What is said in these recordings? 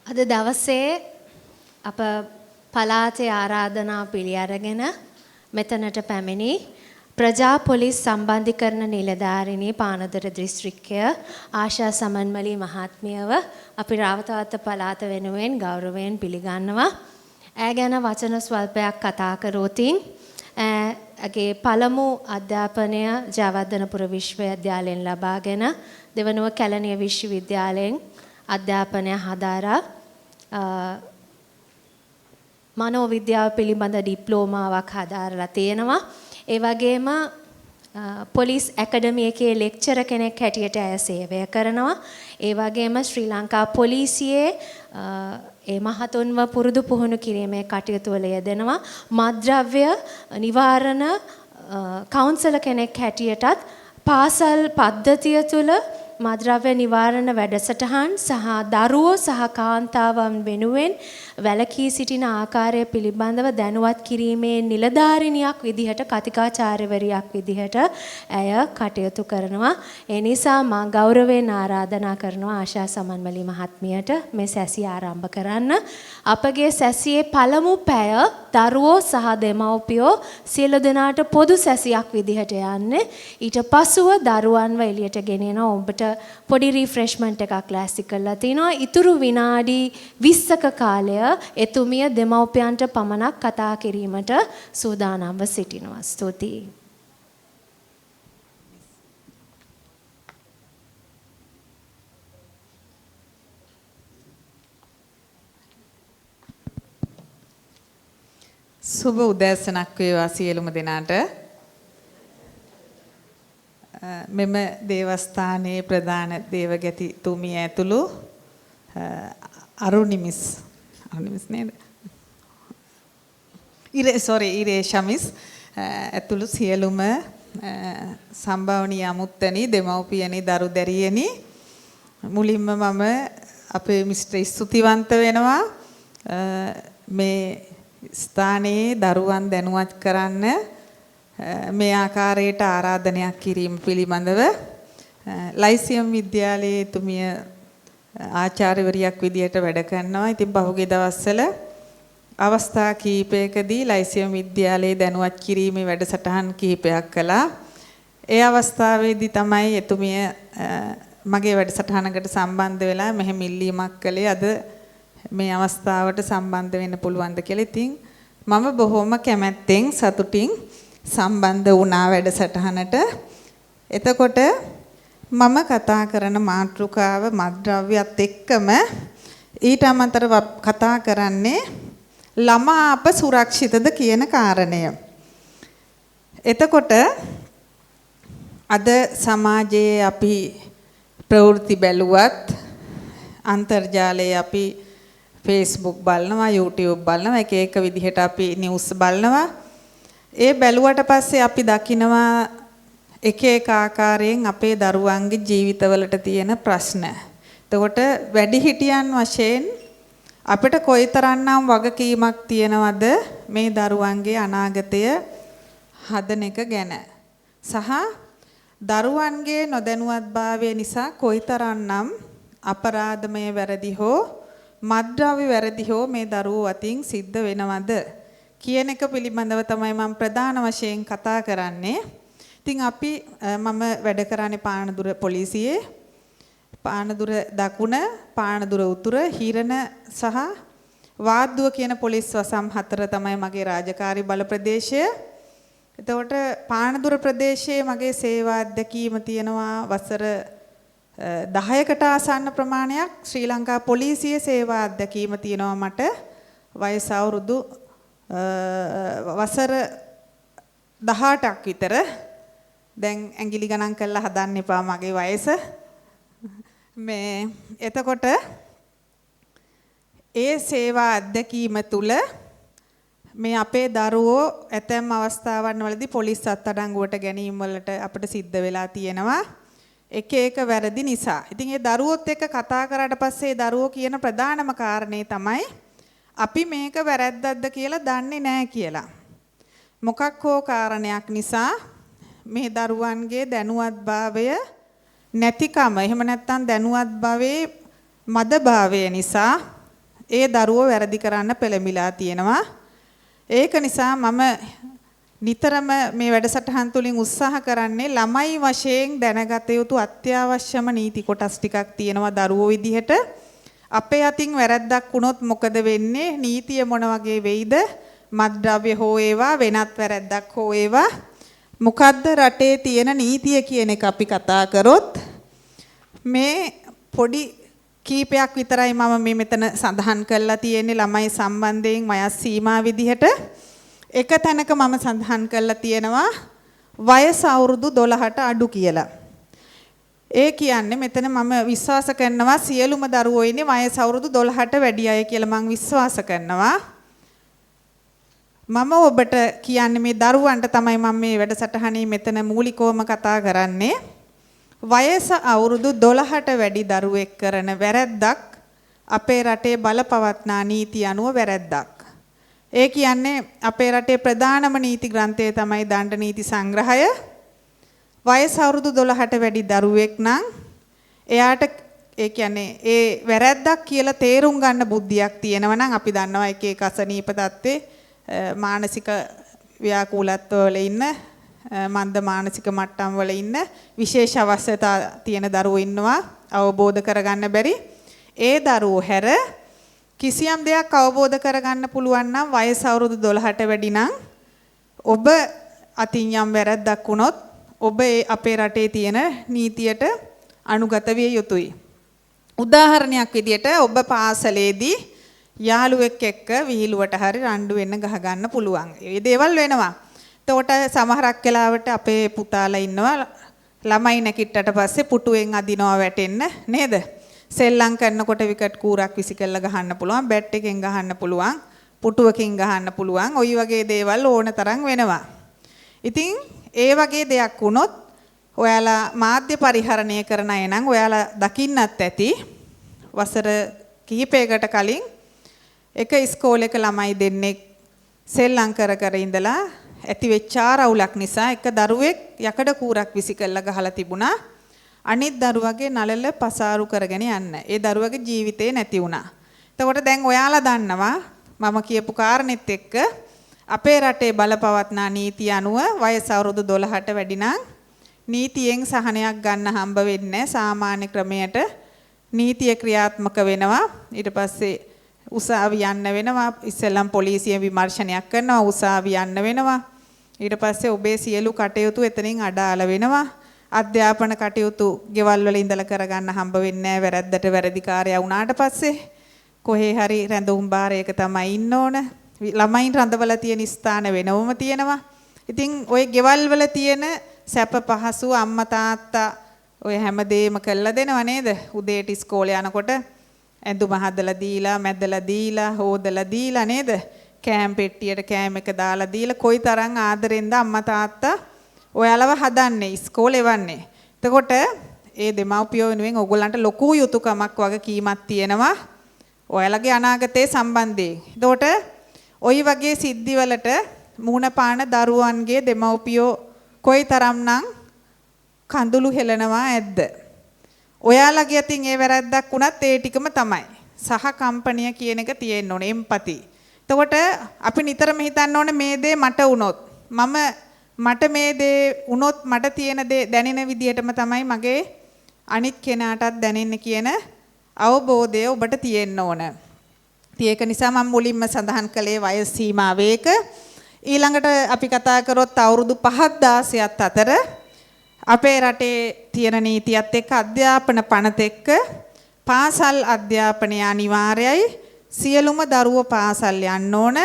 අද දවසේ අප පළාතේ ආරාධනා පිළි අරගෙන මෙතනට පැමිණි ප්‍රජා පොලිස් සම්බන්ධීකරණ නිලධාරිණී පානදුර දිස්ත්‍රික්කය ආශා සමන්මලී මහත්මියව අපි රාවතවත්ත පළාත වෙනුවෙන් ගෞරවයෙන් පිළිගන්නවා. ඈ ගැන වචන ස්වල්පයක් කතා කරෝතින් ඇගේ පළමු අධ්‍යාපනය ජයවර්ධනපුර විශ්වවිද්‍යාලයෙන් ලබාගෙන දෙවනුව කැලණිය විශ්වවිද්‍යාලයෙන් අධ්‍යාපනය හදාරා මනෝවිද්‍යාව පිළිබඳ ඩිප්ලෝමාවක් හදාරලා තියෙනවා. ඒ වගේම පොලිස් ඇකඩමි එකේ ලෙක්චරර් කෙනෙක් හැටියට ඇය සේවය කරනවා. ඒ වගේම ශ්‍රී ලංකා පොලිසියේ ඒ මහතුන්ව පුරුදු පුහුණු කිරීමේ කටයුතු වල යෙදෙනවා. මත්ද්‍රව්‍ය නිවාරණ කවුන්සලර් කෙනෙක් හැටියටත් පාසල් පද්ධතිය තුළ මත්ද්‍රව්‍ය නිවාරණ වැඩසටහන් සහ දරුවෝ සහ කාන්තාවන් වෙනුවෙන් වැළකී සිටින ආකාරය පිළිබඳව දැනුවත් කිරීමේ නිලධාරිනියක් විදිහට කතිකාචාර්යවරියක් විදිහට ඇය කටයුතු කරනවා. ඒ නිසා මා ගෞරවයෙන් ආරාධනා කරනවා ආශා සමන්මලී මහත්මියට මේ සැසිය ආරම්භ කරන්න. අපගේ සැසියේ පළමු පැය දරුවෝ සහ දෙමව්පියෝ සියලු දෙනාට පොදු සැසියක් විදිහට යන්නේ. ඊට පසුව දරුවන්ව එළියට ගෙනෙන ඔබට පොඩි රිෆ්‍රෙෂ්මන්ට් එකක් ලෑස්ති කරලා තිනවා. ඉතුරු විනාඩි 20ක කාලය එතුමිය දෙමව්පියන්ට පමණක් කතා කිරීමට සූදානම්ව සිටිනවා. ස්තුතියි. සුබ උදෑසනක් වේවා සියලුම දෙනාට. මෙම දේවස්ථානයේ ප්‍රධාන දේවගතිතුමිය ඇතුළු අරුණිමිස් නේද? ඉරේ ශමිස් ඇතුළු සියලුම සම්භාවනීය අමුත්තනි දෙමව්පියනි දරු දැරියනි මුලින්ම මම අපේ මිස්ටර් ස්තුතිවන්ත වෙනවා මේ ස්ථානයේ දරුවන් දැනුවත් කරන්න මේ ආකාරයට ආරාධනයක් කිරීම පිළිබඳව ලයිසියම් විද්‍යාලයේ තුමිය ආචාර්යවරියක් විදියට වැඩ කරනවා. ඉතින් පහුගිය දවස්වල අවස්ථා කිහිපයකදී ලයිසියම් විද්‍යාලයේ දැනුවත් කිරීමේ වැඩසටහන් කිහිපයක් කළා. ඒ අවස්ථාවේදී තමයි එතුමිය මගේ වැඩසටහනකට සම්බන්ධ වෙලා මෙහෙම ඉල්ලීමක් කළේ අද මේ අවස්ථාවට සම්බන්ධ වෙන්න පුළුවන්ද කියලා. ඉතින් මම බොහොම කැමැත්තෙන් සතුටින් සම්බන්ධ වුණා වැඩසටහනට. එතකොට මම කතා කරන මාතෘකාව මත්ද්‍රව්‍යත් එක්කම ඊට අමතරව කතා කරන්නේ ළමා අප සුරක්ෂිතද කියන කාරණය. එතකොට අද සමාජයේ අපි ප්‍රවෘත්ති බැලුවත් අන්තර්ජාලයේ අපි Facebook බලනවා, YouTube බලනවා, එක එක විදිහට අපි නිවුස් බලනවා. ඒ බැලුවට පස්සේ අපි දකිනවා එක එක ආකාරයෙන් අපේ දරුවන්ගේ ජීවිතවලට තියෙන ප්‍රශ්න. එතකොට වැඩිහිටියන් වශයෙන් අපිට කොයිතරම්නම් වගකීමක් තියෙනවද මේ දරුවන්ගේ අනාගතය හදන එක ගැන. සහ දරුවන්ගේ නොදැනුවත්භාවය නිසා කොයිතරම්නම් අපරාධමය වැරදි හෝ මත්ද්‍රව්‍ය වැරදි හෝ මේ දරුවෝ අතින් සිද්ධ වෙනවද කියන එක පිළිබඳව තමයි මම ප්‍රධාන වශයෙන් කතා කරන්නේ. ඉතින් අපි මම වැඩ කරන්නේ පානදුර පොලිසියේ පානදුර දකුණ, පානදුර උතුර, හිරණ සහ වාද්දුව කියන පොලිස් වසම් 4 තමයි මගේ රාජකාරී බල ප්‍රදේශය. එතකොට පානදුර ප්‍රදේශයේ මගේ සේවා අත්දැකීම තියෙනවා වසර 10කට ආසන්න ප්‍රමාණයක්. ශ්‍රී ලංකා පොලිසියේ සේවා අත්දැකීම තියෙනවා මට වයස අවුරුදු වසර 18ක් විතර. දැන් ඇඟිලි ගණන් කරලා හදන්න එපා මගේ වයස. මේ එතකොට ඒ සේවා අත්දැකීම තුල මේ අපේ දරුවෝ ඇතැම් අවස්ථාවන් වලදී පොලිස් අත්අඩංගුවට ගැනීම වලට අපිට සිද්ධ වෙලා තියෙනවා එක එක වැරදි නිසා. ඉතින් ඒ දරුවොත් එක්ක කතා කරාට පස්සේ දරුවෝ කියන ප්‍රධානම කාරණේ තමයි අපි මේක වැරද්දක්ද කියලා දන්නේ නැහැ කියලා. මොකක් හෝ කාරණයක් නිසා මේ දරුවන්ගේ දැනුවත්භාවය නැතිකම එහෙම නැත්නම් දැනුවත්භාවයේ මදභාවය නිසා ඒ දරුවෝ වැරදි කරන්න පෙළඹිලා තියෙනවා. ඒක නිසා මම නිතරම මේ වැඩසටහන් තුලින් උත්සාහ කරන්නේ ළමයි වශයෙන් දැනගත යුතු අත්‍යවශ්‍යම නීති කොටස් ටිකක් තියෙනවා දරුවෝ විදිහට. අපේ අතින් වැරද්දක් වුණොත් මොකද වෙන්නේ? නීතිය මොන වගේ වෙයිද? මත්ද්‍රව්‍ය හෝ ඒවා වෙනත් වැරද්දක් හෝ ඒවා මොකද්ද රටේ තියෙන නීතිය කියන එක අපි කතා කරොත් මේ පොඩි කීපයක් විතරයි මම මේ මෙතන සඳහන් කරලා තියෙන්නේ ළමයි සම්බන්ධයෙන් වයස් සීමා විදිහට. එක තැනක මම සඳහන් කරලා තියෙනවා වයස අවුරුදු 12ට අඩු කියලා. ඒ කියන්නේ මෙතන මම විශ්වාස කරනවා සියලුම දරුවෝ ඉන්නේ වයස අවුරුදු 12ට වැඩි අය කියලා මම විශ්වාස කරනවා. මම ඔබට කියන්නේ මේ දරුවන්ට තමයි මම මේ වැඩසටහනේ මෙතන මූලිකවම කතා කරන්නේ. වයස අවුරුදු 12ට වැඩි දරුවෙක් කරන වැරැද්දක් අපේ රටේ බලපවත්නා නීති අනුව වැරැද්දක්. ඒ කියන්නේ අපේ රටේ ප්‍රධානම නීති ග්‍රන්ථය තමයි දණ්ඩ නීති සංග්‍රහය. වයස අවුරුදු 12ට වැඩි දරුවෙක් නම් එයාට ඒ කියන්නේ ඒ වැරැද්දක් කියලා තේරුම් ගන්න බුද්ධියක් තියෙනවා නම් අපි දන්නවා එක එක අසනීප තත්ත්වේ මානසික ව්‍යාකූලත්ව වල ඉන්න මන්ද මානසික මට්ටම් වල ඉන්න විශේෂ අවශ්‍යතා තියෙන දරුවෝ ඉන්නවා අවබෝධ කරගන්න බැරි. ඒ දරුවෝ හැර කිසියම් දෙයක් අවබෝධ කරගන්න පුළුවන් නම් වයස අවුරුදු 12ට වැඩි නම් ඔබ අතින් යම් වැරද්දක් වුණොත් ඔබ අපේ රටේ තියෙන නීතියට අනුගත විය යුතුයි. උදාහරණයක් විදියට ඔබ පාසලේදී යාළුවෙක් එක්ක විහිළුවට හරි රණ්ඩු වෙන්න ගහ ගන්න පුළුවන්. ඒ දේවල් වෙනවා. එතකොට සමහරක් වෙලාවට අපේ පුතාලා ඉන්නවා ළමයි නැකිට්ටට පස්සේ පුටුවෙන් අදිනවා වැටෙන්න නේද? සෙල්ලම් කරනකොට විකට් කූරක් විසි කරලා ගහන්න පුළුවන්, බැට් එකෙන් ගහන්න පුළුවන්, පුටුවකින් ගහන්න පුළුවන්. ওই වගේ දේවල් ඕන තරම් වෙනවා. ඉතින් ඒ වගේ දෙයක් වුණොත් ඔයාලා මාධ්‍ය පරිහරණය කරන අය නම් ඔයාලා දකින්නත් ඇති වසර කිහිපයකට කලින් එක ඉස්කෝලේක ළමයි දෙන්නෙක් සෙල්ලම් කර ඉඳලා ඇති වෙච්ච ආරවුලක් නිසා එක දරුවෙක් යකඩ කූරක් විසි කරලා ගහලා තිබුණා. අනිත් දරුවගේ නළල පසාරු කරගෙන යන්න. ඒ දරුවගේ ජීවිතේ නැති වුණා. එතකොට දැන් ඔයාලා දන්නවා මම කියපු කාරණෙත් එක්ක අපේ රටේ බලපවත්නා නීතිය අනුව වයස අවුරුදු 12ට වැඩි නම් නීතියෙන් සහනයක් ගන්න හම්බ වෙන්නේ සාමාන්‍ය ක්‍රමයට නීතිය ක්‍රියාත්මක වෙනවා. ඊට පස්සේ උසාවි යන්න වෙනවා. ඉස්සෙල්ලම් පොලිසියෙන් විමර්ශනයක් කරනවා. උසාවි යන්න වෙනවා. ඊට පස්සේ ඔබේ සියලු කටයුතු එතනින් අඩාල වෙනවා. අධ්‍යාපන කටයුතු ගෙවල් වල ඉඳලා කරගන්න හම්බ වෙන්නේ නැහැ. වැරද්දට වැරදිකාරයා වුණාට පස්සේ කොහේ හරි රැඳුම් බාරයක තමයි ඉන්න ඕන. ළමයින් රඳවලා තියෙන ස්ථාන වෙනවම තියෙනවා. ඉතින් ওই ගෙවල් වල තියෙන සැප පහසු අම්මා තාත්තා ඔය හැමදේම කළා දෙනව නේද? උදේට ඉස්කෝලේ යනකොට ඇඳුම හදලා දීලා, මැදලා දීලා, හොදලා දීලා නේද? කෑම පෙට්ටියට කෑම එක දාලා දීලා කොයිතරම් ආදරෙන්ද අම්මා තාත්තා ඔයාලව හදන්නේ ඉස්කෝලේ වන්නේ. එතකොට ඒ දෙමව්පියෝ වෙනුවෙන් ඕගොල්ලන්ට ලොකු යුතුයකමක් වගකීමක් තියෙනවා ඔයාලගේ අනාගතයේ සම්බන්ධයෙන්. එතකොට ওই වගේ සිද්ධිවලට මුහුණ පාන දරුවන්ගේ දෙමව්පියෝ කොයිතරම්නම් කඳුළු හෙලනවා ඇද්ද? ඔයාලගේ අතින් ඒ වැරද්දක් වුණත් ඒ ටිකම තමයි. සහ කම්පණිය කියන එක තියෙන්න ඕනේ එම්පති. එතකොට අපි නිතරම හිතන්න ඕනේ මේ දේ මට වුණොත් මට මේ දේ වුණොත් මට තියෙන දේ දැනෙන විදිහටම තමයි මගේ අනිත් කෙනාටත් දැනෙන්න කියන අවබෝධය ඔබට තියෙන්න ඕන. ඒක නිසා මම මුලින්ම සඳහන් කළේ වයස් සීමාව එක. ඊළඟට අපි කතා කරොත් අවුරුදු 5-16ත් අතර අපේ රටේ තියෙන නීතියත් එක්ක අධ්‍යාපන පනත එක්ක පාසල් අධ්‍යාපනය අනිවාර්යයි. සියලුම දරුවෝ පාසල් යන්න ඕන.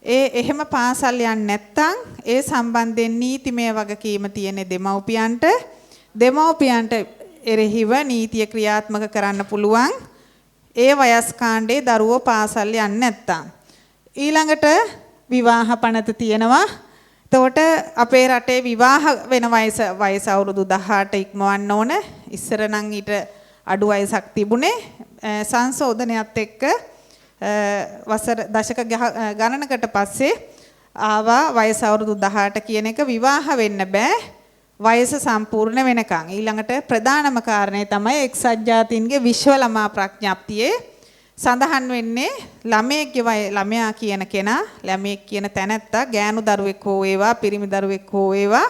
එහෙම පාසල් යන්නේ නැත්නම් ඒ සම්බන්ධයෙන් නීතිමය වගකීම තියෙන දෙමව්පියන්ට එරෙහිව නීතිය ක්‍රියාත්මක කරන්න පුළුවන්. ඒ වයස් කාණ්ඩේ දරුවෝ පාසල් යන්නේ නැත්නම්. ඊළඟට විවාහ පනත තියෙනවා. එතකොට අපේ රටේ විවාහ වෙන වයස අවුරුදු 18 ඉක්මවන්න ඕන. ඉස්සර නම් ඊට අඩු වයසක් තිබුණේ. සංශෝධනයත් එක්ක වසර දශක ගණනකට පස්සේ ආවා වයස අවුරුදු 18 කියන එක විවාහ වෙන්න බෑ වයස සම්පූර්ණ වෙනකන්. ඊළඟට ප්‍රධානම කාරණේ තමයි එක්සත් ජාතීන්ගේ විශ්ව ළමා ප්‍රඥාප්තියේ සඳහන් වෙන්නේ ළමයා කියන කෙනා, ළමයෙක් කියන තැනැත්තා ගෑනු දරුවෙක් හෝ වේවා, පිරිමි දරුවෙක් හෝ වේවා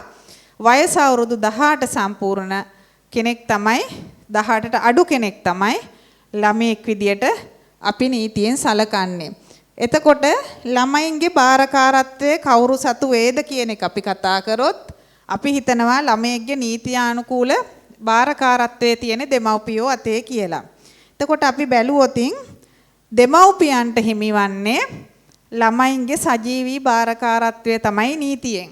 වයස අවුරුදු 18 සම්පූර්ණ කෙනෙක් තමයි 18ට අඩු කෙනෙක් තමයි ළමයෙක් විදියට අපි නීතියෙන් සලකන්නේ. එතකොට ළමයින්ගේ බාරකාරත්වයේ කවුරු සතු වේද කියන එක අපි කතා කරොත් අපි හිතනවා ළමයෙක්ගේ නීතියානුකූල බාරකාරත්වයේ තියෙන දෙමව්පියෝ අතේ කියලා. එතකොට අපි බැලුවොතින් දෙමව්පියන්ට හිමිවන්නේ ළමයින්ගේ සජීවී බාරකාරත්වය තමයි නීතියෙන්.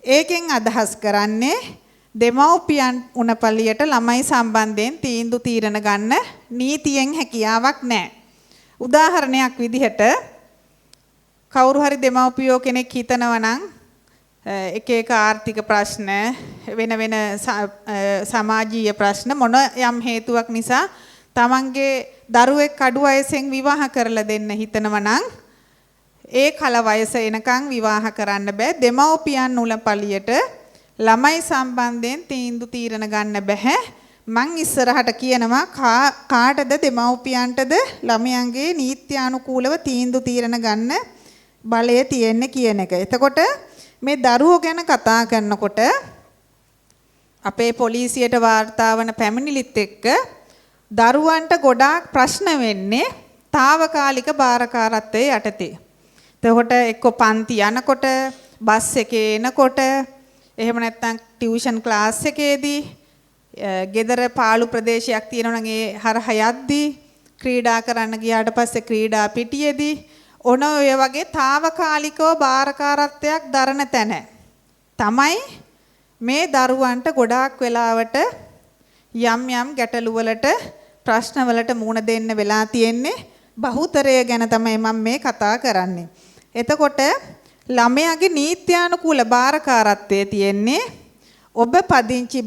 ඒකෙන් අදහස් කරන්නේ දෙමව්පියන් උණපල්ලියට ළමයි සම්බන්ධයෙන් තීන්දුව తీරන ගන්න නීතියෙන් හැකියාවක් නැහැ. උදාහරණයක් විදිහට කවුරු හරි දෙමව්පියෝ කෙනෙක් හිතනවා නම් එක ආර්ථික ප්‍රශ්න වෙන සමාජීය ප්‍රශ්න මොන යම් හේතුවක් නිසා තමන්ගේ දරුවෙක් අඩු වයසෙන් විවාහ කරලා දෙන්න හිතනවා නම් ඒ කල වයස එනකන් විවාහ කරන්න බෑ. දෙමව්පියන් උළපලියට ළමයි සම්බන්ධයෙන් තීන්දුව తీරන ගන්න බෑ. මං ඉස්සරහට කියනවා කාටද දෙමව්පියන්ටද ළමයන්ගේ නීත්‍යානුකූලව තීන්දුව తీරන ගන්න බලය තියෙන්නේ කියන එක. එතකොට මේ දරුවෝ ගැන කතා කරනකොට අපේ පොලිසියට වාර්තා වන පැමිණිලිත් එක්ක දරුවන්ට ගොඩාක් ප්‍රශ්න වෙන්නේ తాවකාලික බාරකාරත්වයේ යටතේ. එතකොට එක්ක පන්ති යනකොට, බස් එකේ එනකොට, එහෙම නැත්නම් ටියුෂන් ක්ලාස් එකේදී, ගෙදර පාළු ප්‍රදේශයක් තියෙනවා නම් ඒ හරහා යද්දී, ක්‍රීඩා කරන්න ගියාට පස්සේ ක්‍රීඩා පිටියේදී ඔන ඔය වගේ తాවකාලිකව බාරකාරත්වයක් දරන තැන තමයි මේ දරුවන්ට ගොඩාක් වෙලාවට යම් ගැටලු වලට ප්‍රශ්න වලට මුහුණ දෙන්න වෙලා තියෙන්නේ. බහුතරය ගැන තමයි මම මේ කතා කරන්නේ. එතකොට ළමයාගේ නීත්‍යානුකූල බාරකාරත්වයේ තියෙන්නේ ඔබ පදිංචි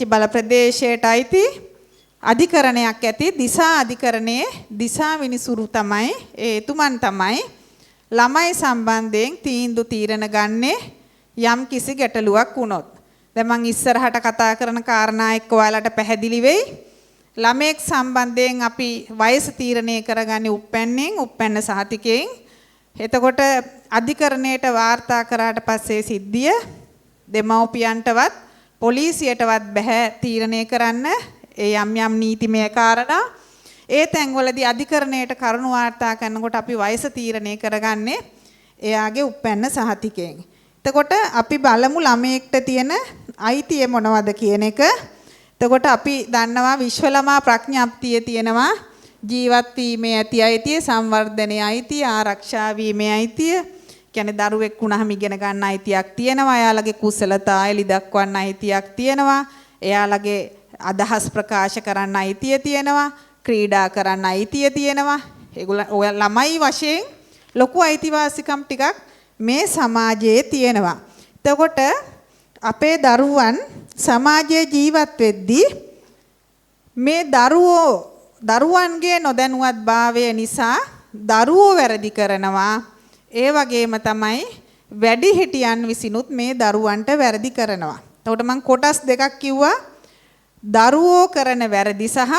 බල ප්‍රදේශයට අයිති අධිකරණයක් ඇති දිසා අධිකරණයේ දිසා විනිසුරු තමයි එතුමන් තමයි ළමයි සම්බන්ධයෙන් තීන්දුව తీරන ගන්නේ යම් කිසි ගැටලුවක් වුණොත්. දැන් මම ඉස්සරහට කතා කරන කාරණා එක්ක ඔයාලට පැහැදිලි වෙයි. ළමෙක් සම්බන්ධයෙන් අපි වයස තීරණය කරගන්නේ උප්පැන්න සහතිකයෙන්. එතකොට අධිකරණයට වාර්තා කරාට පස්සේ සිද්ධිය දෙමව්පියන්ටවත් පොලිසියටවත් බෑ තීරණය කරන්න ඒ යම් නීතිමය කාරණා. ඒ තැන්වලදී අධිකරණයට කරුණු වාර්තා කරනකොට අපි වයස තීරණය කරගන්නේ එයාගේ උප්පැන්න සහතිකයෙන්. එතකොට අපි බලමු ළමයෙක්ට තියෙන අයිතිය මොනවද කියන එක. එතකොට අපි දන්නවා විශ්ව ළමා ප්‍රඥාප්තිය තියෙනවා ජීවත් වීමේ ඇති අයිතිය, සංවර්ධනයේ අයිතිය, ආරක්ෂා වීමේ අයිතිය. කියන්නේ දරුවෙක් වුණාම ඉගෙන ගන්න අයිතියක් තියෙනවා. එයාලගේ කුසලතා එලි දක්වන්න අයිතියක් තියෙනවා. එයාලගේ අදහස් ප්‍රකාශ කරන්න අයිතිය තියෙනවා. ක්‍රීඩා කරන්න අයිතිය තියෙනවා. ඒගොල්ලෝ ළමයි වශයෙන් ලොකු අයිතිවාසිකම් ටිකක් මේ සමාජයේ තියෙනවා. එතකොට අපේ දරුවන් සමාජයේ ජීවත් වෙද්දී මේ දරුවන්ගේ නොදැනුවත්භාවය නිසා දරුවෝ වැරදි කරනවා. ඒ වගේම තමයි වැඩිහිටියන් විසිනුත් මේ දරුවන්ට වැරදි කරනවා. එතකොට මම කොටස් දෙකක් කිව්වා. දරුවෝ කරන වැරදි සහ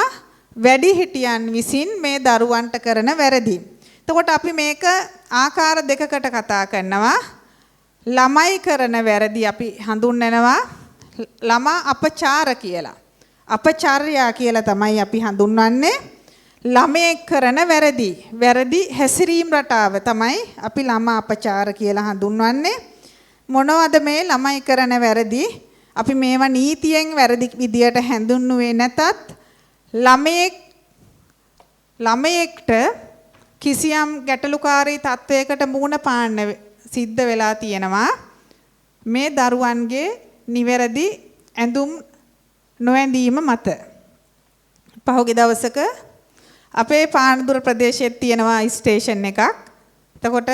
වැඩිහිටියන් විසින් මේ දරුවන්ට කරන වැරදි. එතකොට අපි මේක ආකාර දෙකකට කතා කරනවා. ළමයි කරන වැරදි අපි හඳුන්වනවා ළමා අපචාර කියලා. අපචාරයා කියලා තමයි අපි හඳුන්වන්නේ. ළමයෙක් කරන වැරදි හැසිරීම් රටාව තමයි අපි ළමා අපචාර කියලා හඳුන්වන්නේ. මොනවද මේ ළමයි කරන වැරදි? අපි මේවා නීතියෙන් වැරදි විදියට හැඳුන්වුවේ නැතත් ළමයෙක්ට කිසියම් ගැටලුකාරී තත්වයකට මුහුණ පාන්න සිද්ධ වෙලා තියෙනවා මේ දරුවන්ගේ නිවැරදි ඇඳුම් නොඇඳීම මත. පහුගිය දවසක අපේ පානදුර ප්‍රදේශයේ තියෙනවා ස්ටේෂන් එකක්. එතකොට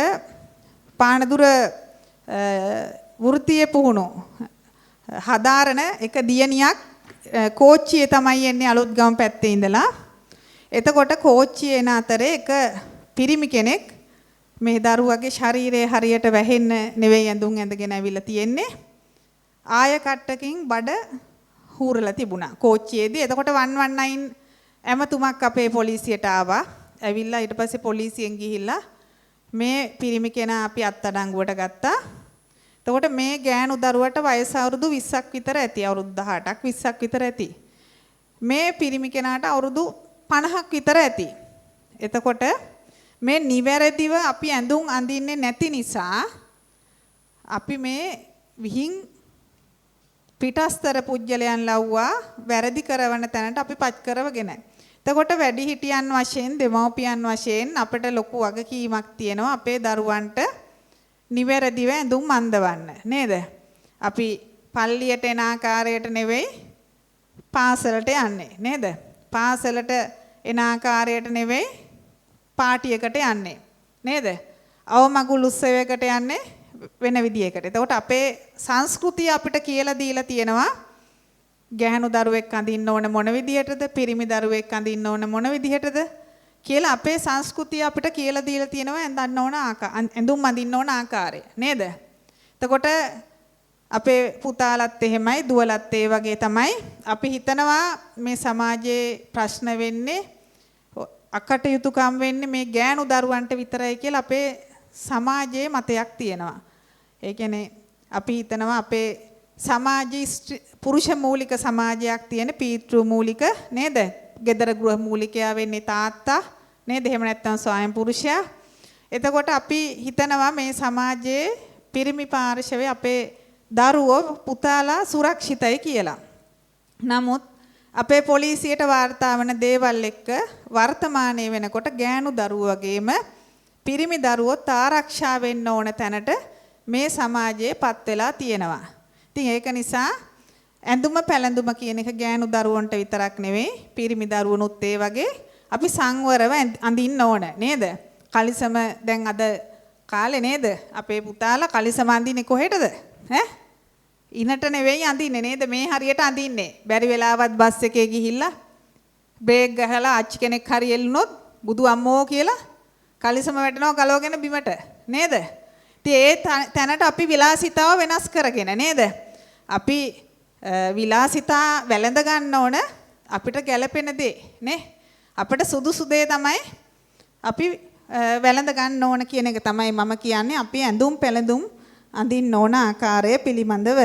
පානදුර වෘත්තීය පුහුණු හදාරන එක දියණියක් කෝච්චියේ තමයි එන්නේ අලුත්ගම පැත්තේ ඉඳලා. එතකොට කෝච්චියේ එන අතරේ එක පිරිමි කෙනෙක් මේ දරුවගේ ශරීරයේ හරියට වැහෙන්න නෙවෙයි ඇඳුම් ඇඳගෙන ඇවිල්ලා තියෙන්නේ. ආය කට්ටකින් බඩ හූරලා තිබුණා කෝච්චියේදී. එතකොට 119 ඇමතුමක් අපේ පොලිසියට ආවා. ඇවිල්ලා ඊට පස්සේ පොලිසියෙන් ගිහිල්ලා මේ පිරිමි කෙනා අපි අත්අඩංගුවට ගත්තා. එතකොට මේ ගෑනු දරුවට වයස අවුරුදු 20ක් විතර ඇති. අවුරුදු 18ක් 20ක් විතර ඇති. මේ පිරිමි කෙනාට අවුරුදු 50ක් විතර ඇති. එතකොට මේ නිවැරදිව අපි ඇඳුම් අඳින්නේ නැති නිසා අපි මේ විහිං පිටස්තර පුජ්‍යලයන් ලව්වා වැරදි කරවන තැනට අපි පච් කරවගෙන. එතකොට වැඩිහිටියන් වශයෙන් දෙමව්පියන් වශයෙන් අපිට ලොකු වගකීමක් තියෙනවා අපේ දරුවන්ට නිවැරදිව ඇඳුම් අඳවන්න නේද? අපි පල්ලියට එන ආකාරයට නෙවෙයි පාසලට යන්නේ නේද? පාසලට එන ආකාරයට නෙවෙයි පාටියකට යන්නේ නේද? අවමගුල් උත්සවයකට යන්නේ වෙන විදියකට. එතකොට අපේ සංස්කෘතිය අපිට කියලා දීලා තියෙනවා ගැහණු දරුවෙක් අඳින්න ඕන මොන විදියටද, පිරිමි දරුවෙක් අඳින්න ඕන මොන විදියටද කියලා අපේ සංස්කෘතිය අපිට කියලා දීලා තියෙනවා ඇඳුම් අඳින්න ඕන ආකාරය නේද? එතකොට අපේ පුතාලත් එහෙමයි, දුවලත් ඒ වගේ තමයි. අපි හිතනවා මේ සමාජයේ ප්‍රශ්න වෙන්නේ අකටයුතුකම් වෙන්නේ මේ ගෑනු දරුවන්ට විතරයි කියලා අපේ සමාජයේ මතයක් තියෙනවා. ඒ කියන්නේ අපි හිතනවා අපේ සමාජයේ පුරුෂ මූලික සමාජයක් තියෙන පීතෘ මූලික නේද? ගෙදර ගෘහ මූලිකයා වෙන්නේ තාත්තා නේද? එහෙම නැත්නම් ස්වයං පුරුෂයා. එතකොට අපි හිතනවා මේ සමාජයේ පිරිමි පාර්ශවයේ අපේ දරුවෝ පුතාලා සුරක්ෂිතයි කියලා. නමුත් අපේ පොලිසියට වාර්තා වන දේවල් එක්ක වර්තමානයේ වෙනකොට ගෑනු දරුවෝ වගේම පිරිමි දරුවෝත් ආරක්ෂා වෙන්න ඕන තැනට මේ සමාජයේ පත් වෙලා තියෙනවා. ඉතින් ඒක නිසා ඇඳුම පැළඳුම කියන එක ගෑනු දරුවන්ට විතරක් නෙවෙයි පිරිමි දරුවනුත් ඒ වගේ අපි සංවරව අඳින්න ඕන නේද? කලිසම දැන් අද කාලේ නේද? අපේ පුතාලා කලිසම අඳින්නේ කොහෙටද? ඉනට නෙවෙයි අඳින්නේ නේද? මේ හරියට අඳින්නේ. බැරි වෙලාවත් බස් එකේ ගිහිල්ලා බ්‍රේක් ගහලා අච්චි කෙනෙක් හරි එල්ලුනොත් බුදු අම්මෝ කියලා කලිසම වැටෙනවා ගලවගෙන බිමට නේද? ඉතින් ඒ තැනට අපි විලාසිතාව වෙනස් කරගෙන නේද? අපි විලාසිතා වැළඳ ගන්න ඕන අපිට ගැළපෙන දේ නේ? අපිට සුදුසු දේ තමයි අපි වැළඳ ගන්න ඕන කියන එක තමයි මම කියන්නේ. අපි ඇඳුම් පැළඳුම් අඳින්න ඕන ආකාරය පිළිබඳව.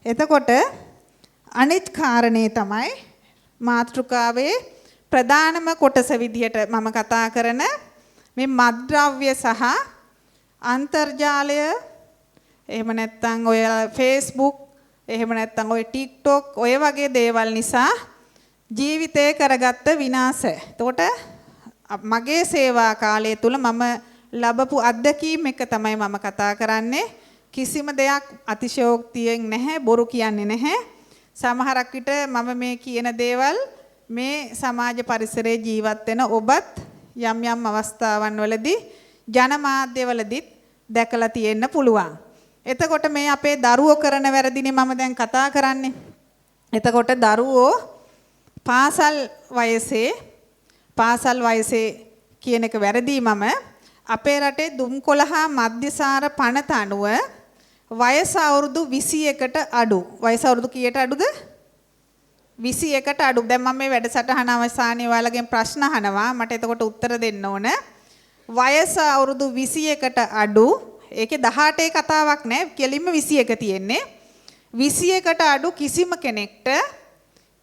එතකොට අනිත් කාරණේ තමයි මාතෘකාවේ ප්‍රධානම කොටස විදිහට මම කතා කරන මේ මත්ද්‍රව්‍ය සහ අන්තර්ජාලය එහෙම නැත්නම් ඔය Facebook එහෙම නැත්නම් ඔය TikTok ඔය වගේ දේවල් නිසා ජීවිතේ කරගත්ත විනාශ. එතකොට මගේ සේවා කාලය තුල මම ලැබපු අත්දැකීම් එක තමයි මම කතා කරන්නේ. කිසිම දෙයක් අතිශයෝක්තියෙන් නැහැ, බොරු කියන්නේ නැහැ. සමහරක් විට මම මේ කියන දේවල් මේ සමාජ පරිසරයේ ජීවත් වෙන ඔබත් යම් යම් අවස්ථාවන් වලදී ජනමාධ්‍යවලදීත් දැකලා තියෙන්න පුළුවන්. එතකොට මේ අපේ දරුවෝ කරන වැරදිනේ මම දැන් කතා කරන්නේ. එතකොට දරුවෝ පාසල් වයසේ කියන එක වැරදි. මම අපේ රටේ දුම්කොළ හා මධ්‍යසාර පනත අනුව වයස අවුරුදු 21ට අඩු. වයස අවුරුදු කීයට අඩුද? 21ට අඩු. දැන් මම මේ වැඩසටහන අවසානයේ ඔයාලගෙන් ප්‍රශ්න අහනවා. මට එතකොට උත්තර දෙන්න ඕන. වයස අවුරුදු 21ට අඩු. ඒකේ 18 කතාවක් නෑ. කෙලින්ම 21 තියෙන්නේ. 21ට අඩු කිසිම කෙනෙක්ට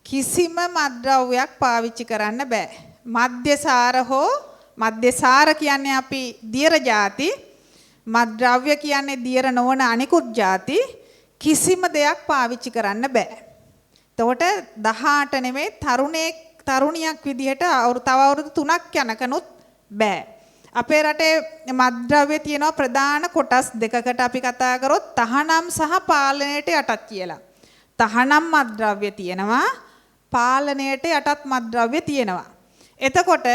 කිසිම මත්ද්‍රව්‍යයක් පාවිච්චි කරන්න බෑ. මධ්‍යසාර කියන්නේ අපි දියර ಜಾති. මත්ද්‍රව්‍ය කියන්නේ දියර නොවන අනිකුත් ಜಾති. කිසිම දෙයක් පාවිච්චි කරන්න බෑ. එතකොට 18 නෙමෙයි තරුණියක් විදිහට තව අවුරුදු 3ක් යනකනුත් බෑ. අපේ රටේ මත්ද්‍රව්‍ය තියෙනවා ප්‍රධාන කොටස් දෙකකට අපි කතා කරොත් තහනම් සහ පාලනයට යටත් කියලා. තහනම් මත්ද්‍රව්‍ය තියෙනවා, පාලනයට යටත් මත්ද්‍රව්‍ය තියෙනවා. එතකොට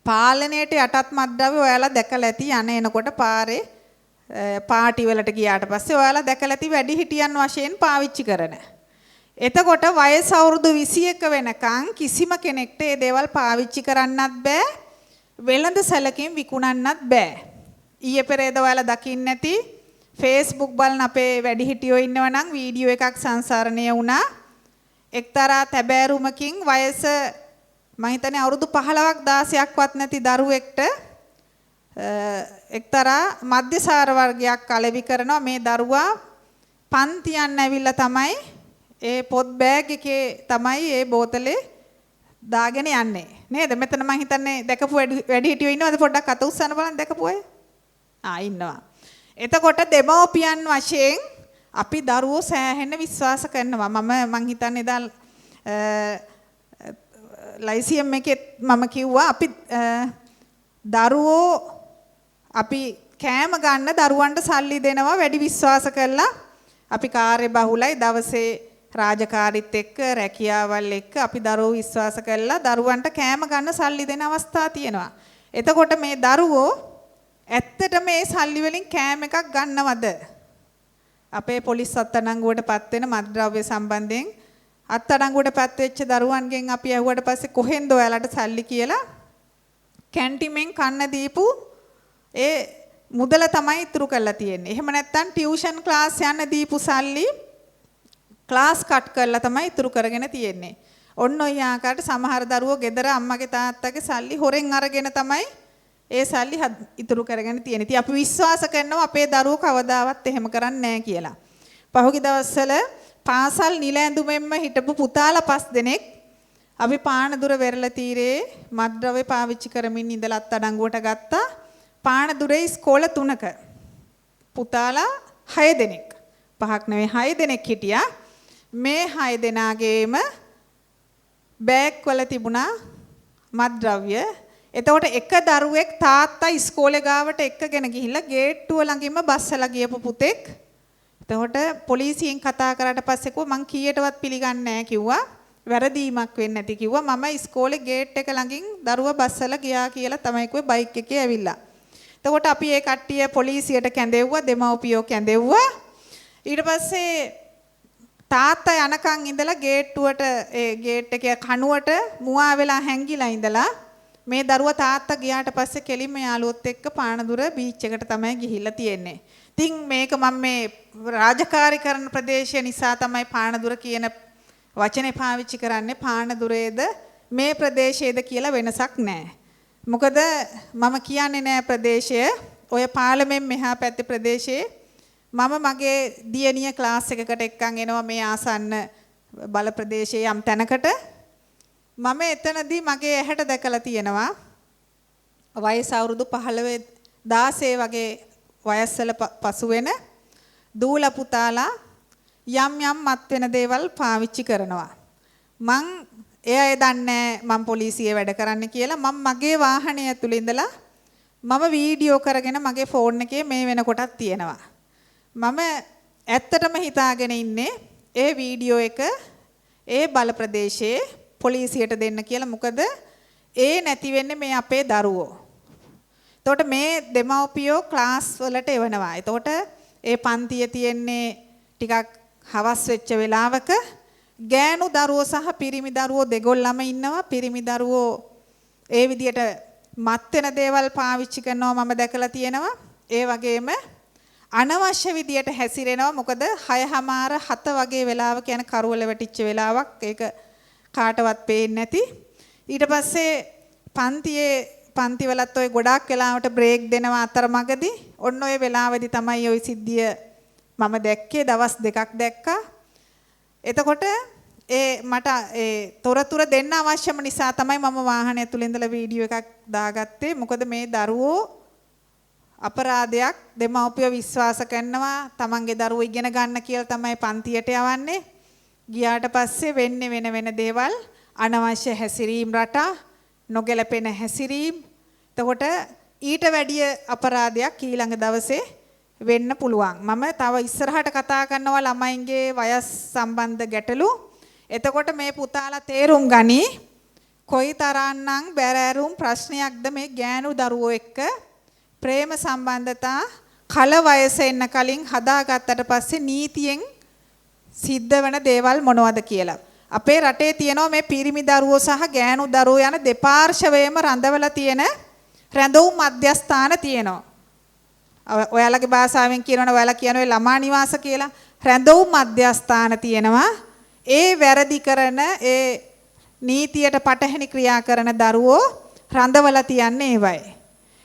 පාලනයට යටත් මත්ද්‍රව්‍ය ඔයාලා දැකලා ඇති එනකොට පාරේ පාටි වලට ගියාට පස්සේ ඔයාලා දැකලා ඇති වැඩිහිටියන් වශයෙන් පාවිච්චි කරන. එතකොට වයස අවුරුදු 21 වෙනකන් කිසිම කෙනෙක්ට මේ දේවල් පාවිච්චි කරන්නත් බෑ. වෙළඳ සැලකින් විකුණන්නත් බෑ. ඊයේ පෙරේද ඔයාලා දකින්න ඇති Facebook බලන අපේ වැඩිහිටියෝ ඉන්නව නම් වීඩියෝ එකක් සංසරණය වුණා. එක්තරා තැබෑරුමකින් වයස මම හිතන්නේ අවුරුදු 15ක් 16ක්වත් නැති දරුවෙක්ට එක්තරා මධ්‍යසාර වර්ගයක් අලෙවි කරනවා. මේ දරුවා පන්තියන් ඇවිල්ලා තමයි ඒ පොත් බෑග් එකේ තමයි ඒ බෝතලේ දාගෙන යන්නේ. නේද? මෙතන මම හිතන්නේ දැකපු වැඩි හිටියෝ ඉන්නවද? පොඩ්ඩක් අත උස්සන්න බලන්න දැකපු අය. ඉන්නවා. එතකොට දෙමව්පියන් වශයෙන් අපි දරුවෝ සෑහෙන විශ්වාස කරනවා. මම හිතන්නේ එදා ලයිසියම් එකේ මම කිව්වා අපි දරුවෝ අපි කෑම ගන්න දරුවන්ට සල්ලි දෙනවා වැඩි විශ්වාස කරලා. අපි කාර්ය බහුලයි දවසේ රාජකාරීත් එක්ක රැකියාවල් එක්ක අපි දරුවෝ විශ්වාස කරලා දරුවන්ට කෑම ගන්න සල්ලි දෙන අවස්ථා තියෙනවා. එතකොට මේ දරුවෝ ඇත්තට මේ සල්ලි වලින් කෑම එකක් ගන්නවද? අපේ පොලිස් අත්අඩංගුවටපත් වෙන මත්ද්‍රව්‍ය සම්බන්ධයෙන් අත්අඩංගුවටපත් වෙච්ච දරුවන්ගෙන් අපි ඇහුවට පස්සේ කොහෙන්ද ඔයාලට සල්ලි කියලා කැන්ටිමෙන් කන්න දීපු ඒ මුදල තමයි ඉතුරු කරලා තියෙන්නේ. එහෙම නැත්නම් ටියුෂන් ක්ලාස් යන්න දීපු සල්ලි ක්ලාස් කට් කරලා තමයි ඉතුරු කරගෙන තියෙන්නේ. ඔන්න ඔය ආකාරයට සමහර දරුවෝ ගෙදර අම්මගේ තාත්තගේ සල්ලි හොරෙන් අරගෙන තමයි ඒ සල්ලි ඉතුරු කරගෙන තියෙන්නේ. ඉතින් අපි විශ්වාස කරනවා අපේ දරුවෝ කවදාවත් එහෙම කරන්නේ නැහැ කියලා. පහුගිය දවස්වල පාසල් නිල ඇඳුමෙන්ම හිටපු පුතාලා 5 දෙනෙක් අපි පානදුර වෙරළ තීරේ මත්ද්‍රව්‍ය පාවිච්චි කරමින් ඉඳලා අත්අඩංගුවට ගත්තා. පානදුරේ ඉස්කෝල 3ක පුතාලා 6 දෙනෙක්. 5ක් නෙවෙයි 6 දෙනෙක් හිටියා. මේ 6 දෙනාගේම බෑග් වල තිබුණා මත්ද්‍රව්‍ය. එතකොට එක දරුවෙක් තාත්තා ඉස්කෝලේ ගාවට එක්කගෙන ගිහිල්ලා ගේට්ටුව ළඟින්ම බස්සලා ගියපු පුතෙක්. එතකොට පොලිසියෙන් කතා කරාට පස්සේ කිව්වා මං කීයටවත් පිළිගන්නේ නැහැ කිව්වා. වැරදීමක් වෙන්නේ නැති කිව්වා. මම ඉස්කෝලේ ගේට් එක ළඟින් දරුවා බස්සලා ගියා කියලා තමයි කිව්වේ බයික් එකේ ඇවිල්ලා. එතකොට අපි ඒ කට්ටිය පොලිසියට කැඳෙව්වා, දෙමව්පියෝ කැඳෙව්වා. ඊට පස්සේ තාත්තා යනකන් ඉඳලා ගේට්ටුවට ඒ ගේට් එකේ කණුවට මුවා වෙලා හැංගිලා ඉඳලා මේ දරුවා තාත්තා ගියාට පස්සේ කෙලින්ම යාළුවොත් එක්ක පානදුර බීච් එකට තමයි ගිහිල්ලා තියෙන්නේ. ඉතින් මේක මම මේ රාජකාරී කරන ප්‍රදේශය නිසා තමයි පානදුර කියන වචනේ පාවිච්චි කරන්නේ. පානදුරේද මේ ප්‍රදේශයේද කියලා වෙනසක් නැහැ. මොකද මම කියන්නේ නෑ ප්‍රදේශය. ඔය පාලමෙන් මෙහා පැත්තේ ප්‍රදේශයේ මම මගේ දියණිය ක්ලාස් එකකට එක්කන් එනවා මේ ආසන්න බල ප්‍රදේශයේ යම් තැනකට. මම එතනදී මගේ ඇහැට දැකලා තියෙනවා වයස අවුරුදු 15 16 වගේ වයස්වල පසු වෙන දූල පුතාලා යම් මත් වෙන දේවල් පාවිච්චි කරනවා. මං එයා දන්නේ මම පොලිසියේ වැඩ කරන්න කියලා මම මගේ වාහනය ඇතුළේ ඉඳලා මම වීඩියෝ කරගෙන මගේ ෆෝන් එකේ මේ වෙනකොටත් තියෙනවා. මම ඇත්තටම හිතාගෙන ඉන්නේ ඒ වීඩියෝ එක ඒ බල ප්‍රදේශයේ පොලිසියට දෙන්න කියලා. මොකද ඒ නැති වෙන්නේ මේ අපේ දරුවෝ. එතකොට මේ දෙමව්පියෝ ක්ලාස් වලට එවනවා. එතකොට ඒ පන්තියේ තියෙන්නේ ටිකක් හවස් වෙච්ච වෙලාවක ගෑනු දරුවෝ සහ පිරිමි දරුවෝ දෙගොල්ලම ඉන්නවා. පිරිමි දරුවෝ ඒ විදියට මත් වෙන දේවල් පාවිච්චි කරනවා මම දැකලා තියෙනවා. ඒ වගේම අනවශ්‍ය විදියට හැසිරෙනවා. මොකද 6:00 7 වගේ වෙලාවක යන කරවල වැටිච්ච වෙලාවක්. ඒක කාටවත් පේන්නේ නැති. ඊට පස්සේ පන්තිවලත් ඔය ගොඩාක් වෙලාවට බ්‍රේක් දෙනවා අතරමඟදී. ඔන්න ඔය වෙලාවේදී තමයි ওই සිද්ධිය මම දැක්කේ. දවස් 2ක් දැක්කා. එතකොට මට තොරතුර දෙන්න අවශ්‍යම නිසා තමයි මම වාහනය ඇතුළේ ඉඳලා වීඩියෝ එකක් දාගත්තේ. මොකද මේ දරුවෝ අපරාධයක් දෙමව්පියෝ විශ්වාස කරනවා. තමන්ගේ දරුවෝ ඉගෙන ගන්න කියලා තමයි පන්තියට යවන්නේ. ගියාට පස්සේ වෙන්නේ වෙන දේවල්, අනවශ්‍ය හැසිරීම් රටා, නොගැලපෙන හැසිරීම්. එතකොට ඊට වැඩිය අපරාධයක් ඊළඟ දවසේ වෙන්න පුළුවන්. මම තව ඉස්සරහට කතා කරනවා ළමයින්ගේ වයස් සම්බන්ධ ගැටලු. එතකොට මේ පුතාලා තේරුම් ගනි කොයිතරම්නම් බැරෑරුම් ප්‍රශ්නයක්ද මේ ගෑනු දරුවෝ එක්ක ප්‍රේම සම්බන්ධතා කල වයසේ එන්න කලින් හදාගත්තට පස්සේ නීතියෙන් සිද්ධ වෙන දේවල් මොනවද කියලා. අපේ රටේ තියෙනවා මේ පිරිමි දරුවෝ සහ ගෑනු දරුවෝ යන දෙපාර්ශවයේම රඳවලා තියෙන රැඳවුම් මධ්‍යස්ථාන තියෙනවා. ඔයාලගේ භාෂාවෙන් කියනවනේ ඔයාලා කියනවා ළමා නිවාස කියලා. රැඳවුම් මධ්‍යස්ථාන තියෙනවා. ඒ වැරදි කරන ඒ නීතියට පටහැනි ක්‍රියා කරන දරුවෝ රඳවලා තියන්නේ ඒවයි.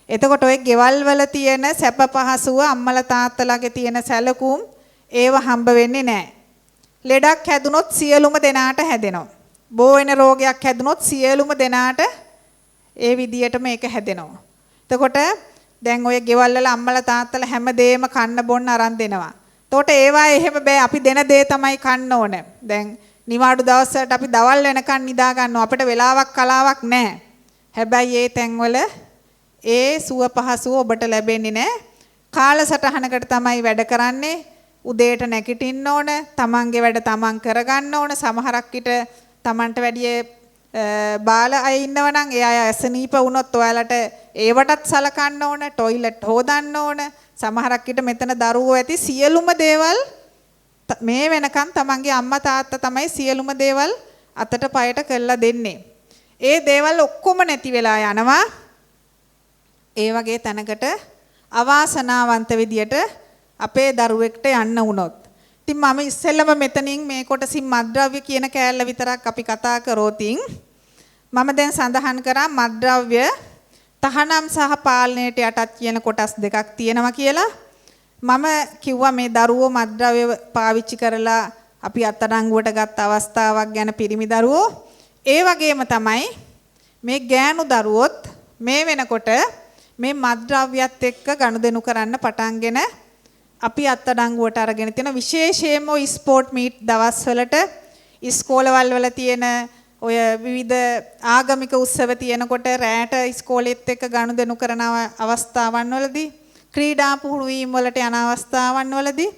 එතකොට ඔය ගෙවල් වල තියෙන සැප පහසුව අම්මලා තාත්තලාගේ තියෙන සැලකුම් ඒව හම්බ වෙන්නේ නැහැ. ලෙඩක් හැදුනොත් සියලුම දෙනාට හැදෙනවා. බෝ වෙන රෝගයක් හැදුනොත් සියලුම දෙනාට ඒ විදියටම ඒක හැදෙනවා. එතකොට දැන් ඔය ගෙවල් වල අම්මලා තාත්තලා හැමදේම කන්න බොන්න අරන් දෙනවා. එතකොට ඒවා එහෙම බෑ අපි දෙන දේ තමයි කන්න ඕන. දැන් නිවාඩු දවසට අපි දවල් වෙනකන් නිදා ගන්නවා. අපිට වෙලාවක් කලාවක් නැහැ. හැබැයි ඒ තැන්වල ඒ සුව පහසුව ඔබට ලැබෙන්නේ නැහැ. කාලසටහනකට තමයි වැඩ කරන්නේ. උදේට නැගිටින්න ඕන. තමන්ගේ වැඩ තමන් කරගන්න ඕන. සමහරක් විට තමන්ට වැඩිය බාල අය ඉන්නවනම් ඒ අය අසනීප වුණොත් ඔයාලට ඒවටත් සලකන්න ඕන. টয়ලට් හොදන්න ඕන. සමහරක් විට මෙතන දරුවෝ ඇති සියලුම දේවල් මේ වෙනකන් තමන්ගේ අම්මා තාත්තා තමයි සියලුම දේවල් අතට පයට කරලා දෙන්නේ. ඒ දේවල් ඔක්කොම නැති වෙලා යනවා. ඒ වගේ තැනකට අවාසනාවන්ත විදියට අපේ දරුවෙක්ට යන්න වුණොත්. ඉතින් මම ඉස්සෙල්ලම මෙතනින් මේ කොටසින් මත්ද්‍රව්‍ය කියන කෑල්ල විතරක් අපි කතා කරෝතින් මම දැන් සඳහන් කරා මත්ද්‍රව්‍ය තහනම් සහ පාලනයට යටත් කියන කොටස් දෙකක් තියෙනවා කියලා. මම කිව්වා මේ දරුවෝ මත්ද්‍රව්‍ය පාවිච්චි කරලා අපි අත්අඩංගුවට ගත්ත අවස්ථාවක් ගැන පිරිමි දරුවෝ. ඒ වගේම තමයි මේ ගෑනු දරුවොත් මේ වෙනකොට මේ මත්ද්‍රව්‍යත් එක්ක ගනුදෙනු කරන්න පටන්ගෙන අපි අත්අඩංගුවට අරගෙන තියෙන විශේෂයෙන්ම ස්පෝර්ට් මීට් දවස්වලට ඉස්කෝලවල වල තියෙන ඔය විවිධ ආගමික උත්සව තියෙනකොට රැට ඉස්කෝලෙත් එක්ක ගනුදෙනු කරන අවස්ථාවන් වලදී ක්‍රීඩා පුහුණු වීම වලට යන අවස්ථාවන් වලදී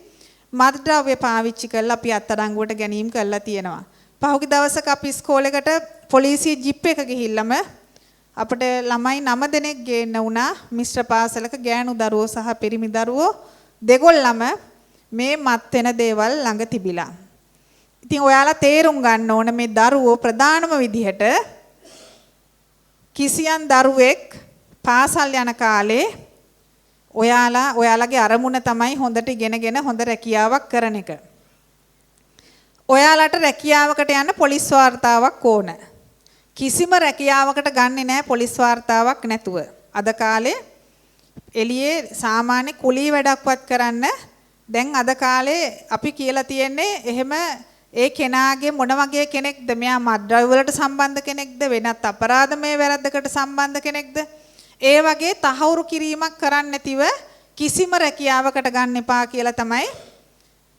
මත්ද්‍රව්‍ය පාවිච්චි කරලා අපි අත්අඩංගුවට ගැනීම කරලා තියෙනවා. පහුගිය දවසක අපි ඉස්කෝලේකට පොලිසිය ජිප් එක ගිහිල්ලාම අපිට ළමයි 9 දෙනෙක් ගේන්න වුණා. මිශ්‍ර පාසලක ගෑනු දරුවෝ සහ පිරිමි දරුවෝ දෙගොල්ලම මේ මත් වෙන දේවල් ළඟ තිබිලා. ඉතින් ඔයාලා තේරුම් ගන්න ඕන මේ දරුවෝ ප්‍රධානම විදිහට කිසියම් දරුවෙක් පාසල් යන කාලේ ඔයාලගේ අරමුණ තමයි හොඳට ඉගෙනගෙන හොඳ රැකියාවක් කරන එක. ඔයාලට රැකියාවකට යන්න පොලිස් වාර්තාවක් ඕන. කිසිම රැකියාවකට ගන්නෙ නැහැ පොලිස් වාර්තාවක් නැතුව. අද කාලේ එළියේ සාමාන්‍ය කුලී වැඩක්වත් කරන්න දැන් අද කාලේ අපි කියලා තියෙන්නේ එහෙම ඒ කෙනාගේ මොන වගේ කෙනෙක්ද මෙයා මත්ද්‍රව්‍ය වලට සම්බන්ධ කෙනෙක්ද වෙනත් අපරාධමය වැරද්දකට සම්බන්ධ කෙනෙක්ද ඒ වගේ තහවුරු කිරීමක් කරන්න නැතිව කිසිම රැකියාවකට ගන්න එපා කියලා තමයි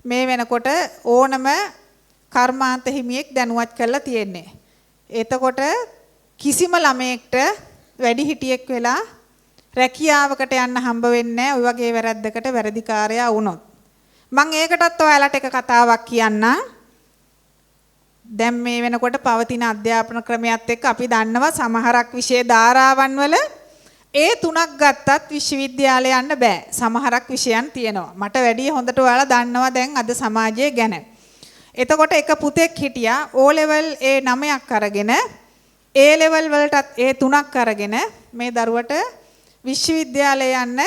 මේ වෙනකොට ඕනම කර්මාන්ත හිමියෙක් දැනුවත් කරලා තියෙන්නේ. එතකොට කිසිම ළමයෙක්ට වැඩිහිටියෙක් වෙලා රැකියාවකට යන්න හම්බ වෙන්නේ නැහැ ওই වගේ වැරද්දකට වැරදිකාරයා වුණොත්. මම ඒකටත් ඔයාලට එක කතාවක් කියන්නම්. දැන් මේ වෙනකොට පවතින අධ්‍යාපන ක්‍රමයක් එක්ක අපි දන්නවා සමහරක් විෂය ධාරාවන් වල ඒ 3ක් ගත්තත් විශ්වවිද්‍යාලය යන්න බෑ. සමහරක් විෂයන් තියෙනවා. මට වැඩිය හොඳට ඔයාලා දන්නවා දැන් අද සමාජයේ ගැන. එතකොට එක පුතෙක් හිටියා O level ඒ 9ක් අරගෙන A level වලටත් ඒ 3ක් අරගෙන මේ දරුවට විශ්වවිද්‍යාලය යන්න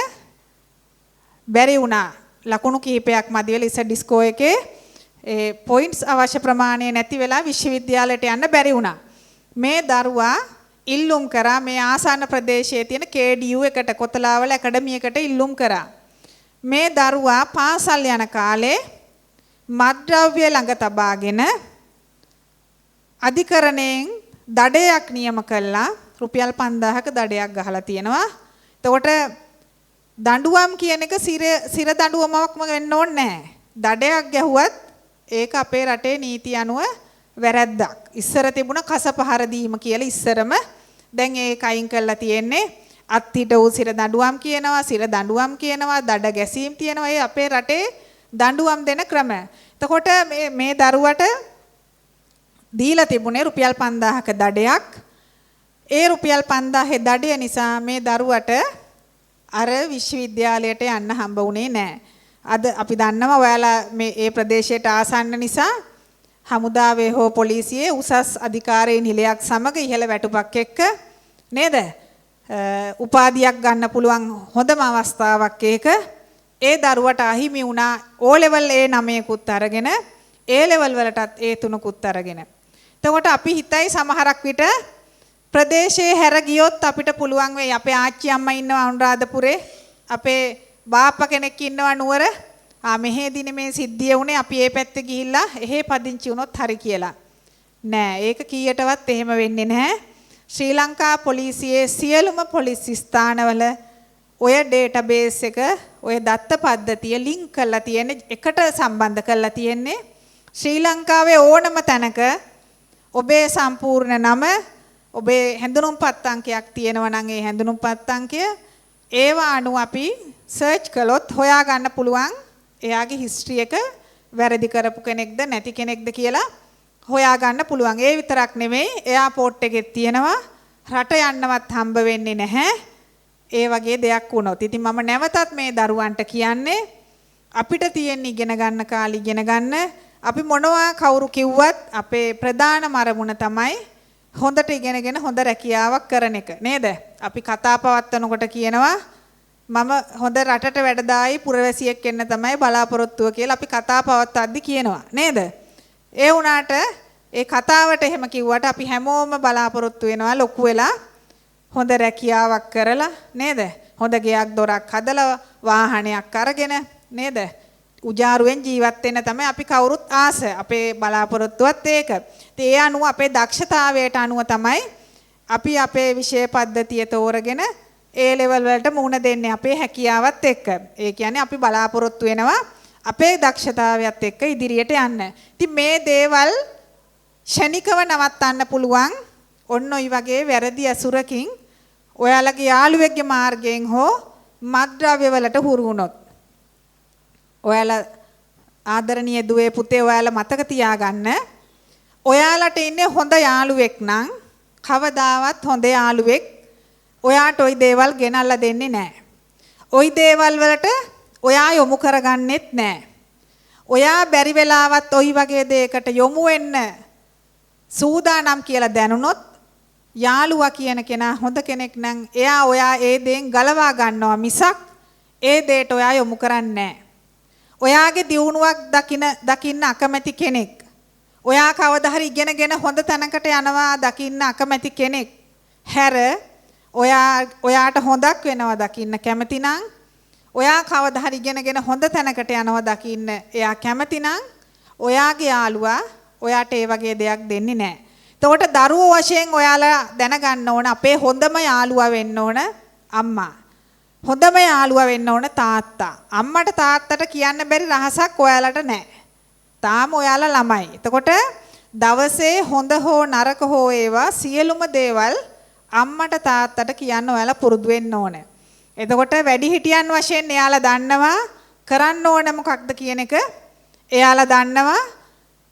බැරි වුණා. ලකුණු කිහිපයක් මදි වෙලා ඉස ඩිස්කෝ එකේ ඒ පොයින්ට්ස් අවශ්‍ය ප්‍රමාණය නැති වෙලා විශ්වවිද්‍යාලයට යන්න බැරි වුණා. මේ දරුවා ඉල්ලුම් කරා මේ ආසන්න ප්‍රදේශයේ තියෙන KDU එකට කොතලාවල ඇකඩමි එකට ඉල්ලුම් කරා. මේ දරුවා පාසල් යන කාලේ මත්ද්‍රව්‍ය ළඟ තබාගෙන අධිකරණයෙන් දඩයක් නියම කළා. රුපියල් 5000ක දඩයක් ගහලා තියෙනවා. එතකොට දඬුවම් කියන එක සිර දඬුවමක්ම වෙන්න ඕනේ නැහැ. දඩයක් ගැහුවත් ඒක අපේ රටේ නීති අනුව වැරද්දක්. ඉස්සර තිබුණ කසපහර දීම කියලා ඉස්සරම දැන් ඒක අයින් කරලා තියෙන්නේ. අත්තිට උ සිර දඬුවම් කියනවා, සිර දඬුවම් කියනවා, දඩ ගැසීම් තියෙනවා. ඒ අපේ රටේ දඬුවම් දෙන ක්‍රම. එතකොට මේ දරුවට දීලා තිබුණේ රුපියල් 5000ක දඩයක්. ඒ රුපියල් 5000 දඩය නිසා මේ දරුවට අර විශ්වවිද්‍යාලයට යන්න හම්බ වුණේ නැහැ. අද අපි දන්නවා ඔයාලා මේ ප්‍රදේශයට ආසන්න නිසා හමුදාවේ හෝ පොලිසියේ උසස් අධිකාරී නිලයක් සමග ඉහළ වැටුපක් එක්ක නේද? උපාධියක් ගන්න පුළුවන් හොඳම අවස්ථාවක් ඒක. ඒ දරුවට අහිමි වුණා O level A 9කුත් අරගෙන A level වලටත් ඒ තුනකුත් අරගෙන. එතකොට අපි හිතයි සමහරක් විට ප්‍රදේශයේ හැර ගියොත් අපිට පුළුවන් වෙයි අපේ ආච්චි අම්මා ඉන්නවා අනුරාධපුරේ අපේ බාප්පා කෙනෙක් ඉන්නවා නුවර මෙහෙදිනේ මේ සිද්ධිය උනේ අපි ඒ පැත්තේ ගිහිල්ලා එහෙ පදිංචි වුණොත් හරි කියලා. නෑ ඒක කීයටවත් එහෙම වෙන්නේ නැහැ. ශ්‍රී ලංකා පොලිසියේ සියලුම පොලිස් ස්ථානවල ඔය ඩේටාබේස් එක ඔය දත්ත පද්ධතිය ලින්ක් කරලා තියෙන එකට සම්බන්ධ කරලා තියෙන්නේ ශ්‍රී ලංකාවේ ඕනම තැනක ඔබේ සම්පූර්ණ නම ඔබේ හැඳුනුම්පත් අංකයක් තියෙනවා නම් ඒ හැඳුනුම්පත් අංකය ඒවා අනුව අපි සර්ච් කළොත් හොයා ගන්න පුළුවන් එයාගේ හිස්ටරි එක වැරදි කරපු කෙනෙක්ද නැති කෙනෙක්ද කියලා හොයා ගන්න පුළුවන්. ඒ විතරක් නෙමෙයි එයාපෝට් එකේ තියෙනවා රට යන්නවත් හම්බ වෙන්නේ නැහැ. ඒ වගේ දෙයක් වුණොත්. ඉතින් මම නැවතත් මේ දරුවන්ට කියන්නේ අපිට තියෙන ඉගෙන ගන්න කාලේ ඉගෙන ගන්න අපි මොනවා කවුරු කිව්වත් අපේ ප්‍රධාන අරමුණ තමයි හොඳට ඉගෙනගෙන හොඳ රැකියාවක් කරන එක නේද? අපි කතා පවත්වනකොට කියනවා මම හොඳ රටට වැඩදායි පුරවැසියෙක් වෙන්න තමයි බලාපොරොත්තුව කියලා අපි කතා පවත්වද්දි කියනවා නේද? ඒ වුණාට ඒ කතාවට එහෙම කිව්වට අපි හැමෝම බලාපොරොත්තු වෙනවා ලොකු වෙලා හොඳ රැකියාවක් කරලා නේද? හොඳ ගෙයක් දොරක් හදලා වාහනයක් අරගෙන නේද? උජාරුවෙන් ජීවත් වෙන්න තමයි අපි කවුරුත් ආස. අපේ බලාපොරොත්තුවත් ඒක. ඉතින් ඒ අනුව අපේ දක්ෂතාවයට අනුව තමයි අපි අපේ විෂය පද්ධතිය තෝරගෙන ඒ ලෙවල් වලට මුහුණ දෙන්නේ අපේ හැකියාවත් එක්ක. ඒ කියන්නේ අපි බලාපොරොත්තු වෙනවා අපේ දක්ෂතාවයත් එක්ක ඉදිරියට යන්න. ඉතින් මේ දේවල් ෂණිකව නවත්තන්න පුළුවන්. ඔන්න ඔය වගේ වැරදි අසුරකින් ඔයාලගේ යාළුවෙක්ගේ මාර්ගයෙන් හෝ මත්ද්‍රව්‍ය වලට හුරු වුණොත් ඔයාලා ආදරණීය දුවේ පුතේ ඔයාලා මතක තියාගන්න ඔයාලට ඉන්නේ හොඳ යාළුවෙක් නම් කවදාවත් හොඳ යාළුවෙක් ඔයාට ওই දේවල් ගෙනල්ලා දෙන්නේ නැහැ. ওই දේවල් වලට ඔයා යොමු කරගන්නෙත් නැහැ. ඔයා බැරි වෙලාවත් ওই වගේ දෙයකට යොමු වෙන්න සූදානම් කියලා දැනුනොත් යාළුවා කියන කෙනා හොඳ කෙනෙක් නම් එයා ඔයා ඒ දේෙන් ගලවා ගන්නවා මිසක් ඒ දේට ඔයා යොමු කරන්නේ නැහැ. ඔයාගේ දියුණුවක් දකින්න අකමැති කෙනෙක්. ඔයා කවදා හරි ඉගෙනගෙන හොඳ තැනකට යනවා දකින්න අකමැති කෙනෙක්. හැර ඔයාට හොඳක් වෙනවා දකින්න කැමති නම් ඔයා කවදා හරි ඉගෙනගෙන හොඳ තැනකට යනවා දකින්න එයා කැමති නම් ඔයාගේ යාළුවා ඔයාට ඒ වගේ දෙයක් දෙන්නේ නැහැ. එතකොට දරුවෝ වශයෙන් ඔයාලා දැනගන්න ඕන අපේ හොඳම යාළුවා වෙන්න ඕන අම්මා. හොඳම යාළුවා වෙන්න ඕන තාත්තා. අම්මට තාත්තට කියන්න බැරි රහසක් ඔයාලට නැහැ. තාම ඔයාලා ළමයි. එතකොට දවසේ හොඳ හෝ නරක හෝ ඒවා සියලුම දේවල් අම්මට තාත්තට කියන්න ඔයාලා පුරුදු වෙන්න ඕන. එතකොට වැඩිහිටියන් වශයෙන් එයාලා දන්නවා කරන්න ඕන මොකක්ද කියන එක එයාලා දන්නවා.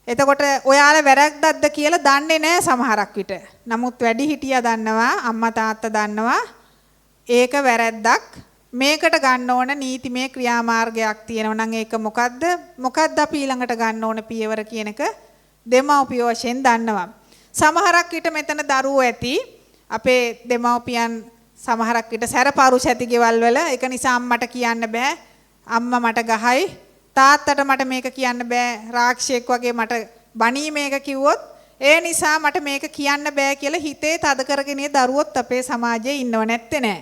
එතකොට ඔයාලා වැරද්දක්ද කියලා දන්නේ නැහැ සමහරක් විට. නමුත් වැඩිහිටියා දන්නවා අම්මා තාත්තා දන්නවා ඒක වැරද්දක්. මේකට ගන්න ඕන නීතිමය ක්‍රියාමාර්ගයක් තියෙනවා නම් ඒක මොකද්ද අපි ඊළඟට ගන්න ඕන පියවර කියන එක දෙමව්පියෝ වශයෙන් දන්නවා. සමහරක් විට මෙතන දරුවෝ ඇති අපේ දෙමව්පියන් සමහරක් විට සැරපරුස ඇති ගෙවල් වල ඒක නිසා අම්මට කියන්න බෑ. අම්මා මට ගහයි. තාත්තට මට මේක කියන්න බෑ. රාක්ෂයෙක් වගේ මට බණී මේක කිව්වොත් ඒ නිසා මට මේක කියන්න බෑ කියලා හිතේ තද කරගෙන දරුවොත් අපේ සමාජයේ ඉන්නව නැත්තේ නෑ.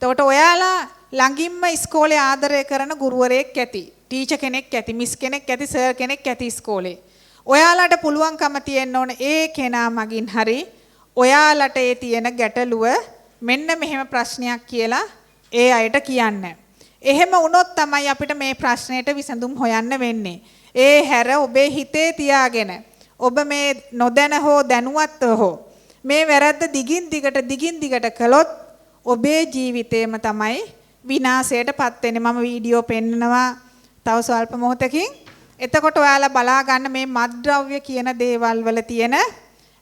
එතකොට ඔයාලා ළඟින්ම ඉස්කෝලේ ආදරය කරන ගුරුවරයෙක් ඇති. ටීචර් කෙනෙක් ඇති, මිස් කෙනෙක් ඇති, සර් කෙනෙක් ඇති ඉස්කෝලේ. ඔයාලට පුළුවන්කම තියෙන්න ඕන ඒ කෙනා මගින් හරි ඔයාලට ඒ තියෙන ගැටලුව මෙන්න මෙහෙම ප්‍රශ්නයක් කියලා ඒ අයට කියන්න. එහෙම වුණොත් තමයි අපිට මේ ප්‍රශ්නෙට විසඳුම් හොයන්න වෙන්නේ. ඒ හැර ඔබේ හිතේ තියාගෙන ඔබ මේ නොදැන හෝ දැනුවත්ව හෝ මේ වැරද්ද දිගින් දිගට කළොත් ඔබේ ජීවිතේම තමයි විනාශයටපත් වෙන්නේ. මම වීඩියෝ පෙන්නනවා තව ස්වල්ප මොහොතකින්. එතකොට ඔයාලා බලා ගන්න මේ මත්ද්‍රව්‍ය කියන දේවල් වල තියෙන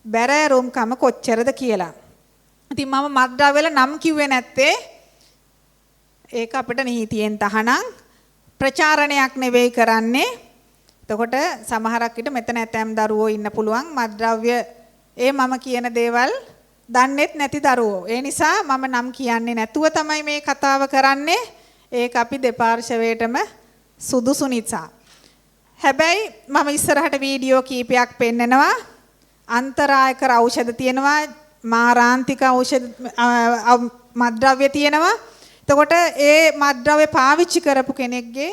බැරෑරුම්කම කොච්චරද කියලා. ඉතින් මම මත්ද්‍රව්‍ය වල නම් කිව්වේ නැත්තේ ඒක අපිට නීතියෙන් තහනම් ප්‍රචාරණයක් නෙවෙයි කරන්නේ. එතකොට සමහරක් විට මෙතන ඇතැම් දරුවෝ ඉන්න පුළුවන් මත්ද්‍රව්‍ය ඒ මම කියන දේවල් දන්නේත් නැති දරුවෝ. ඒ නිසා මම නම් කියන්නේ නැතුව තමයි මේ කතාව කරන්නේ. ඒක අපි දෙපාර්ශවයටම සුදුසු නිසා. හැබැයි මම ඉස්සරහට වීඩියෝ කීපයක් පෙන්නනවා. අන්තරායකර ඖෂධ තියෙනවා, මාරාන්තික ඖෂධ මත්ද්‍රව්‍ය තියෙනවා. එතකොට ඒ මත්ද්‍රව්‍ය පාවිච්චි කරපු කෙනෙක්ගේ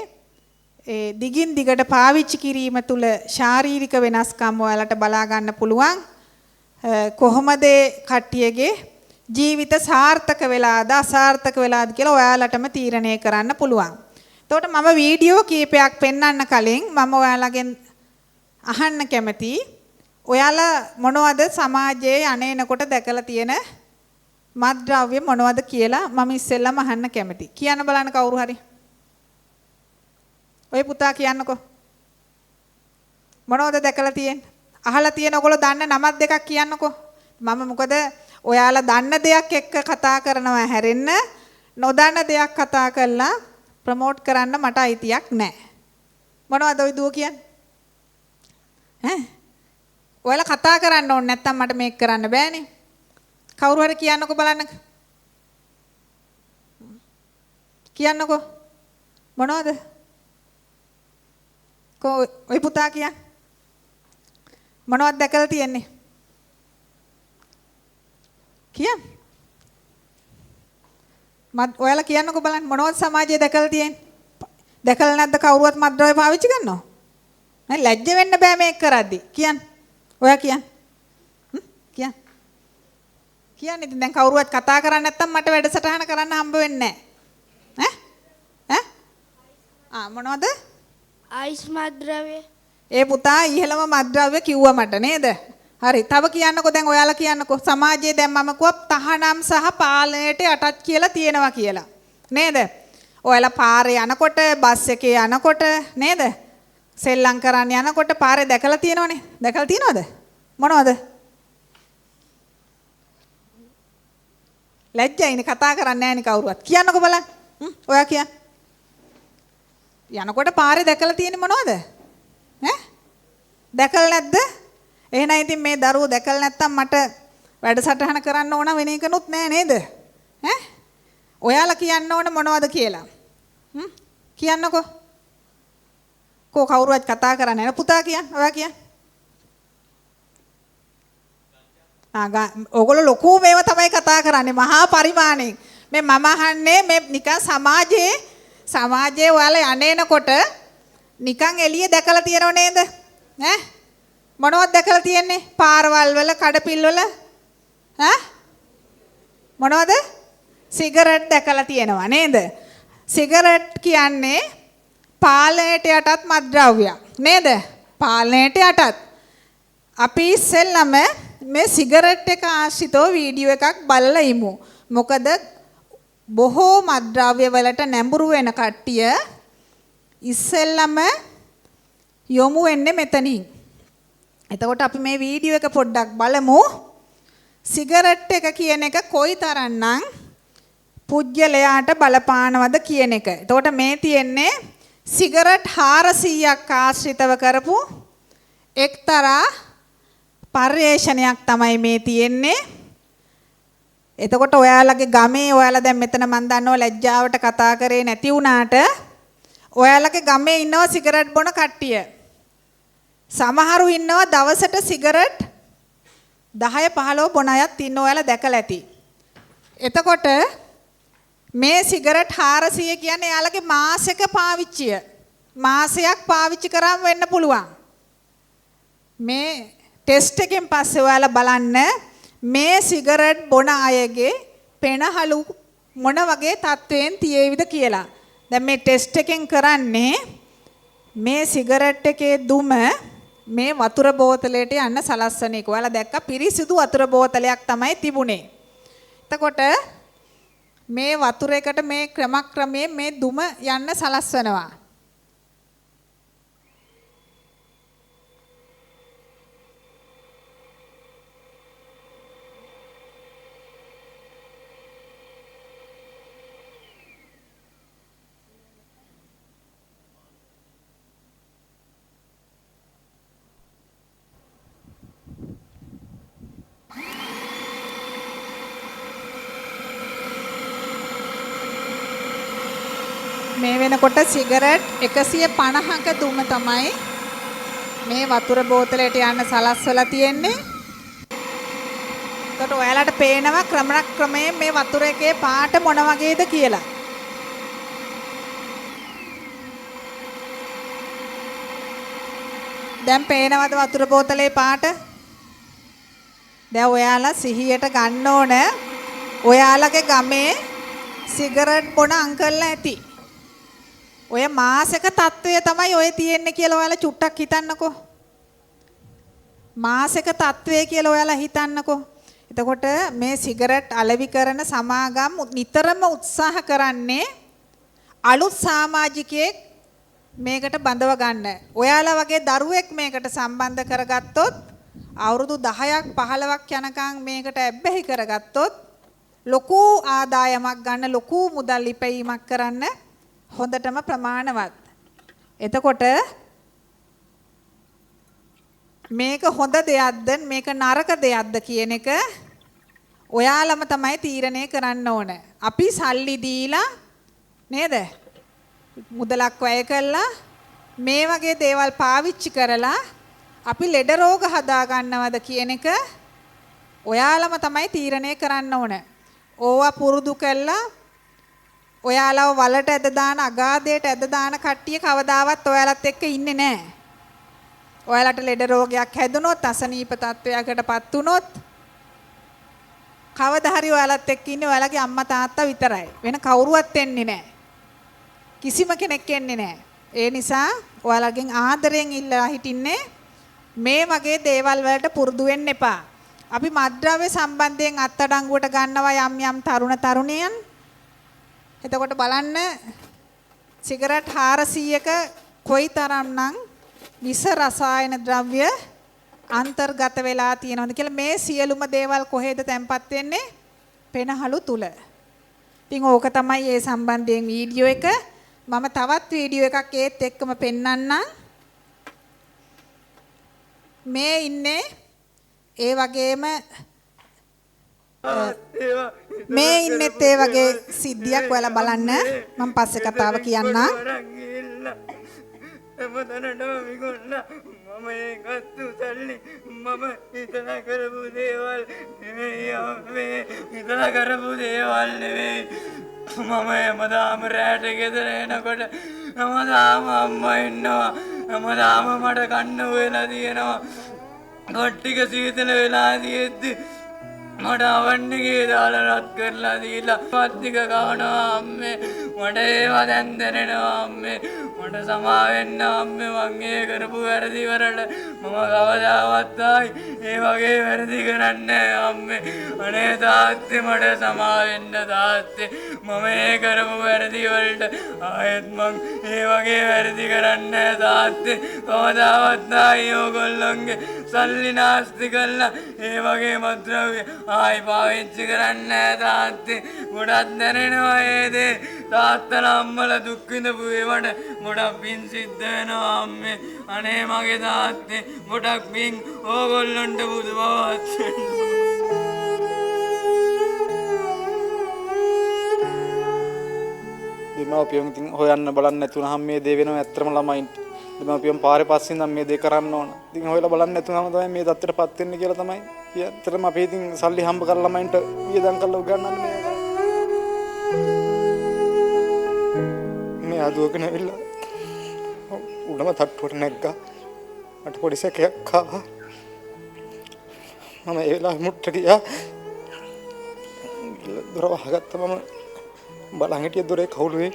ඒ දිගින් දිගට පාවිච්චි කිරීම තුළ ශාරීරික වෙනස්කම් ඔයාලට බලා ගන්න පුළුවන්. කොහොමද කට්ටියගේ ජීවිත සාර්ථක වෙලාද අසාර්ථක වෙලාද කියලා ඔයාලටම තීරණය කරන්න පුළුවන්. එතකොට මම වීඩියෝ කීපයක් පෙන්වන්න කලින් මම ඔයාලගෙන් අහන්න කැමතියි. ඔයාලා මොනවද සමාජයේ අනේනකොට දැකලා තියෙන මත්ද්‍රව්‍ය මොනවද කියලා මම ඉස්සෙල්ලාම අහන්න කැමතියි. කියන්න බලන්න කවුරු හරි. ඔය පුතා කියන්නකෝ. මොනවද දැකලා තියෙන්නේ? අහලා තියෙන ඔයගොල්ලෝ දන්න නමක් දෙකක් කියන්නකෝ. මම මොකද ඔයාලා දන්න දෙයක් එක්ක කතා කරනවා හැරෙන්න නොදන්න දෙයක් කතා කරලා ප්‍රොමෝට් කරන්න මට අයිතියක් නැහැ. මොනවද ඔය දුව කියන්නේ? ඈ? ඔයාලා කතා කරන්න ඕනේ නැත්තම් මට මේක කරන්න බෑනේ. කවුරු හරි කියන්නකෝ බලන්න. කියන්නකෝ. මොනවද? ඔය පුතා කියන්නේ. මොනවද දැකලා තියෙන්නේ? කියන්න. ඔයාලා කියන්නකෝ බලන්න මොනවද සමාජයේ දැකලා තියෙන්නේ? දැකලා නැද්ද කවුරුවත් මත්ද්‍රව්‍ය පාවිච්චි කරනවා? නෑ ලැජ්ජ වෙන්න බෑ මේක කරද්දි. කියන්න. ඔයා කියන්න. කියන්න. කියන්නේ ඉතින් දැන් කවුරුවත් කතා කරන්නේ නැත්තම් මට වැඩසටහන කරන්න හම්බ වෙන්නේ නැහැ. ඈ? මොනවද? අයිස් මත්ද්‍රව්‍ය. ඒ පුතා ඉහළම මත්ද්‍රව්‍ය කිව්වා මට නේද? හරි. තව කියන්නකෝ දැන් ඔයාලා කියන්නකෝ සමාජයේ දැන් මම කිව්වා තහනම් සහ පාලනයට යටත් කියලා තියෙනවා කියලා. නේද? ඔයාලා පාරේ යනකොට බස් එකේ යනකොට නේද? සෙල්ලම් කරන්න යනකොට පාරේ දැකලා තියෙනවනේ. දැකලා තියෙනවද? මොනවද? ලැජ්ජයිනේ කතා කරන්නේ නැහැ නේ කවුරුවත්. කියන්නකෝ බලන්න. ඔයා කියන්න. යනකොට පාරේ දැකලා තියෙන්නේ මොනවද? ඈ? දැකලා නැද්ද? එහෙනම් ඉතින් මේ දරුවෝ දැකලා නැත්තම් මට වැඩසටහන කරන්න ඕන වෙන එකනුත් නෑ නේද? ඈ? ඔයාලා කියන්න ඕන මොනවද කියලා. කියන්නකෝ. කවුරුවත් කතා කරන්නේ නැහැ. පුතා කියන්න. ඔයා කියන්න. ඔයගොල්ලෝ ලොකු මේව තමයි කතා කරන්නේ මහා පරිමාණයෙන්. මේ මම අහන්නේ මේ නිකන් සමාජයේ ඔයාලා යන්නේනකොට නිකන් එළිය දැකලා තියෙනව නේද? ඈ? මොනවද දැකලා තියෙන්නේ? පාරවල් වල කඩපිල් වල ඈ? මොනවද? සිගරට් දැකලා තියෙනවා නේද? සිගරට් කියන්නේ පාලනයට යටත් මත්ද්‍රව්‍යයක් නේද? පාලනයට යටත්. අපි ඉස්සෙල්ලම මේ සිගරට් එක ආශ්‍රිතව වීඩියෝ එකක් බලලා ඉමු. මොකද බොහෝ මත්ද්‍රව්‍ය වලට නැඹුරු වෙන කට්ටිය ඉස්සෙල්ලම යොමු වෙන්නේ මෙතනින්. එතකොට අපි මේ වීඩියෝ එක පොඩ්ඩක් බලමු. සිගරට් එක කියන එක කොයිතරම්නම් පුජ්‍යලයාට බලපානවද කියන එක. එතකොට මේ තියෙන්නේ සිගරට් 400ක් ආශ්‍රිතව කරපු එක්තරා පර්යේෂණයක් තමයි මේ තියෙන්නේ. එතකොට ඔයාලගේ ගමේ ඔයාලා දැන් මෙතන මන් දන්නව ලැජ්ජාවට කතා කරේ නැති වුණාට ඔයාලගේ ගමේ ඉන්නව සිගරට් බොන කට්ටිය. සමහරු ඉන්නවා දවසට සිගරට් 10 15 බොන අයත් ඉන්න ඔයාලා දැකලා ඇති. එතකොට මේ සිගරට් 400 කියන්නේ එයාලගේ මාසෙක පාවිච්චිය. මාසයක් පාවිච්චි කරාම වෙන්න පුළුවන්. මේ ටෙස්ට් එකෙන් පස්සේ ඔයාලා බලන්න මේ සිගරට් බොන අයගේ පෙනහළු මොන වගේ තත්වයෙන් තියෙවිද කියලා. දැන් මේ ටෙස්ට් එකෙන් කරන්නේ මේ සිගරට් එකේ දුම මේ වතුර බෝතලයට යන්න සලස්වන එක. ඔයාලා දැක්ක පිරිසිදු වතුර බෝතලයක් තමයි තිබුණේ. එතකොට මේ වතුර එකට මේ ක්‍රමක්‍රමයෙන් මේ දුම යන්න සලස්වනවා. මේ වෙනකොට සිගරට් 150ක දුම තමයි මේ වතුර බෝතලයට යන්න සලස්වලා තියෙන්නේ. එතකොට ඔයාලට පේනවා ක්‍රමයෙන් මේ වතුර එකේ පාට මොන වගේද කියලා. දැන් පේනවද වතුර බෝතලේ පාට? දැන් ඔයාලා සිහියට ගන්න ඕන ඔයාලගේ ගමේ සිගරට් බොන අංකල්ලා ඇති. ඔය මාසෙක තත්වය තමයි ඔය තියෙන්නේ කියලා ඔයාලා චුට්ටක් හිතන්නකෝ. මාසෙක තත්වය කියලා ඔයාලා හිතන්නකෝ. එතකොට මේ සිගරට් අලෙවි කරන සමාගම් නිතරම උත්සාහ කරන්නේ අලුත් සමාජිකයෙක් මේකට බඳව ගන්න. ඔයාලා වගේ දරුවෙක් මේකට සම්බන්ධ කරගත්තොත් අවුරුදු 10ක් 15ක් යනකම් මේකට ඇබ්බැහි කරගත්තොත් ලොකු ආදායමක් ගන්න ලොකු මුදල් ඉපැයීමක් කරන්න හොඳටම ප්‍රමාණවත්. එතකොට මේක හොඳ දෙයක්ද මේක නරක දෙයක්ද කියන එක ඔයාලම තමයි තීරණය කරන්න ඕන. අපි සල්ලි දීලා නේද? මුදලක් වැය කළා මේ වගේ දේවල් පාවිච්චි කරලා අපි ලෙඩ රෝග හදා ගන්නවද කියන එක ඔයාලම තමයි තීරණය කරන්න ඕන. ඕවා පුරුදු කළා ඔයාලව වලට ඇද දාන අගාධයට ඇද දාන කට්ටිය කවදාවත් ඔයාලත් එක්ක ඉන්නේ නැහැ. ඔයාලට ලෙඩ රෝගයක් හැදුනොත් අසනීප තත්වයකටපත් වුනොත් කවදා හරි ඔයාලත් එක්ක ඉන්නේ ඔයාලගේ අම්මා තාත්තා විතරයි. වෙන කවුරුවත් එන්නේ නැහැ. කිසිම කෙනෙක් එන්නේ නැහැ. ඒ නිසා ඔයාලගෙන් ආදරයෙන් ඉල්ලලා හිටින්නේ මේ වගේ දේවල් වලට පුරුදු වෙන්න එපා. අපි මත්ද්‍රව්‍ය සම්බන්ධයෙන් අත්අඩංගුවට ගන්නවා යම් තරුණ තරුණියන්. එතකොට බලන්න සිගරට් 400ක කොයිතරම්නම් විස රසායන ද්‍රව්‍ය අන්තර්ගත වෙලා තියෙනවද කියලා මේ සියලුම දේවල් කොහෙද තැන්පත් වෙන්නේ? පෙනහළු තුල. ඉතින් ඕක තමයි මේ සම්බන්ධයෙන් වීඩියෝ එක. මම තවත් වීඩියෝ එකක් ඒත් එක්කම පෙන්නන්නම්. මේ ඉන්නේ ඒ වගේම මේ ඉන්නෙත් ඒ වගේ සිද්ධියක් ඔයාලා බලන්න. මම පස්සේ කතාව කියන්නම්. මම ඒකත් උසල්ලි මම හිතලා කරපු දේවල් නෙවෙයි අම්මේ හිතලා කරපු දේවල් නෙවෙයි මම හැමදාම රැට ගෙදර එනකොට හැමදාම අම්මා ඉන්නවා හැමදාම මට කන්න වෙලා තියෙනවා ගොට්ටික සීතල වෙලා තියෙද්දි මට අවන්නිගේ දාලා රත් කරලා දීලා පත්තික කවනවා අම්මේ මට ඒවා දැන් දැනෙනවා අම්මේ මට සමා වෙන්න අම්මේ මං ඒ කරපු වැරදි වලට මම කවදාවත් ආයි ඒ වගේ වැරදි කරන්නේ අම්මේ අනේ තාත්තේ මට සමා වෙන්න තාත්තේ මම ඒ කරපු වැරදි වලට ආයෙත් මං ඒ වගේ වැරදි කරන්නේ තාත්තේ කවදාවත් ආයි ඕගොල්ලන්ගේ සල්ලි නාස්ති කරලා ඒ වගේ මත්ද්‍රව්‍ය ආයි පාවිච්චි කරන්නේ තාත්තේ ගොඩක් දැනෙනවා ඒ දේ තාත්තලා අම්මලා දුක් විඳපු ඒවට ගොඩක් පින් සිද්ධ වෙනවා අම්මේ අනේ මගේ තාත්තේ ගොඩක් පින් ඕගොල්ලන්ට බුදු බවත් දෙමාපියන් ඉතින් හොයන්න බලන්න නැතුනහම මේ දේ වෙනවා ඇත්තම ළමයින්ට දෙමාපියන් පාරේ පස්සේ ඉඳන් මේ දේ කරන්න ඕන. ඉතින් හොයලා බලන්න නැතුනම තමයි මේ தත්තරපත් වෙන්නේ කියලා තමයි. ඇත්තටම අපි ඉතින් සල්ලි හම්බ කරලා ළමයින්ට වියදම් කරලා උගන්වන්නේ මේ අදුවක නෙවිලා උඩම තට්ටුවට නැග්ගා. මට පොඩි සැකයක් ආවා. මම ඒ වෙලාවෙ මුට්ට ගියා. දොර වහගත්තා මම බලන් හිටිය දොරේ කවුළුවේ.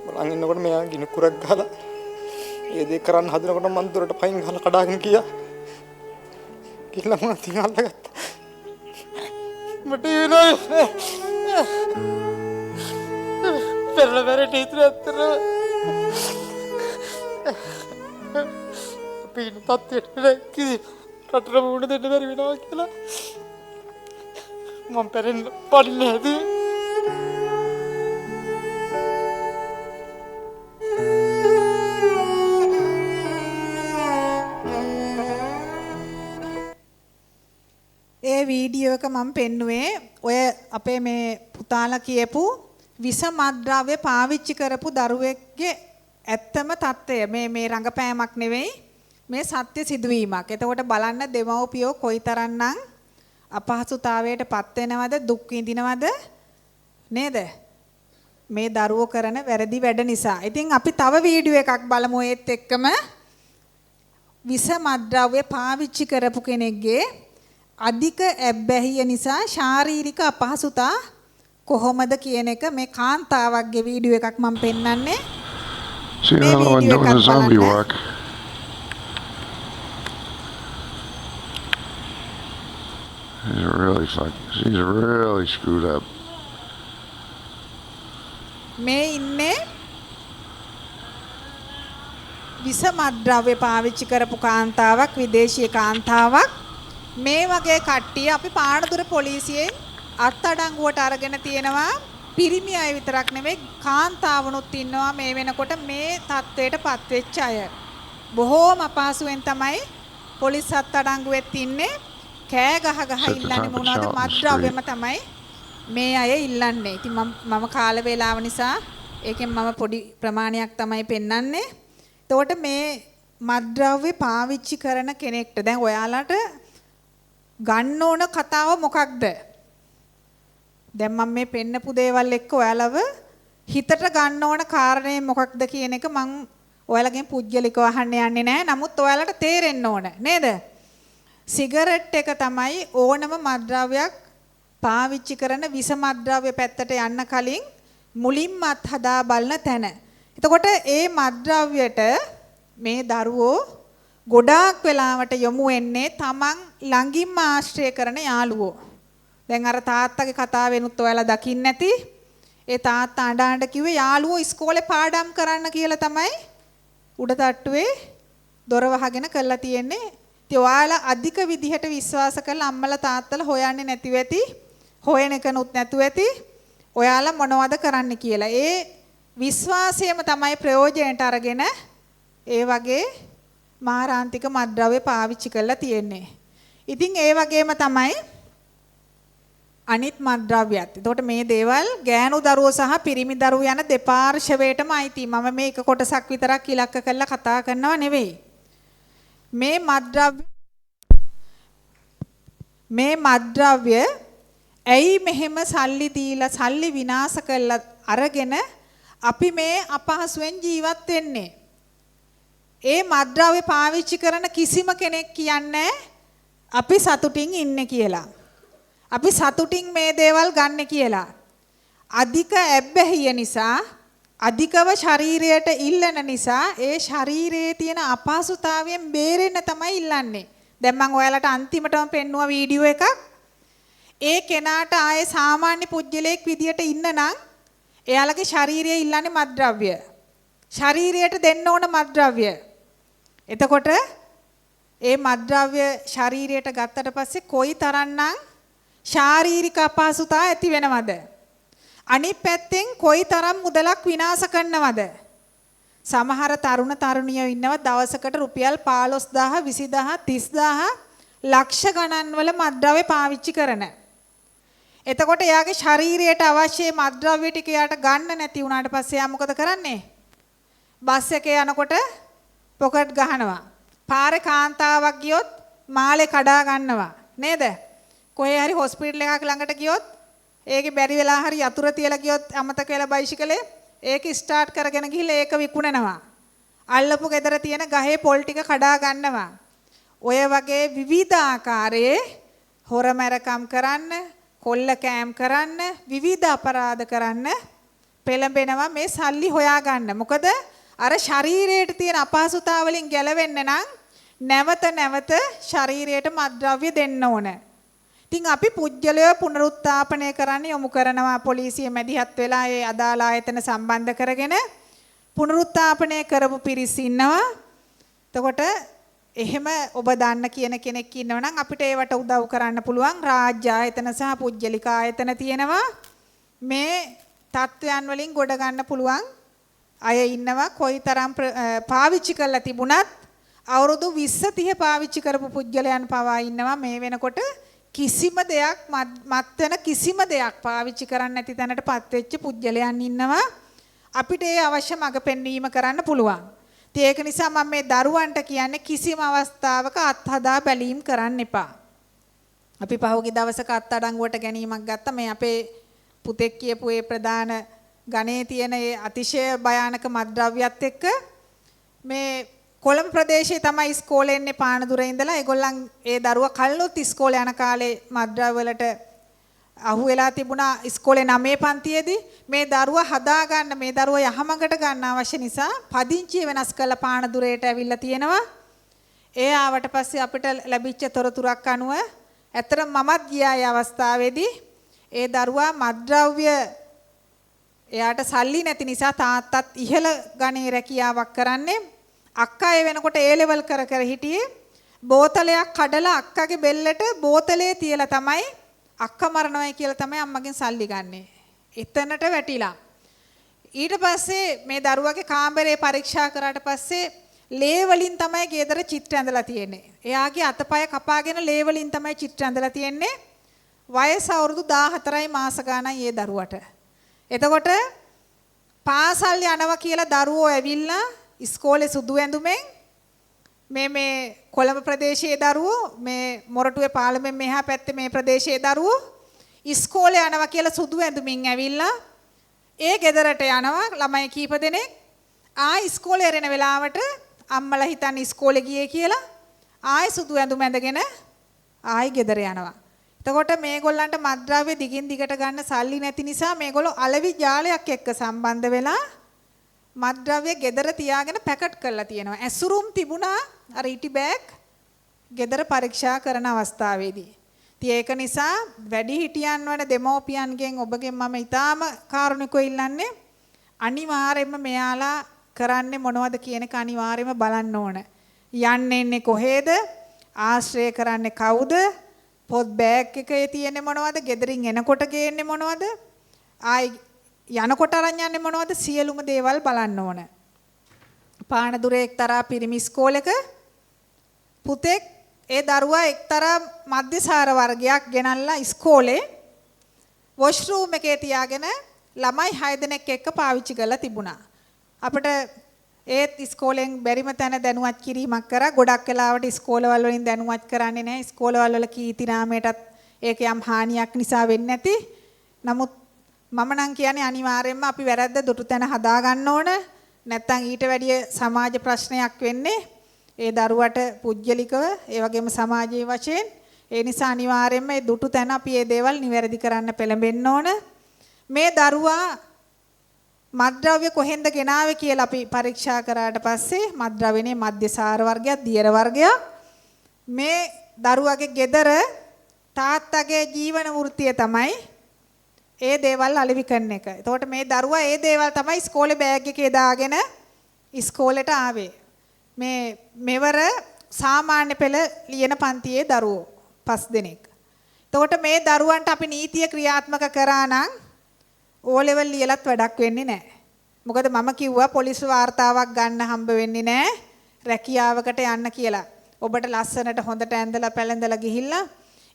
බලන් ඉන්නකොට මෙයා ගිනි කුරක් ගහලා ඒ දේ කරන්න හදනකොට මන් දොරට පයින් ගහලා කඩාගෙන ගියා. කියලා මම තියන් අල්ලගත්තා. මට එනවා. පෙරලා බැරට ඉතුරුත්තර. පින් තත්ත්වයට කිසි රටට මුණ දෙන්න බැරි වෙනවා කියලා මම පෙරෙන්න පන්නේ නැති. ඒ වීඩියෝ එක මම පෙන්නුවේ ඔය අපේ මේ පුතාලා කියපු විස මත්ද්‍රව්‍ය පාවිච්චි කරපු දරුවෙක්ගේ ඇත්තම තත්ත්වය මේ රංගපෑමක් නෙවෙයි මේ සත්‍ය සිදුවීමක්. එතකොට බලන්න දෙමව්පියෝ කොයිතරම්නම් අපහසුතාවයට පත් වෙනවද, දුක් විඳිනවද නේද? මේ දරුවෝ කරන වැරදි වැඩ නිසා. ඉතින් අපි තව වීඩියෝ එකක් බලමු ඒත් එක්කම. විස මත්ද්‍රව්‍ය පාවිච්චි කරපු කෙනෙක්ගේ අධික ඇබ්බැහිය නිසා ශාරීරික අපහසුතා කොහොමද කියන එක මේ කාන්තාවක්ගේ වීඩියෝ එකක් මම පෙන්නන්නේ. See another one doing the zombie walk. She's really screwed up. මේ ඉන්නේ විස මත්ද්‍රව්‍ය පාවිච්චි කරපු කාන්තාවක්, විදේශීය කාන්තාවක්. මේ වගේ කට්ටිය අපි පානදුර පොලිසියෙන් අත්අඩංගුවට අරගෙන තියෙනවා. පිරිමි අය විතරක් නෙවෙයි කාන්තාවනුත් ඉන්නවා මේ වෙනකොට මේ තත්වයට පත් වෙච්ච අය. බොහෝම අපහසුවෙන් තමයි පොලිස් අත්අඩංගුවෙත් ඉන්නේ. කෑ ගහ ඉල්ලන්නේ මොනවද? මත්ද්‍රව්‍යම තමයි මේ අය ඉල්ලන්නේ. ඉතින් මම කාල වේලාව නිසා ඒකෙන් මම පොඩි ප්‍රමාණයක් තමයි පෙන්වන්නේ. එතකොට මේ මත්ද්‍රව්‍ය පාවිච්චි කරන කෙනෙක්ට දැන් ඔයාලට ගන්න ඕන කතාව මොකක්ද? දැන් මම මේ පෙන්නපු දේවල් එක්ක ඔයාලව හිතට ගන්න ඕන කාරණේ මොකක්ද කියන එක මම ඔයාලගෙන් පුජ්‍යලිකව අහන්න යන්නේ නැහැ. නමුත් ඔයාලට තේරෙන්න ඕන නේද? සිගරට් එක තමයි ඕනම මත්ද්‍රව්‍යයක් පාවිච්චි කරන විස මත්ද්‍රව්‍ය පැත්තට යන්න කලින් මුලින්ම අත්හදා බලන තැන. එතකොට ඒ මත්ද්‍රව්‍යයට මේ දරුවෝ ගොඩාක් වෙලාවට යොමු වෙන්නේ තමන් ළඟින්ම ආශ්‍රය කරන යාළුවෝ. දැන් අර තාත්තගේ කතාවෙනුත් ඔයාලා දකින්න ඇති. ඒ තාත්තා අඬ කිව්වේ යාළුවෝ ඉස්කෝලේ පාඩම් කරන්න කියලා තමයි උඩ තට්ටුවේ දොර වහගෙන කරලා තියෙන්නේ. ඉතින් ඔයාලා අධික විදිහට විශ්වාස කරලා අම්මලා තාත්තලා හොයන්නේ නැතිව ඇති. හොයන එකනුත් නැතුව ඇති. ඔයාලා මොනවද කරන්න කියලා. ඒ විශ්වාසයම තමයි ප්‍රයෝජනට අරගෙන ඒ වගේ මාරාන්තික මත්ද්‍රව්‍ය පාවිච්චි කරලා තියෙන්නේ. ඉතින් ඒ වගේම තමයි අනිත් මත්ද්‍රව්‍යත්. එතකොට මේ දේවල් ගෑනු දරුවෝ සහ පිරිමි දරුවෝ යන දෙපාර්ශවයටම අයිති. මම මේ එක කොටසක් විතරක් ඉලක්ක කරලා කතා කරනව නෙවෙයි. මේ මත්ද්‍රව්‍ය ඇයි මෙහෙම සල්ලි දීලා සල්ලි විනාශ කරලා අරගෙන අපි මේ අපහසුවෙන් ජීවත් වෙන්නේ? ඒ මත්ද්‍රව්‍ය පාවිච්චි කරන කිසිම කෙනෙක් කියන්නේ අපි සතුටින් ඉන්නේ කියලා. අපි සතුටින් මේ දේවල් ගන්න කියලා. අධික ඇබ්බැහිය නිසා, අධිකව ශරීරයට ඉල්ලන නිසා ඒ ශරීරයේ තියෙන අපහසුතාවයෙන් බේරෙන්න තමයි ඉල්ලන්නේ. දැන් මම ඔයාලට අන්තිමටම පෙන්නුවා වීඩියෝ එකක්. ඒ කෙනාට ආයේ සාමාන්‍ය පුජ්‍යලයක් විදියට ඉන්න නම් එයාලගේ ශරීරය ඉල්ලන්නේ මත්ද්‍රව්‍ය. ශරීරයට දෙන්න ඕන මත්ද්‍රව්‍ය. එතකොට ඒ මත්ද්‍රව්‍ය ශරීරයට ගත්තට පස්සේ කොයි තරම්නම් ශාරීරික අපහසුතාව ඇති වෙනවද? අනිත් පැත්තෙන් කොයි තරම් මුදලක් විනාශ කරනවද? සමහර තරුණ තරුණියෝ ඉන්නවා දවසකට රුපියල් 15000 20000 30000 ලක්ෂ ගණන් වල මත්ද්‍රව්‍ය පාවිච්චි කරන. එතකොට එයාගේ ශරීරයට අවශ්‍ය මත්ද්‍රව්‍ය ටික එයාට ගන්න නැති වුණාට පස්සේ එයා මොකද කරන්නේ? බස් එකේ යනකොට පොකට් ගහනවා. පාරේ කාන්තාවක් ගියොත් මාලේ කඩා ගන්නවා. නේද? කොහේ හරි හොස්පිටල් එකක් ළඟට ගියොත් ඒකේ බැරි වෙලා හරි යතුරු තියලා ගියොත් අමතක වෙලා බයිසිකලේ ඒක ස්ටාර්ට් කරගෙන ගිහිල්ලා ඒක විකුණනවා. අල්ලපු ගෙදර තියෙන ගහේ පොල් ටික කඩා ගන්නවා. ඔය වගේ විවිධ ආකාරයේ හොරමැරකම් කරන්න, කොල්ල කෑම් කරන්න, විවිධ අපරාධ කරන්න පෙළඹෙනවා මේ සල්ලි හොයාගන්න. මොකද අර ශරීරයට තියෙන අපහසුතාව වලින් ගැලවෙන්න නම් නැවත නැවත ශරීරයට මත්ද්‍රව්‍ය දෙන්න ඕන. ඉතින් අපි පුජ්‍යලය පුනරුත්ථාපනය කරන්න යොමු කරනවා පොලිසිය මැදිහත් වෙලා ඒ අදාළ ආයතන සම්බන්ධ කරගෙන පුනරුත්ථාපනය කරපු පිරිස් ඉන්නවා. එතකොට එහෙම ඔබ දන්න කියන කෙනෙක් ඉන්නවා නම් අපිට ඒවට උදව් කරන්න පුළුවන්. රාජ්‍ය ආයතන සහ පුජ්‍යලික ආයතන තියෙනවා. මේ තත්ත්වයන් වලින් ගොඩ ගන්න පුළුවන් අය ඉන්නවා. කොයිතරම් පාවිච්චි කරලා තිබුණත් අවුරුදු 20 30 පාවිච්චි කරපු පුජ්‍යලයන් පවා ඉන්නවා මේ වෙනකොට කිසිම දෙයක් මත් වෙන කිසිම දෙයක් පාවිච්චි කරන්න නැති තැනටපත් වෙච්ච පුජ්‍යලයන් ඉන්නවා. අපිට ඒ අවශ්‍ය මඟ පෙන්වීම කරන්න පුළුවන්. ඉතින් ඒක නිසා මම මේ දරුවන්ට කියන්නේ කිසිම අවස්ථාවක අත්හදා බැලීම් කරන්න එපා. අපි පහුගිය දවසක අත්අඩංගුවට ගැනීමක් ගත්තා. මේ අපේ පුතෙක් කියපු ඒ ප්‍රධාන ගණයේ තියෙන ඒ අතිශය භයානක මත්ද්‍රව්‍යත් එක්ක මේ කොළඹ ප්‍රදේශයේ තමයි ඉස්කෝලේ එන්නේ පානදුරේ ඉඳලා. ඒගොල්ලන් ඒ දරුවා කල්නොත් ඉස්කෝලේ යන කාලේ මත්ද්‍රව්‍ය වලට අහු වෙලා තිබුණා. ඉස්කෝලේ 9 පන්තියේදී මේ දරුවා හදා ගන්න, මේ දරුවා යහමඟට ගන්න අවශ්‍ය නිසා පදිංචිය වෙනස් කරලා පානදුරේට ඇවිල්ලා තියෙනවා. ඒ ආවට පස්සේ අපිට ලැබිච්ච තොරතුරක් අනුව ඇත්තටම මමත් ගියා ඒ අවස්ථාවේදී ඒ දරුවා මත්ද්‍රව්‍ය එයාට සල්ලි නැති නිසා තාත්තත් ඉහළ ගණේ රැකියාවක් කරන්නේ. අක්කා ඒ වෙනකොට A level කර කර හිටියේ. බෝතලයක් කඩලා අක්කගේ බෙල්ලට බෝතලේ තියලා තමයි අක්කා මරණවයි කියලා තමයි අම්මගෙන් සල්ලි ගන්නෙ. එතනට වැටිලා. ඊට පස්සේ මේ දරුවගේ කාමරේ පරීක්ෂා කරාට පස්සේ ලේ වලින් තමයි ගෙදර චිත්‍ර ඇඳලා තියෙන්නේ. එයාගේ අතපය කපාගෙන ලේ වලින් තමයි චිත්‍ර ඇඳලා තියෙන්නේ. වයස අවුරුදු 14යි මාස ගානයි ඒ දරුවට. එතකොට පාසල් යනවා කියලා දරුවෝ ඇවිල්ලා ඉස්කෝලේ සුදු ඇඳුමෙන් මේ කොළඹ ප්‍රදේශයේ දරුවෝ මේ මොරටුවේ පාලමෙන් මෙහා පැත්තේ මේ ප්‍රදේශයේ දරුවෝ ඉස්කෝලේ යනවා කියලා සුදු ඇඳුමින් ඇවිල්ලා ඒ ගෙදරට යනවා ළමයි කීප දෙනෙක්. ඉස්කෝලේ යන වෙලාවට අම්මලා හිතන්නේ ඉස්කෝලේ ගියේ කියලා ආයි සුදු ඇඳුම ඇඳගෙන ආයි ගෙදර යනවා. එතකොට මේගොල්ලන්ට මත්ද්‍රව්‍ය දිගින් දිගට ගන්න සල්ලි නැති නිසා මේගොල්ලෝ අලෙවි ජාලයක් එක්ක සම්බන්ධ වෙලා මත්ද්‍රව්‍ය ගෙදර තියාගෙන පැකට් කරලා තියෙනවා. ඇසුරුම් තිබුණා අර ඉටි බෑග් ගෙදර පරීක්ෂා කරන අවස්ථාවේදී. ඉතින් ඒක නිසා වැඩිහිටියන් වන දෙමෝපියන්ගෙන් ඔබගෙන් මම ඊටාම කාරුණිකව ඉල්ලන්නේ අනිවාර්යයෙන්ම මෙයාලා කරන්නේ මොනවද කියන එක අනිවාර්යයෙන්ම බලන්න ඕන. යන්නේ කොහෙද? ආශ්‍රය කරන්නේ කවුද? පොත් බෑග් එකේ තියෙන්නේ මොනවද? ගෙදරින් එනකොට ගේන්නේ මොනවද? ආයි යනකොට අරන් යන්නේ මොනවද? සියලුම දේවල් බලන්න ඕන. පානදුරේ එක්තරා පිරිමි ඉස්කෝලේක පුතෙක් ඒ දරුවා එක්තරා මධ්‍යසාර වර්ගයක් ගෙනල්ලා ඉස්කෝලේ වොෂ්රූම් එකේ තියාගෙන ළමයි 6 දෙනෙක් එක්ක පාවිච්චි කරලා තිබුණා. අපිට ඒත් ඉස්කෝලෙන් බැරිම තැන දැනුවත් කිරීමක් කරා. ගොඩක් වෙලාවට ඉස්කෝලවල වලින් දැනුවත් කරන්නේ නැහැ. ඉස්කෝලවල වල කීර්ති නාමයටත් ඒක යම් හානියක් නිසා වෙන්නේ නැති. නමුත් මම නම් කියන්නේ අනිවාර්යයෙන්ම අපි වැරද්ද දුටු තැන හදා ගන්න ඕන. නැත්තම් ඊට වැඩිය සමාජ ප්‍රශ්නයක් වෙන්නේ ඒ දරුවට පුජ්‍යලිකව ඒ වගේම සමාජීය වශයෙන්. ඒ නිසා අනිවාර්යයෙන්ම මේ දුටු තැන අපි මේ දේවල් නිවැරදි කරන්න පෙළඹෙන්න ඕන. මේ දරුවා මත්ද්‍රව්‍ය කොහෙන්ද ගෙනාවේ කියලා අපි පරීක්ෂා කරාට පස්සේ මත්ද්‍රව්‍යනේ මධ්‍යසාර වර්ගයක්, දියර වර්ගයක්. මේ දරුවගේ ගෙදර තාත්තගේ ජීවන වෘත්තිය තමයි ඒ දේවල් අලෙවි කරන එක. එතකොට මේ දරුවා ඒ දේවල් තමයි ඉස්කෝලේ බෑග් එකේ දාගෙන ඉස්කෝලේට ආවේ. මෙවර සාමාන්‍ය පෙළ ලියන පන්තියේ දරුවෝ 5 දෙනෙක්. එතකොට මේ දරුවන්ට අපි නීතිය ක්‍රියාත්මක කරා නම් O level ලියලත් වැඩක් වෙන්නේ නැහැ. මොකද මම කිව්වා පොලිස් වාර්තාවක් ගන්න හම්බ වෙන්නේ නැහැ රැකියාවකට යන්න කියලා. ඔබට ලස්සනට හොඳට ඇඳලා පැළඳලා ගිහිල්ලා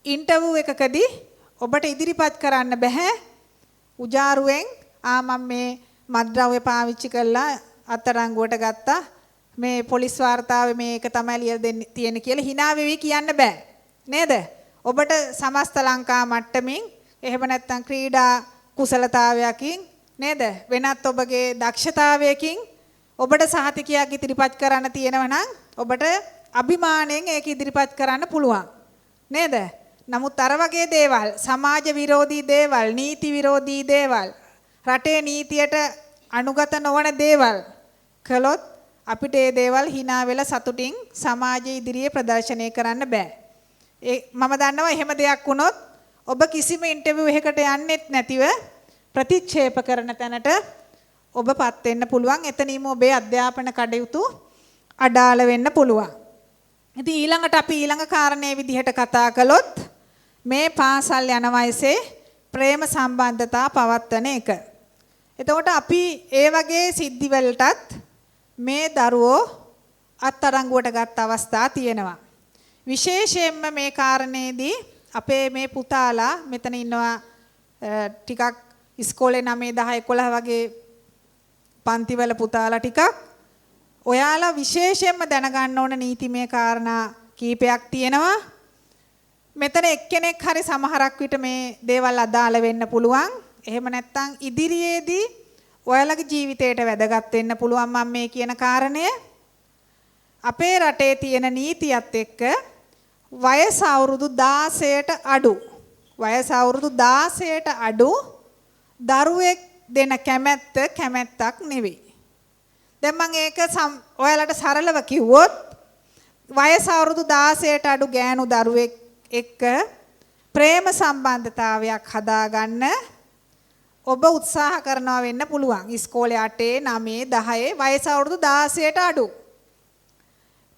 ඉන්ටර්විව් එකකදී ඔබට ඉදිරිපත් කරන්න බෑ උජාරුවෙන් මම මේ මත්ද්‍රව්‍ය පාවිච්චි කළා අත්අඩංගුවට ගත්තා. මේ පොලිස් වාර්තාවේ මේක තමයි ලියලා දෙන්න තියෙන්නේ කියලා hina වෙවි කියන්න බෑ. නේද? ඔබට සමස්ත ලංකා මට්ටමින් එහෙම නැත්නම් ක්‍රීඩා කුසලතාවයකින් නේද? වෙනත් ඔබගේ දක්ෂතාවයකින් ඔබට සහතිකයක් ඉදිරිපත් කරන්න තියෙනවා නම් ඔබට අභිමාණයෙන් ඒක ඉදිරිපත් කරන්න පුළුවන්. නේද? නමුත් අර වගේ දේවල්, සමාජ විරෝධී දේවල්, නීති විරෝධී දේවල්, රටේ නීතියට අනුගත නොවන දේවල් කළොත් අපිට මේ දේවල් hina වෙලා සතුටින් සමාජයේ ඉදිරියේ ප්‍රදර්ශනය කරන්න බෑ. මම දන්නවා එහෙම දෙයක් වුණොත් ඔබ කිසිම ඉන්ටර්විව් එකකට යන්නෙත් නැතිව ප්‍රතික්ෂේප කරන තැනට ඔබපත් වෙන්න පුළුවන්. එතනින්ම ඔබේ අධ්‍යාපන කටයුතු අඩාල වෙන්න පුළුවන්. ඉතින් ඊළඟට අපි ඊළඟ කාරණේ විදිහට කතා කළොත් මේ පාසල් යන වයසේ ප්‍රේම සම්බන්ධතා පවත්වන එක. එතකොට අපි ඒ වගේ සිද්ධි වලටත් මේ දරුවෝ අත්අඩංගුවට ගත් අවස්ථා තියෙනවා. විශේෂයෙන්ම මේ කාරණේදී අපේ මේ පුතාලා මෙතන ඉන්නවා ටිකක් ඉස්කෝලේ 9 10 11 වගේ පන්තිවල පුතාලා ටිකක් ඔයාලා විශේෂයෙන්ම දැනගන්න ඕන නීතිමය කාරණා කීපයක් තියෙනවා. මෙතන එක්කෙනෙක් හරි සමහරක් විට මේ දේවල් අදාළ වෙන්න පුළුවන්. එහෙම නැත්නම් ඉදිරියේදී ඔයාලගේ ජීවිතයට වැදගත් වෙන්න පුළුවන් මම මේ කියන කාරණය. අපේ රටේ තියෙන නීතියත් එක්ක වයස අවුරුදු 16ට අඩු දරුවෙක් දෙන කැමැත්තක් නෙවෙයි. දැන් මම ඒක ඔයාලට සරලව කිව්වොත් වයස අවුරුදු 16ට අඩු ගෑනු දරුවෙක් එක්ක ප්‍රේම සම්බන්ධතාවයක් හදාගන්න ඔබ උත්සාහ කරනවා වෙන්න පුළුවන්. ඉස්කෝලේ 8 9 10 වයස අවුරුදු 16ට අඩු.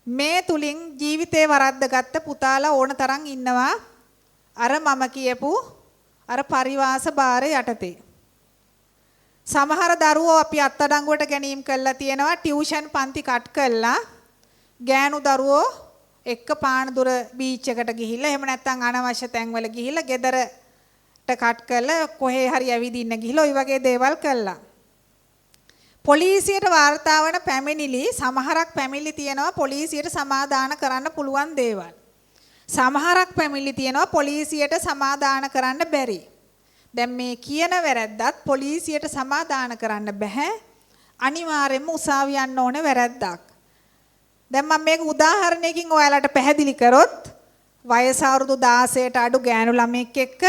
මේ තුලින් ජීවිතේ වරද්දගත්ත පුතාලා ඕන තරම් ඉන්නවා. අර මම කියපු අර පරිවාස භාර යටතේ. සමහර දරුවෝ අපි අත්අඩංගුවට ගැනීම කළා තියෙනවා ටියුෂන් පන්ති කට් කළා. ගෑනු දරුවෝ එක්ක පානදුර බීච් එකට ගිහිල්ලා එහෙම නැත්නම් අනවශ්‍ය තැන්වල ගිහිල්ලා ගෙදරට කට් කරලා කොහේ හරි ඇවිදින්න ගිහිල්ලා ওই වගේ දේවල් කළා. පොලිසියට වාර්තා වන පැමිණිලි සමහරක් පැමිණිලි තියෙනවා පොලිසියට සමාදාන කරන්න පුළුවන් දේවල්. සමහරක් පැමිණිලි තියෙනවා පොලිසියට සමාදාන කරන්න බැරි. දැන් මේ කියන වැරද්දත් පොලිසියට සමාදාන කරන්න බෑ. අනිවාර්යයෙන්ම උසාවි යන්න ඕනේ වැරද්දක්. දැන් මම මේක උදාහරණයකින් ඔයාලට පැහැදිලි කරොත් වයස අවුරුදු 16ට අඩු ගෑනු ළමෙක් එක්ක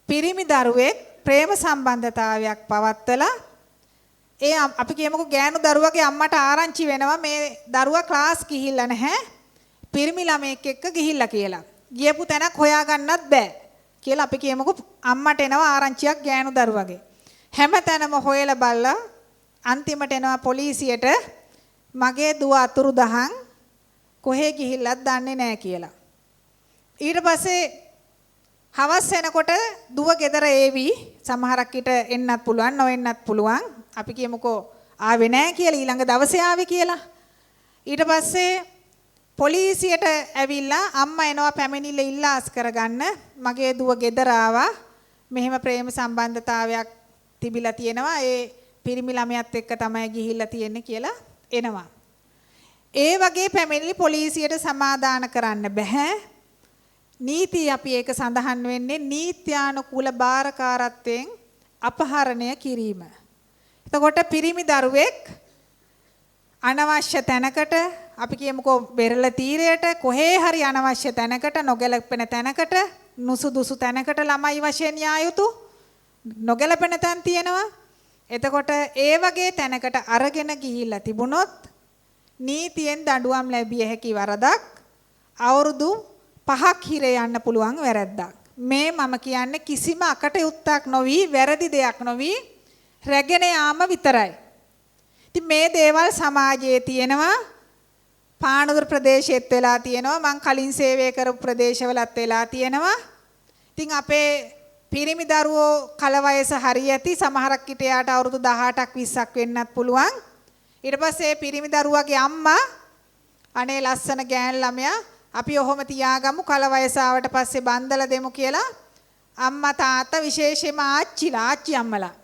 පිරිමි දරුවෙක් ප්‍රේම සම්බන්ධතාවයක් පවත්වලා ඒ අපි කියමුකෝ ගෑනු දරුවගේ අම්මට ආරංචි වෙනවා මේ දරුවා ක්ලාස් ගිහිල්ලා නැහැ පිරිමි ළමෙක් එක්ක ගිහිල්ලා කියලා. ගියපු තැනක් හොයාගන්නත් බෑ කියලා අපි කියමුකෝ අම්මට එනවා ආරංචියක් ගෑනු දරුවගේ. හැම තැනම හොයලා බලලා අන්තිමට එනවා පොලිසියට මගේ දුව අතුරුදහන් කොහේ ගිහිල්ලත් දන්නේ නැහැ කියලා. ඊට පස්සේ හවස් වෙනකොට දුව ගෙදර ඒවි සමහරක් විට එන්නත් පුළුවන් නොඑන්නත් පුළුවන්. අපි කියමුකෝ ආවේ නැහැ කියලා ඊළඟ දවසේ ආවේ කියලා. ඊට පස්සේ පොලිසියට ඇවිල්ලා අම්මා එනවා පැමිණිල්ල ඉල්ලාස් කරගන්න මගේ දුව ගෙදර ආවා. මෙහෙම ප්‍රේම සම්බන්ධතාවයක් තිබිලා තියෙනවා. ඒ පිරිමි ළමයාත් එක්ක තමයි ගිහිල්ලා තියෙන්නේ කියලා එනවා. ඒ වගේ පැමිණිලි පොලිසියට සමාදාන කරන්න බෑ. නීති අපි ඒක සඳහන් වෙන්නේ නීත්‍යානුකූල බාරකාරත්වයෙන් අපහරණය කිරීම. එතකොට පිරිමි දරුවෙක් අනවශ්‍ය තැනකට අපි කියමුකෝ බෙරළ තීරයට කොහේ හරි අනවශ්‍ය තැනකට නොගැලපෙන තැනකට නුසුදුසු තැනකට ළමයි වශයෙන් යා යුතු නොගැලපෙන තැන් තියෙනවා. එතකොට ඒ වගේ තැනකට අරගෙන ගිහිල්ලා තිබුණොත් නීතියෙන් දඬුවම් ලැබිය හැකි වරදක් අවුරුදු 5ක් හිරේ යන්න පුළුවන් වැරද්දක්. මේ මම කියන්නේ කිසිම අකටයුත්තක් නොවි වැරදි දෙයක් නොවි රැගෙන යාම විතරයි. ඉතින් මේ දේවල් සමාජයේ තියෙනවා. පානදුර ප්‍රදේශෙත් වෙලා තියෙනවා. මං කලින් සේවය කරපු ප්‍රදේශවලත් වෙලා තියෙනවා. ඉතින් අපේ පිරිමි දරුවෝ කල වයස හරි ඇති සමහරක් විට යාට අවුරුදු 18ක් 20ක් වෙන්නත් පුළුවන්. ඊට පස්සේ පිරිමි දරුවාගේ අම්මා අනේ ලස්සන ගෑන් ළමයා අපි ඔහොම තියාගමු කල වයස ආවට පස්සේ බන්දලා දෙමු කියලා අම්මා තාත්තා විශේෂයෙන්ම ආච්චි අම්මලා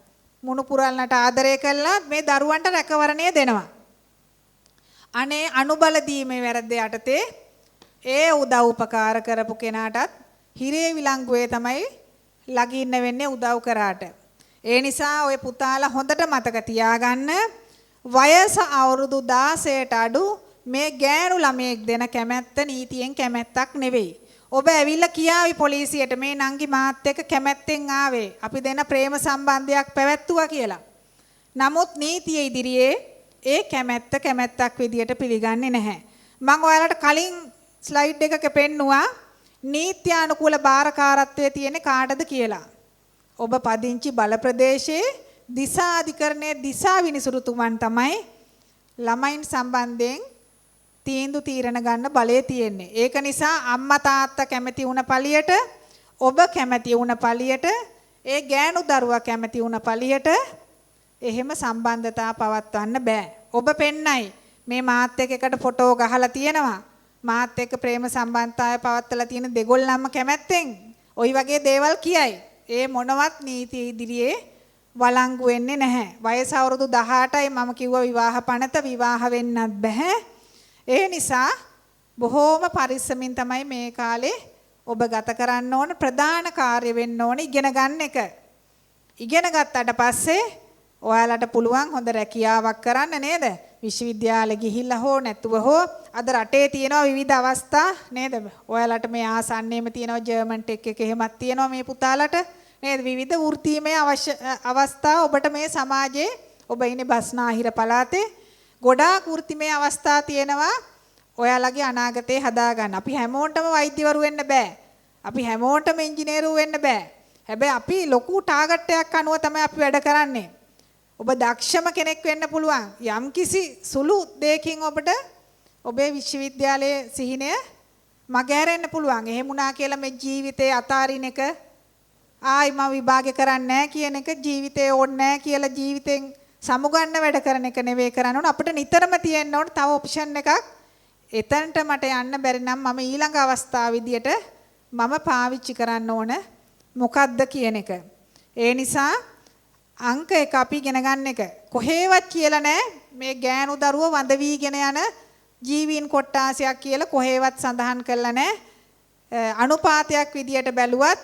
මුණු පුරල්නට ආදරය කළා මේ දරුවන්ට රැකවරණය දෙනවා. අනේ අනුබල දීමේ වැරද්ද යටතේ ඒ උදව් උපකාර කරපු කෙනාටත් හිරේ විලංගුවේ තමයි ලගින්න වෙන්නේ උදව් කරාට. ඒ නිසා ඔය පුතාලා හොඳට මතක තියාගන්න වයස අවුරුදු 16ට අඩු මේ ගෑනු ළමයෙක් දෙන කැමැත්ත නීතියෙන් කැමැත්තක් නෙවෙයි. ඔබ ඇවිල්ලා කියාවි පොලිසියට මේ නංගි මාත් එක්ක කැමැත්තෙන් ආවේ. අපි දෙන ප්‍රේම සම්බන්ධයක් පැවැත්තුවා කියලා. නමුත් නීතිය ඉදිරියේ ඒ කැමැත්තක් විදියට පිළිගන්නේ නැහැ. මම ඔයාලට කලින් ස්ලයිඩ් එකක පෙන්නුවා නීත්‍යානුකූල බාරකාරත්වයේ තියෙන කාටද කියලා. ඔබ පදිංචි බල ප්‍රදේශයේ දිසා අධිකරණයේ දිසා විනිසුරුතුමන් තමයි ළමයින් සම්බන්ධයෙන් තීන්දුව තීරණ ගන්න බලය තියෙන්නේ. ඒක නිසා අම්මා තාත්තා කැමති වුණ පළියට ඔබ කැමති වුණ පළියට ඒ ගෑනු දරුවා කැමති වුණ පළියට එහෙම සම්බන්ධතා පවත්වන්න බෑ. ඔබ පෙන්නයි මේ මාත් එක්ක එකට ෆොටෝ ගහලා තියෙනවා. මාත් එක්ක ප්‍රේම සම්බන්ධතාවය පවත්වලා තියෙන දෙගොල්ලන්ම කැමැත්තෙන් ওই වගේ දේවල් කියයි. ඒ මොනවත් නීති ඉදිරියේ වළංගු වෙන්නේ නැහැ. වයස අවුරුදු 18යි මම කිව්වා විවාහ පනත විවාහ වෙන්නත් බෑ. ඒ නිසා බොහෝම පරිස්සමින් තමයි මේ කාලේ ඔබ ගත කරන්න ඕන. ප්‍රධාන කාර්ය වෙන්න ඕන ඉගෙන ගන්න එක. ඉගෙන ගත්තට පස්සේ ඔයාලට පුළුවන් හොඳ රැකියාවක් කරන්න නේද? විශ්වවිද්‍යාලෙ ගිහිල්ලා හෝ නැතුව හෝ අද රටේ තියෙනවා විවිධ අවස්ථා නේද? ඔයාලට මේ ආසන්නයේම තියෙනවා ජර්මන් ටෙක් එක එහෙමත් තියෙනවා මේ පුතාලට නේද? විවිධ වෘත්තීමය අවස්ථා ඔබට මේ සමාජයේ ඔබ ඉන්නේ බස්නාහිර පළාතේ ගොඩාක් වෘත්තීමය අවස්ථා තියෙනවා. ඔයාලගේ අනාගතේ හදාගන්න. අපි හැමෝටම වෛද්‍යවරු වෙන්න බෑ. අපි හැමෝටම ඉංජිනේරු වෙන්න බෑ. හැබැයි අපි ලොකු ටාගට් එකක් අනුව තමයි අපි වැඩ කරන්නේ. ඔබ දක්ෂම කෙනෙක් වෙන්න පුළුවන්. යම්කිසි සුළු දෙයකින් ඔබට ඔබේ විශ්වවිද්‍යාලයේ සිහිනය මගහැරෙන්න පුළුවන්. එහෙම වුණා කියලා මේ ජීවිතේ අතාරින එක ආයි මම විභාගය කරන්නේ නැහැ කියන එක ජීවිතේ ඕනේ නැහැ කියලා ජීවිතෙන් සමුගන්න වැඩ කරන එක නෙවෙයි කරන්න ඕන. අපිට නිතරම තියෙන්න ඕන තව ඔප්ෂන් එකක්. එතනට මට යන්න බැරි නම් මම ඊළඟ අවස්ථාව විදියට මම පාවිච්චි කරන්න ඕන මොකද්ද කියන එක. ඒ නිසා අංක 1 අපි ඉගෙන ගන්න එක කොහේවත් කියලා නැහැ මේ ගෑනු දරුව වඳ වීගෙන යන ජීවීන් කොට්ටාසයක් කියලා කොහේවත් සඳහන් කරලා නැහැ. අනුපාතයක් විදියට බැලුවත්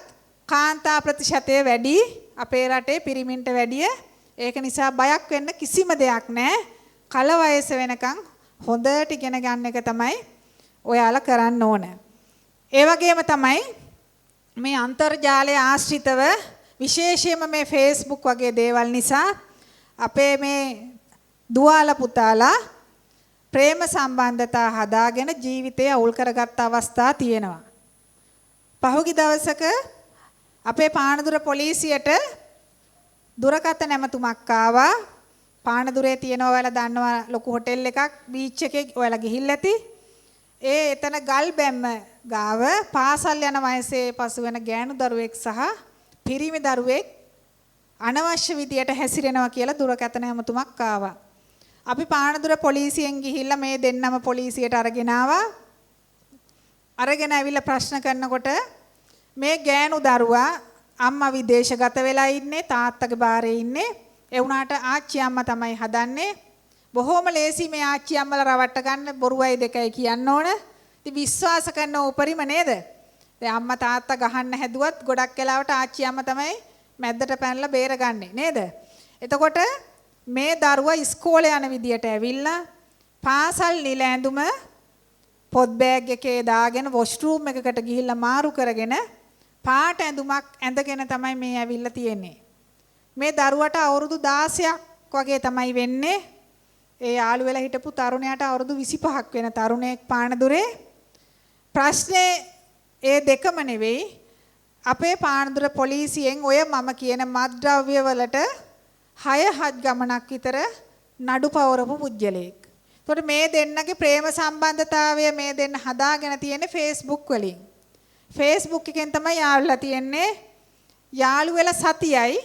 කාන්තා ප්‍රතිශතය වැඩි අපේ රටේ පිරිමින්ට වැඩිය. ඒක නිසා බයක් වෙන්න කිසිම දෙයක් නැහැ. කල වයස වෙනකන් හොඳට ඉගෙන ගන්න එක තමයි ඔයාලා කරන්න ඕන. ඒ වගේම තමයි මේ අන්තර්ජාලය ආශ්‍රිතව විශේෂයෙන්ම මේ Facebook වගේ දේවල් නිසා අපේ මේ දුවාල පුතාලා ප්‍රේම සම්බන්ධතා හදාගෙන ජීවිතය අවුල් කරගත්ත අවස්ථා තියෙනවා. පහුගිය දවසක අපේ පානදුර පොලිසියට දුරකථන ඇමතුමක් ආවා. පානදුරේ තියෙනවා ඔයාලා දන්නවා ලොකු හොටෙල් එකක් බීච් එකේ ඔයාලා ගිහිල්ලා ඇති. එතන ගල් බැම්ම ගාව පාසල් යන වයසේ පසු වෙන ගෑනු දරුවෙක් සහ පිරිමි දරුවෙක් අනවශ්‍ය විදියට හැසිරෙනවා කියලා දුරකථන ඇමතුමක් ආවා. අපි පානදුර පොලිසියෙන් ගිහිල්ලා මේ දෙන්නම පොලිසියට අරගෙන ආවා. අරගෙන ඇවිල්ලා ප්‍රශ්න කරනකොට මේ ගෑනු දරුවා අම්මා විදේශගත වෙලා ඉන්නේ තාත්තගේ බාරේ ඉන්නේ. ඒ වුණාට ආච්චි අම්මා තමයි හදන්නේ. බොහොම ලේසි මේ ආච්චි අම්මලා රවට්ට ගන්න බොරුවයි දෙකයි කියන්න ඕන. ඉතින් විශ්වාස කරන උපරිම නේද? දැන් අම්මා තාත්තා ගහන්න හැදුවත් ගොඩක් වෙලාවට ආච්චි අම්මා තමයි මැද්දට පැනලා බේරගන්නේ නේද? එතකොට මේ දරුවා ඉස්කෝලේ යන විදියට ඇවිල්ලා පාසල් නිල ඇඳුම පොත් බෑග් එකේ දාගෙන වොෂ්රූම් එකකට ගිහිල්ලා මාරු කරගෙන පාට ඇඳුමක් ඇඳගෙන තමයි මේ ඇවිල්ලා තියෙන්නේ. මේ දරුවට අවුරුදු 16ක් වගේ තමයි වෙන්නේ. ඒ යාළු වෙලා හිටපු තරුණයාට අවුරුදු 25ක් වෙන තරුණයෙක් පානදුරේ. ප්‍රශ්නේ ඒ දෙකම නෙවෙයි. අපේ පානදුර පොලිසියෙන් ඔය මම කියන මත්ද්‍රව්‍ය වලට 6-7 ගමනක් විතර නඩු පවරපු පුජ්‍යලෙක්. එතකොට මේ දෙන්නගේ ප්‍රේම සම්බන්ධතාවය මේ දෙන්න හදාගෙන තියෙන්නේ Facebook වලින්. Facebook එකෙන් තමයි යාළුලා තියෙන්නේ. යාළු වෙලා සතියයි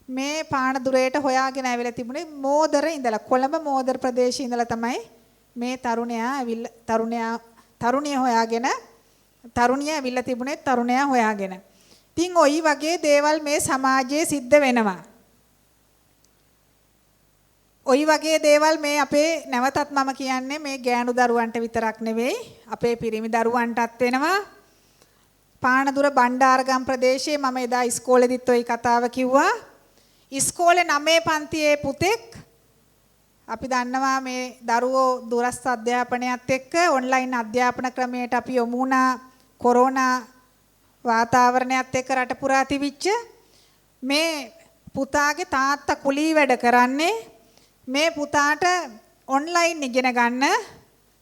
මේ පානදුරේට හොයාගෙන ඇවිල්ලා තිබුණේ මෝදර ඉඳලා කොළඹ මෝදර ප්‍රදේශයේ ඉඳලා තමයි මේ තරුණයා ඇවිල්ලා තරුණිය හොයාගෙන තරුණිය ඇවිල්ලා තිබුණේ තරුණයා හොයාගෙන. ඉතින් ওই වගේ දේවල් මේ සමාජයේ සිද්ධ වෙනවා. ওই වගේ දේවල් මේ අපේ නැවතත් මම කියන්නේ මේ ගෑනු දරුවන්ට විතරක් නෙවෙයි අපේ පිරිමි දරුවන්ටත් වෙනවා. පානදුර බණ්ඩාරගම් ප්‍රදේශයේ මම එදා ඉස්කෝලේදීත් ওই කතාව කිව්වා. ඉස්කෝලේ 9 පන්තියේ පුතෙක් අපි දන්නවා මේ දරුවෝ දුරස්ථ අධ්‍යාපනයත් එක්ක ඔන්ලයින් අධ්‍යාපන ක්‍රමයට අපි යොමු වුණා කොරෝනා වාතාවරණයත් එක්ක රට පුරා තිබිච්ච මේ පුතාගේ තාත්තා කුලී වැඩ කරන්නේ මේ පුතාට ඔන්ලයින් ඉගෙන ගන්න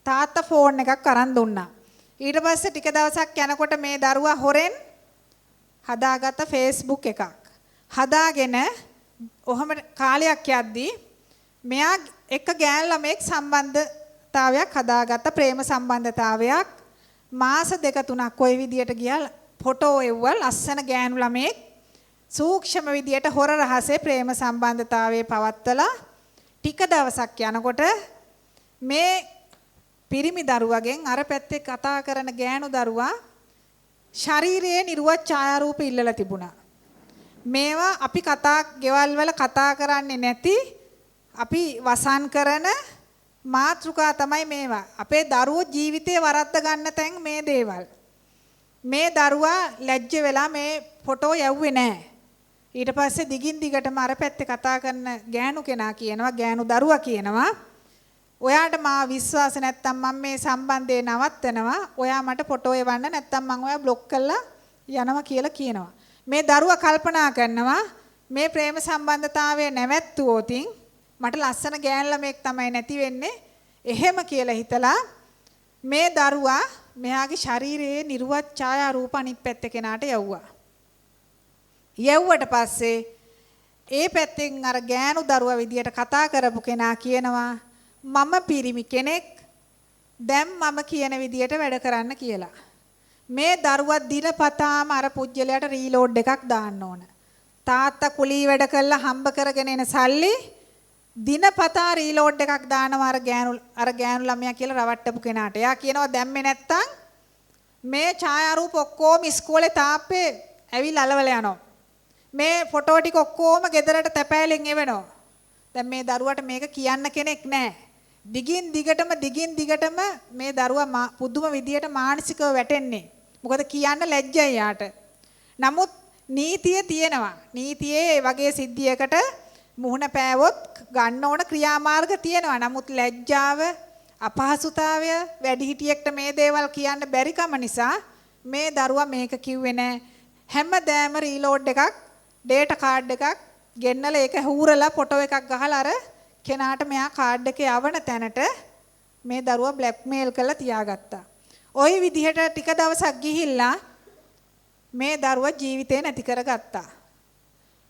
තාත්තා ෆෝන් එකක් අරන් දුන්නා. ඊට පස්සේ ටික දවසක් යනකොට මේ දරුවා හොරෙන් හදාගත්ත Facebook එකක්. හදාගෙන ඔහම කාලයක් යද්දී මෙයා එක ගෑන් ළමෙක් සම්බන්ධතාවයක් හදාගත්ත ප්‍රේම සම්බන්ධතාවයක් මාස 2-3ක් ওই විදියට ගියා ෆොටෝ එව්වල් ලස්සන ගෑනු ළමෙක් සූක්ෂම විදියට හොර රහසේ ප්‍රේම සම්බන්ධතාවයේ පවත්තලා ටික දවසක් යනකොට මේ පිරිමි දරුවගෙන් අර පැත්තේ කතා කරන ගෑනු දරුවා ශරීරයේ නිර්වත් ඡායාරූප ඉල්ලලා තිබුණා. මේවා අපි ගෙවල් වල කතා කරන්නේ නැති අපි වසන් කරන මාතෘකා තමයි මේවා. අපේ දරුවෝ ජීවිතේ වරද්ද ගන්න තැන් මේ දේවල්. මේ දරුවා ලැජ්ජ වෙලා මේ ෆොටෝ යවුවේ නැහැ. ඊට පස්සේ දිගින් දිගටම අර පැත්තේ කතා කරන ගෑනු කෙනා කියනවා, ගෑනු දරුවා කියනවා, ඔයාට මාව විශ්වාස නැත්තම් මම මේ සම්බන්ධය නවත්තනවා. ඔයා මට ෆොටෝ එවන්න නැත්තම් මම ඔයා බ්ලොක් කරලා යනවා කියලා කියනවා. මේ දරුවා කල්පනා කරනවා මේ ප්‍රේම සම්බන්ධතාවය නැවැත්තුවොතින් මට ලස්සන ගෑන් ළමෙක් තමයි නැති වෙන්නේ. එහෙම කියලා හිතලා මේ දරුවා මෙයාගේ ශරීරයේ නිර්වත් ඡායා රූප අනිත් පැත්තේ කෙනාට යවුවා. යවුවට පස්සේ ඒ පැත්තෙන් අර ගෑනු දරුවා විදියට කතා කරපු කෙනා කියනවා මම පිරිමි කෙනෙක්, දැන් මම කියන විදියට වැඩ කරන්න කියලා. මේ දරුවා දිනපතාම අර පුජ්‍යලයට රීලෝඩ් එකක් දාන්න ඕන. තාත්තා කුලී වැඩ කළා හම්බ කරගෙන එන සල්ලි දිනපතා රීලෝඩ් එකක් දානවා අර ගෑනු ළමයා කියලා රවට්ටපු කෙනාට. එයා කියනවා දැම්මේ නැත්තම් මේ ඡායාරූප ඔක්කොම ඉස්කෝලේ තාප්පේ ඇවිල්ලා අලවල යනවා. මේ ෆොටෝ ටික ඔක්කොම ගෙදරට තැපෑලෙන් එවනවා. දැන් මේ දරුවට මේක කියන්න කෙනෙක් නැහැ. දිගින් දිගටම මේ දරුවා පුදුම විදියට මානසිකව වැටෙන්නේ. මොකද කියන්න ලැජ්ජයි යාට. නමුත් නීතිය තියෙනවා. නීතියේ වගේ සිද්ධියකට මුහුණ පෑවොත් ගන්න ඕන ක්‍රියාමාර්ග තියෙනවා. නමුත් ලැජ්ජාව, අපහසුතාවය, වැඩිහිටියෙක්ට මේ දේවල් කියන්න බැරි කම නිසා මේ දරුවා මේක කිව්වේ නැහැ. හැමදාම රීලෝඩ් එකක්, ඩේටා කාඩ් එකක් ගෙන්නලා ඒක හූරලා ෆොටෝ එකක් ගහලා අර කෙනාට මෙයා කාඩ් එකේ යවන තැනට මේ දරුවා බ්ලැක්මේල් කරලා තියාගත්තා. ওই විදිහට ටික දවසක් ගිහිල්ලා මේ දරුවා ජීවිතේ නැති කරගත්තා.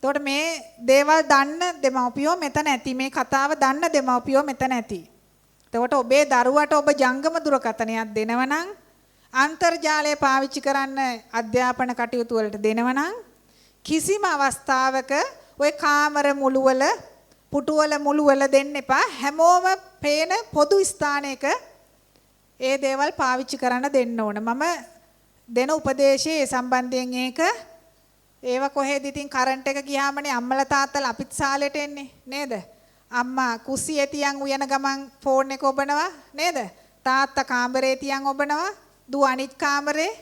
එතකොට මේ දේවල් දන්න දෙමව්පියෝ මෙතන ඇති. මේ කතාව දන්න දෙමව්පියෝ මෙතන ඇති. එතකොට ඔබේ දරුවට ඔබ ජංගම දුරකථනයක් දෙනවනම්, අන්තර්ජාලය පාවිච්චි කරන්න අධ්‍යාපන කටයුතු වලට දෙනවනම් කිසිම අවස්ථාවක ওই කාමර මුළුවල, පුටුවල මුළුවල දෙන්න එපා. හැමෝම පේන පොදු ස්ථානයක ඒ දේවල් පාවිච්චි කරන්න දෙන්න ඕන. මම දෙන උපදේශයේ සම්බන්ධයෙන් ඒව කොහෙද ඉතින් කරන්ට් එක ගියාමනේ අම්මලා තාත්තලා අපිත් සාලෙට එන්නේ නේද? අම්මා කුස්සියේ තියන් උයන ගමන් ෆෝන් එක ඔබනවා නේද? තාත්තා කාමරේ තියන් ඔබනවා, දුව අනිත් කාමරේ,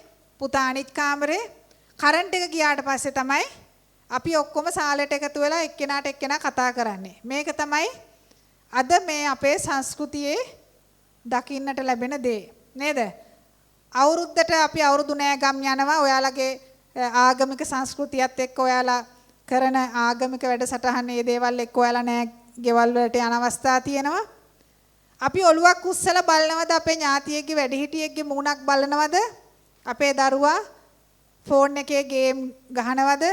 පුතා අනිත් කාමරේ. කරන්ට් එක ගියාට පස්සේ තමයි අපි ඔක්කොම සාලෙට එකතු වෙලා එක්කෙනාට එක්කෙනා කතා කරන්නේ. මේක තමයි අද මේ අපේ සංස්කෘතියේ දකින්නට ලැබෙන දේ නේද? අවුරුද්දට අපි අවුරුදු නෑගම් යනවා. ඔයාලගේ ආගමික සංස්කෘතියත් එක්ක ඔයාලා කරන ආගමික වැඩසටහන් මේ දේවල් එක්ක ඔයාලා නෑ ගෙවල් වලට යන අවස්ථා තියෙනවා. අපි ඔළුවක් උස්සලා බලනවද අපේ ඥාතියෙක්ගේ වැඩිහිටියෙක්ගේ මූණක් බලනවද? අපේ දරුවා ෆෝන් එකේ ගේම් ගහනවද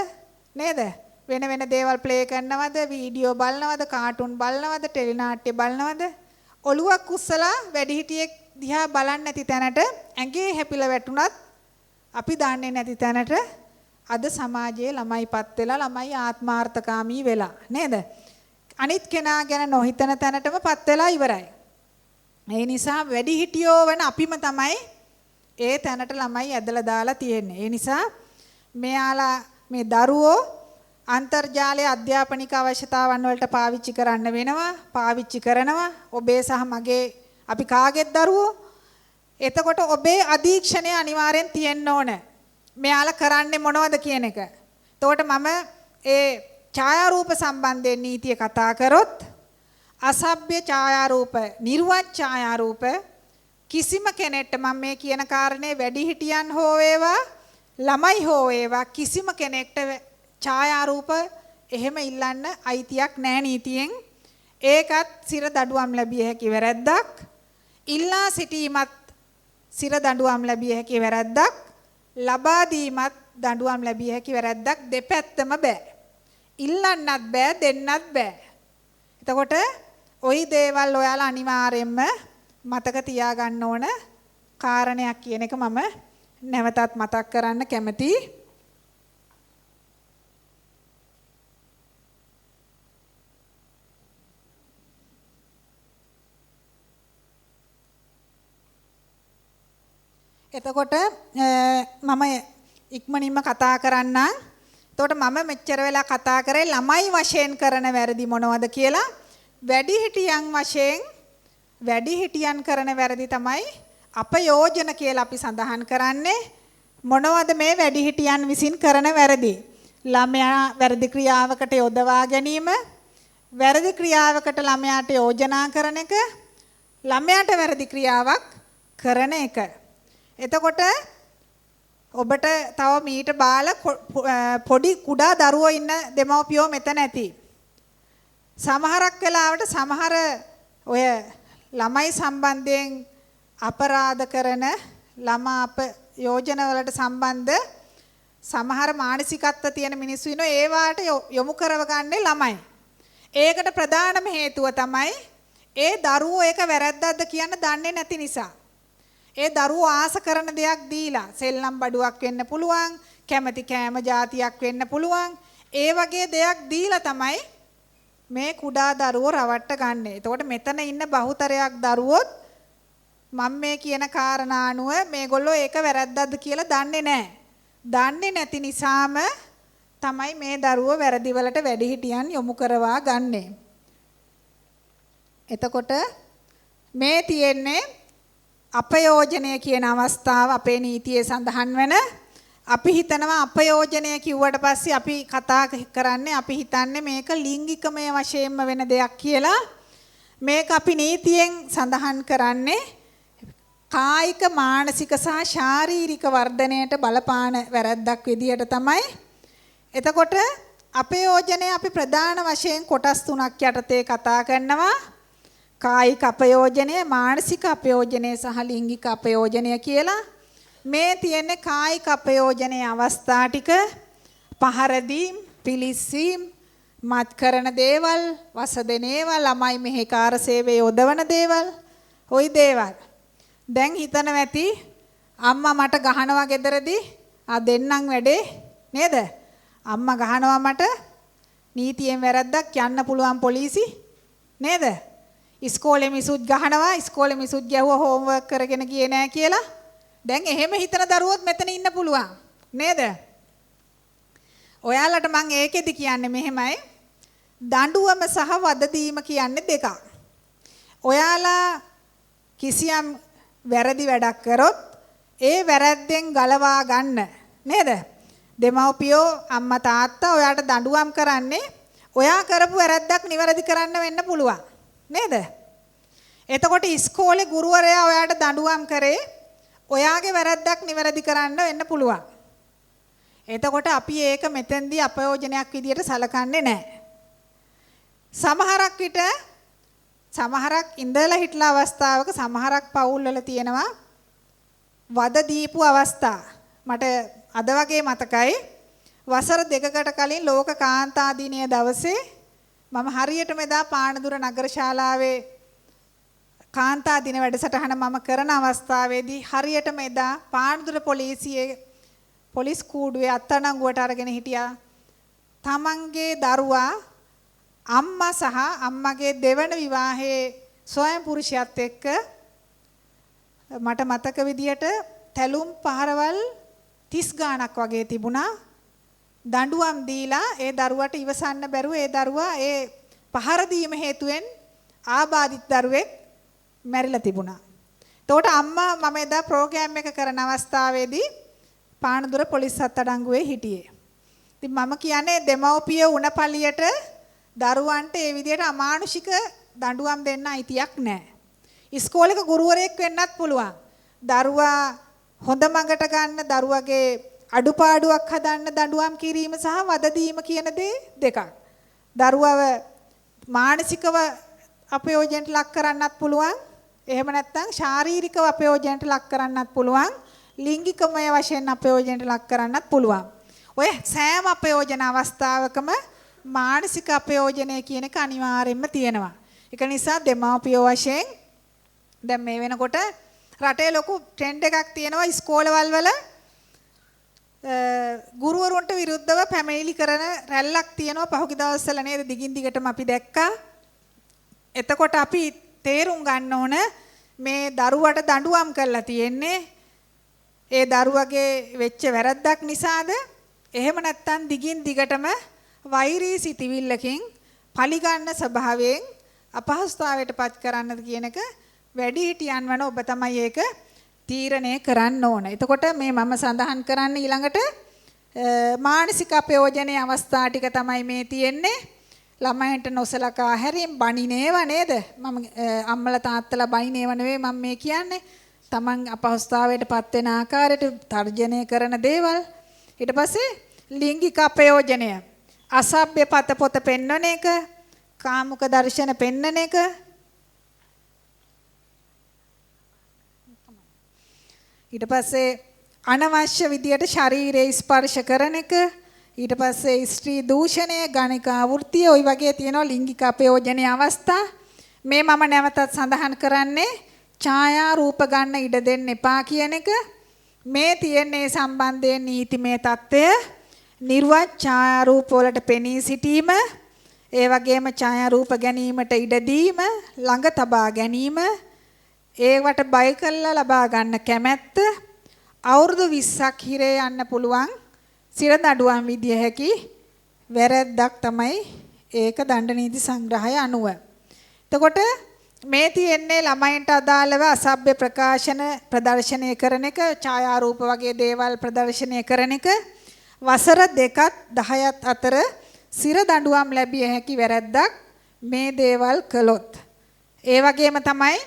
නේද? වෙන වෙන දේවල් ප්ලේ කරනවද? වීඩියෝ බලනවද? කාටුන් බලනවද? ටෙලිනාට්‍ය බලනවද? ඔළුවක් උස්සලා වැඩිහිටියෙක් දිහා බලන්නේ නැති තැනට ඇඟේ හැපිලා වැටුණත් අපි දන්නේ නැති තැනට අද සමාජයේ ළමයිපත් වෙලා ළමයි ආත්මාර්ථකාමී වෙලා නේද? අනිත් කෙනා ගැන නොහිතන තැනටමපත් වෙලා ඉවරයි. ඒ නිසා වැඩිහිටියෝ වෙන අපිම තමයි ඒ තැනට ළමයි ඇදලා දාලා තියෙන්නේ. ඒ නිසා මෙයාලා මේ දරුවෝ අන්තර්ජාලයේ අධ්‍යාපනික අවශ්‍යතාවන් වලට පාවිච්චි කරන්න වෙනවා. පාවිච්චි කරනවා. ඔබේ සහ මගේ අපි කාගේත් දරුවෝ. එතකොට ඔබේ අධීක්ෂණය අනිවාර්යෙන් තියෙන්න ඕන. මෙයාලා කරන්නේ මොනවද කියන එක. එතකොට මම ඒ ඡායාරූප සම්බන්ධයෙන් නීතිය කතා කරොත් අසභ්‍ය ඡායාරූප, නිර්වත් ඡායාරූප කිසිම කෙනෙක්ට මම මේ කියන කාරණේ වැඩිහිටියන් හෝ වේවා, ළමයි හෝ වේවා කිසිම කෙනෙක්ට ඡායාරූප එහෙම ඉල්ලන්න අයිතියක් නැහැ නීතියෙන්. ඒකත් සිර දඬුවම් ලැබිය හැකි වැරැද්දක්. ඉල්ලා සිටීමත් සිර දඬුවම් ලැබිය හැකි වැරැද්දක්. ලබා දීමත් දඬුවම් ලැබිය හැකි වැරැද්දක්. දෙපැත්තම බෑ. ඉල්ලන්නත් බෑ, දෙන්නත් බෑ. එතකොට ওই දේවල් ඔයාලා අනිවාර්යයෙන්ම මතක තියාගන්න ඕන කාරණයක් කියන එක මම නැවතත් මතක් කරන්න කැමතියි. එතකොට මම ඉක්මනින්ම කතා කරන්නම් එතකොට මම මෙච්චර වෙලා කතා කරේ ළමයි වශයෙන් කරන වැරදි මොනවද කියලා. වැඩිහිටියන් වශයෙන් වැඩිහිටියන් කරන වැරදි තමයි අපයෝජන කියලා අපි සඳහන් කරන්නේ. මොනවද මේ වැඩිහිටියන් විසින් කරන වැරදි? ළමයා වැරදි ක්‍රියාවකට යොදවා ගැනීම, වැරදි ක්‍රියාවකට ළමයාට යෝජනා කරන එක, ළමයාට වැරදි ක්‍රියාවක් කරන එක. එතකොට ඔබට තව මීට බාල පොඩි කුඩා දරුවෝ ඉන්න දෙමව්පියෝ මෙතන ඇති. සමහරක් වෙලාවට සමහර ඔය ළමයි සම්බන්ධයෙන් අපරාධ කරන ළමා යෝජන වලට සම්බන්ධ සමහර මානසිකත්ව තියෙන මිනිස්සු ඉන්නවා. ඒවාට යොමු කරවගන්නේ ළමයි. ඒකට ප්‍රධානම හේතුව තමයි ඒ දරුවෝ ඒක වැරද්දක්ද කියන්න දන්නේ නැති නිසා. ඒ දරුවෝ ආස කරන දෙයක් දීලා සෙල්ලම් බඩුවක් වෙන්න පුළුවන්, කැමැති කෑම જાතියක් වෙන්න පුළුවන්. ඒ වගේ දෙයක් දීලා තමයි මේ කුඩා දරුවෝ රවට්ට ගන්න. එතකොට මෙතන ඉන්න බහුතරයක් දරුවොත් මම මේ කියන කාරණා අනුව මේගොල්ලෝ ඒක වැරද්දක්ද කියලා දන්නේ නැහැ. දන්නේ නැති නිසාම තමයි මේ දරුවෝ වැරදි වලට වැඩිහිටියන් යොමු කරවා ගන්නෙ. එතකොට මේ තියෙන්නේ අපයෝජනය කියන අවස්ථාව අපේ නීතියේ සඳහන් වෙන. අපි හිතනවා අපයෝජනය කිව්වට පස්සේ අපි කතා කරන්නේ අපි හිතන්නේ මේක ලිංගිකමය වශයෙන්ම වෙන දෙයක් කියලා. මේක අපි නීතියෙන් සඳහන් කරන්නේ කායික මානසික සහ ශාරීරික වර්ධනයට බලපාන වැරැද්දක් විදියට තමයි. එතකොට අපයෝජනය අපි ප්‍රධාන වශයෙන් කොටස් තුනක් යටතේ කතා කරනවා. කායික අපයෝජනය, මානසික අපයෝජනය සහ ලිංගික අපයෝජනය කියලා. මේ තියෙන්නේ කායික අපයෝජනයේ අවස්ථා ටික පහර දීම්, පිලිස්සීම්, මත් කරන දේවල්, වස දෙන ඒවා, ළමයි මෙහෙකාර සේවයේ යොදවන දේවල්, ওই දේවල්. දැන් හිතනවා ඇති අම්මා මට ගහනවා ගෙදරදී දෙන්නම් වැඩේ නේද? අම්මා ගහනවා මට නීතියෙන් වැරද්දක් යන්න පුළුවන් පොලිසි නේද? ඉස්කෝලේ මිසුත් ගහනවා, ඉස්කෝලේ මිසුත් ගැහුවා හෝම්වර්ක් කරගෙන ගියේ නෑ කියලා. දැන් එහෙම හිතන දරුවොත් මෙතන ඉන්න පුළුවන් නේද? ඔයාලට මම ඒකෙදි කියන්නේ මෙහෙමයි. දඬුවම සහ වද දීම කියන්නේ දෙකක්. ඔයාලා කිසියම් වැරදි වැඩක් කරොත් ඒ වැරද්දෙන් ගලවා ගන්න නේද? දෙමව්පියෝ අම්මා තාත්තා ඔයාට දඬුවම් කරන්නේ ඔයා කරපු වැරද්දක් නිවැරදි කරන්න වෙන්න පුළුවන් නේද? එතකොට ඉස්කෝලේ ගුරුවරයා ඔයාට දඬුවම් කරේ ඔයාගේ වැරද්දක් නිවැරදි කරන්න වෙන්න පුළුවන්. එතකොට අපි ඒක මෙතෙන්දී අපයෝජනයක් විදියට සලකන්නේ නැහැ. සමහරක් විට සමහරක් ඉඳලා හිටලා අවස්ථාවක සමහරක් පවුල්වල තියෙනවා වද දීපු අවස්ථා. මට අද වගේ මතකයි වසර 2කට කලින් ලෝක කාන්තා දිනය දවසේ මම හරියටම එදා පානදුර නගර ශාලාවේ කාන්තා දින වැඩසටහන මම කරන අවස්ථාවේදී හරියටම එදා පානදුර පොලිසියේ පොලිස් කූඩුවේ අත්අඩංගුවට අරගෙන හිටියා තමන්ගේ දරුවා අම්මා සහ අම්මගේ දෙවන විවාහයේ ස්වයං පුරුෂයාත් එක්ක මට මතක විදියට තැලුම් පහරවල් 30 ගාණක් වගේ තිබුණා. දඬුවම් දීලා ඒ දරුවට ඉවසන්න බැරුව ඒ දරුවා ඒ පහර දීම හේතුවෙන් ආබාධිත දරුවෙක් මැරිලා තිබුණා. එතකොට අම්මා මම එදා ප්‍රෝග්‍රෑම් එක කරන අවස්ථාවේදී පානදුර පොලිස් අත්අඩංගුවේ හිටියේ. ඉතින් මම කියන්නේ දෙමව්පිය උණපල්ලියට දරුවන්ට ඒ විදිහට අමානුෂික දඬුවම් දෙන්න අයිතියක් නැහැ. ඉස්කෝලේක ගුරුවරයෙක් වෙන්නත් පුළුවන්. දරුවා හොඳ මඟට ගන්න, දරුවගේ අඩුපාඩුවක් හදන්න දඬුවම් කිරීම සහ වද දීම කියන දේ දෙකක්. දරුවව මානසිකව අපයෝජනට ලක් කරන්නත් පුළුවන්. එහෙම නැත්නම් ශාරීරිකව අපයෝජනට ලක් කරන්නත් පුළුවන්. ලිංගිකමය වශයෙන් අපයෝජනට ලක් කරන්නත් පුළුවන්. ඔය සෑම අපයෝජන අවස්ථාවකම මානසික අපයෝජනය කියන එක අනිවාර්යයෙන්ම තියෙනවා. ඒක නිසා දෙමාපියෝ වශයෙන් දැන් මේ වෙනකොට රටේ ලොකු ට්‍රෙන්ඩ් එකක් තියෙනවා ඉස්කෝලවල වල ගුරුවරුන්ට විරුද්ධව පැමිණිලි කරන රැල්ලක් තියෙනවා. පහුගිය දවස්වල නේද දිගින් දිගටම අපි දැක්කා. එතකොට අපි තේරුම් ගන්න ඕන මේ දරුවට දඬුවම් කරලා තියෙන්නේ ඒ දරුවගේ වෙච්ච වැරද්දක් නිසාද? එහෙම නැත්නම් දිගින් දිගටම වෛරී සිටිවිල්ලකින් පලිගන්න ස්වභාවයෙන් අපහසුතාවයටපත් කරන්නද කියන එක වැඩිහිටියන් වන ඔබ තමයි ඒක තීරණය කරන්න ඕන. එතකොට මේ මම සඳහන් කරන්න ඊළඟට මානසික අපයෝජනයේ අවස්ථා ටික තමයි මේ තියෙන්නේ. ළමයින්ට නොසලකා හැරීම බණිනේව නේද? මම අම්මලා තාත්තලා බණිනේව නෙවෙයි මම මේ කියන්නේ. Taman අපහසුතාවයටපත් වෙන ආකාරයට තර්ජනය කරන දේවල්. ඊට පස්සේ ලිංගික අපයෝජනය, අසභ්‍ය පත පොත පෙන්වන එක, කාමුක දර්ශන පෙන්වන එක, ඊට පස්සේ අනවශ්‍ය විදියට ශරීරයේ ස්පර්ශ කරන එක, ඊට පස්සේ ස්ත්‍රී දූෂණය, ගණිකා වෘත්තිය, ওই වගේ තියෙනවා ලිංගික අපයෝජනයේ අවස්ථා. මේ මම නැවතත් සඳහන් කරන්නේ ඡායා රූප ගන්න ඉඩ දෙන්න එපා කියන එක. මේ තියෙන්නේ සම්බන්ධයෙන් නීතිමය தত্ত্বය, නිර්වත් ඡායා රූප වලට පෙනී සිටීම, ඒ වගේම ඡායා රූප ගැනීමට ඉඩ දීම, ළඟ තබා ගැනීම, ඒවට බය කළා ලබා ගන්න කැමැත්ත, අවුරුදු 20ක් හිරේ යන්න පුළුවන් සිරදඬුවම් විදිය හැකි වැරැද්දක් තමයි ඒක දණ්ඩ නීති සංග්‍රහය අනුව. එතකොට මේ තියෙන්නේ ළමයින්ට අදාළව අසභ්‍ය ප්‍රකාශන ප්‍රදර්ශනය කරන එක, ඡායාරූප වගේ දේවල් ප්‍රදර්ශනය කරන එක, වසර 2ක් 10ක් අතර සිරදඬුවම් ලැබිය හැකි වැරැද්දක් මේ දේවල් කළොත්. ඒ වගේම තමයි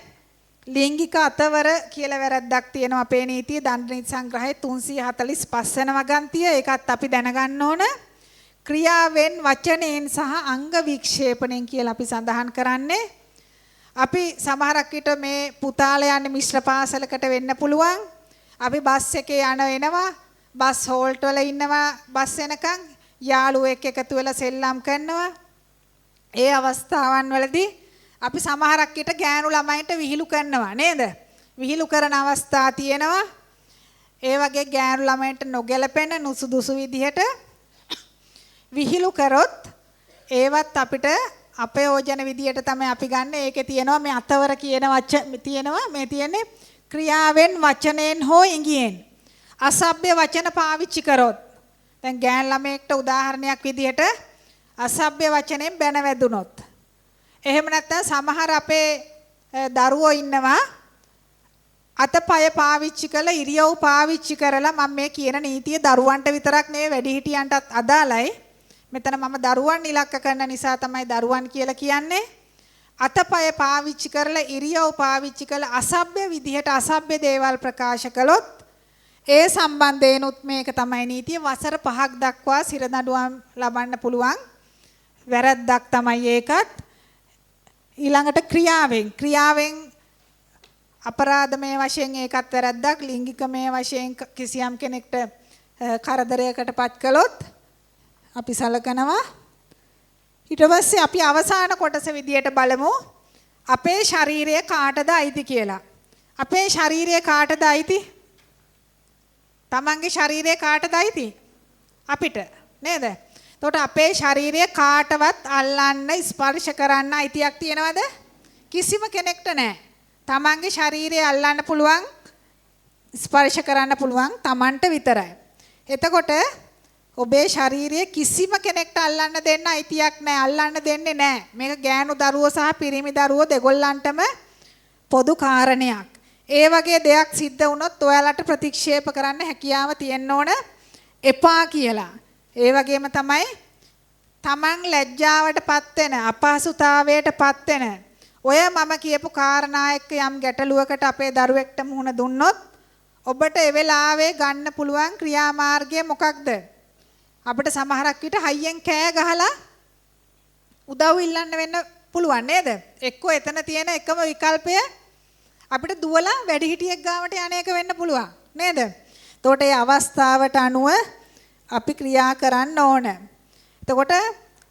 ලිංගික අතවර කියලා වැරද්දක් තියෙනවා අපේ නීතියේ දණ්ඩ නීති සංග්‍රහයේ 345 වෙනි වගන්තිය. ඒකත් අපි දැනගන්න ඕන. ක්‍රියාවෙන්, වචනයෙන් සහ අංග වික්ෂේපණයෙන් කියලා අපි සඳහන් කරන්නේ. අපි සමහරක් විට මේ පුතාලා යන්නේ මිශ්‍ර පාසලකට වෙන්න පුළුවන්. අපි බස් එකේ එනවා, බස් හෝල්ට් වල ඉන්නවා, බස් එනකන් යාළුවෙක් එකතු වෙලා සෙල්ලම් කරනවා. ඒ අවස්ථාවන් වලදී අපි සමහරක් විට ගෑනු ළමයින්ට විහිළු කරනවා නේද? විහිළු කරන අවස්ථා තියෙනවා. ඒ වගේ ගෑනු ළමයින්ට නොගැලපෙන නුසුදුසු විදිහට විහිළු කරොත් ඒවත් අපිට අපයෝජන විදිහට තමයි අපි ගන්න. ඒකේ තියෙනවා මේ අතවර කියන තියෙනවා. මේ තියෙන්නේ ක්‍රියාවෙන්, වචනයෙන් හෝ ඉඟියෙන් අසභ්‍ය වචන පාවිච්චි කරොත්. දැන් ගෑනු ළමයෙක්ට උදාහරණයක් විදිහට අසභ්‍ය වචනෙන් බැන වැදුනොත්, එහෙම නැත්නම් සමහර අපේ දරුවෝ ඉන්නවා අතපය පාවිච්චි කරලා, ඉරියව් පාවිච්චි කරලා, මම මේ කියන නීතිය දරුවන්ට විතරක් නෙවෙයි වැඩිහිටියන්ටත් අදාළයි. මෙතන මම දරුවන් ඉලක්ක කරන නිසා තමයි දරුවන් කියලා කියන්නේ. අතපය පාවිච්චි කරලා, ඉරියව් පාවිච්චි කරලා අසභ්‍ය විදිහට අසභ්‍ය දේවල් ප්‍රකාශ කළොත් ඒ සම්බන්ධයෙන්ුත් මේක තමයි නීතිය. වසර 5ක් දක්වා සිරදඬුවම් ලබන්න පුළුවන් වැරද්දක් තමයි ඒකත්. ඊළඟට ක්‍රියාවෙන් අපරාධමය වශයෙන් ඒකත් වැරද්දක්. ලිංගිකමය වශයෙන් කිසියම් කෙනෙක්ට කරදරයකටපත් කළොත් අපි සලකනවා. ඊට පස්සේ අපි අවසාන කොටස විදියට බලමු අපේ ශරීරය කාටද අයිති කියලා. අපේ ශරීරය කාටද අයිති? තමන්ගේ ශරීරය කාටද අයිති? අපිට නේද? එතකොට අපේ ශරීරය කාටවත් අල්ලන්න, ස්පර්ශ කරන්න අයිතියක් තියනවද? කිසිම කෙනෙක්ට නැහැ. තමන්ගේ ශරීරය අල්ලන්න පුළුවන්, ස්පර්ශ කරන්න පුළුවන් තමන්ට විතරයි. එතකොට ඔබේ ශරීරය කිසිම කෙනෙක්ට අල්ලන්න දෙන්න අයිතියක් නැහැ. අල්ලන්න දෙන්නේ නැහැ. මේක ගෑනු දරුවෝ සහ පිරිමි දරුවෝ දෙගොල්ලන්ටම පොදු කාරණයක්. ඒ වගේ දෙයක් සිද්ධ වුණොත් ඔයාලට ප්‍රතික්ෂේප කරන්න හැකියාව තියෙන්න ඕන එපා කියලා. ඒ වගේම තමයි තමන් ලැජ්ජාවටපත් වෙන, අපහසුතාවයටපත් වෙන ඔය මම කියපු කාරණා එක්ක යම් ගැටලුවකට අපේ දරුවෙක්ට මුහුණ දුන්නොත් ඔබට ඒ වෙලාවේ ගන්න පුළුවන් ක්‍රියාමාර්ගය මොකක්ද? අපිට සමහරක් විට හයියෙන් කෑ ගහලා උදව් ඉල්ලන්න වෙන්න පුළුවන් නේද? එක්කෝ එතන තියෙන එකම විකල්පය අපිට දුවලා වැඩිහිටියෙක් ගාවට යන එක වෙන්න පුළුවන් නේද? එතකොට මේ අවස්ථාවට අනුව අපි ක්‍රියා කරන්න ඕන. එතකොට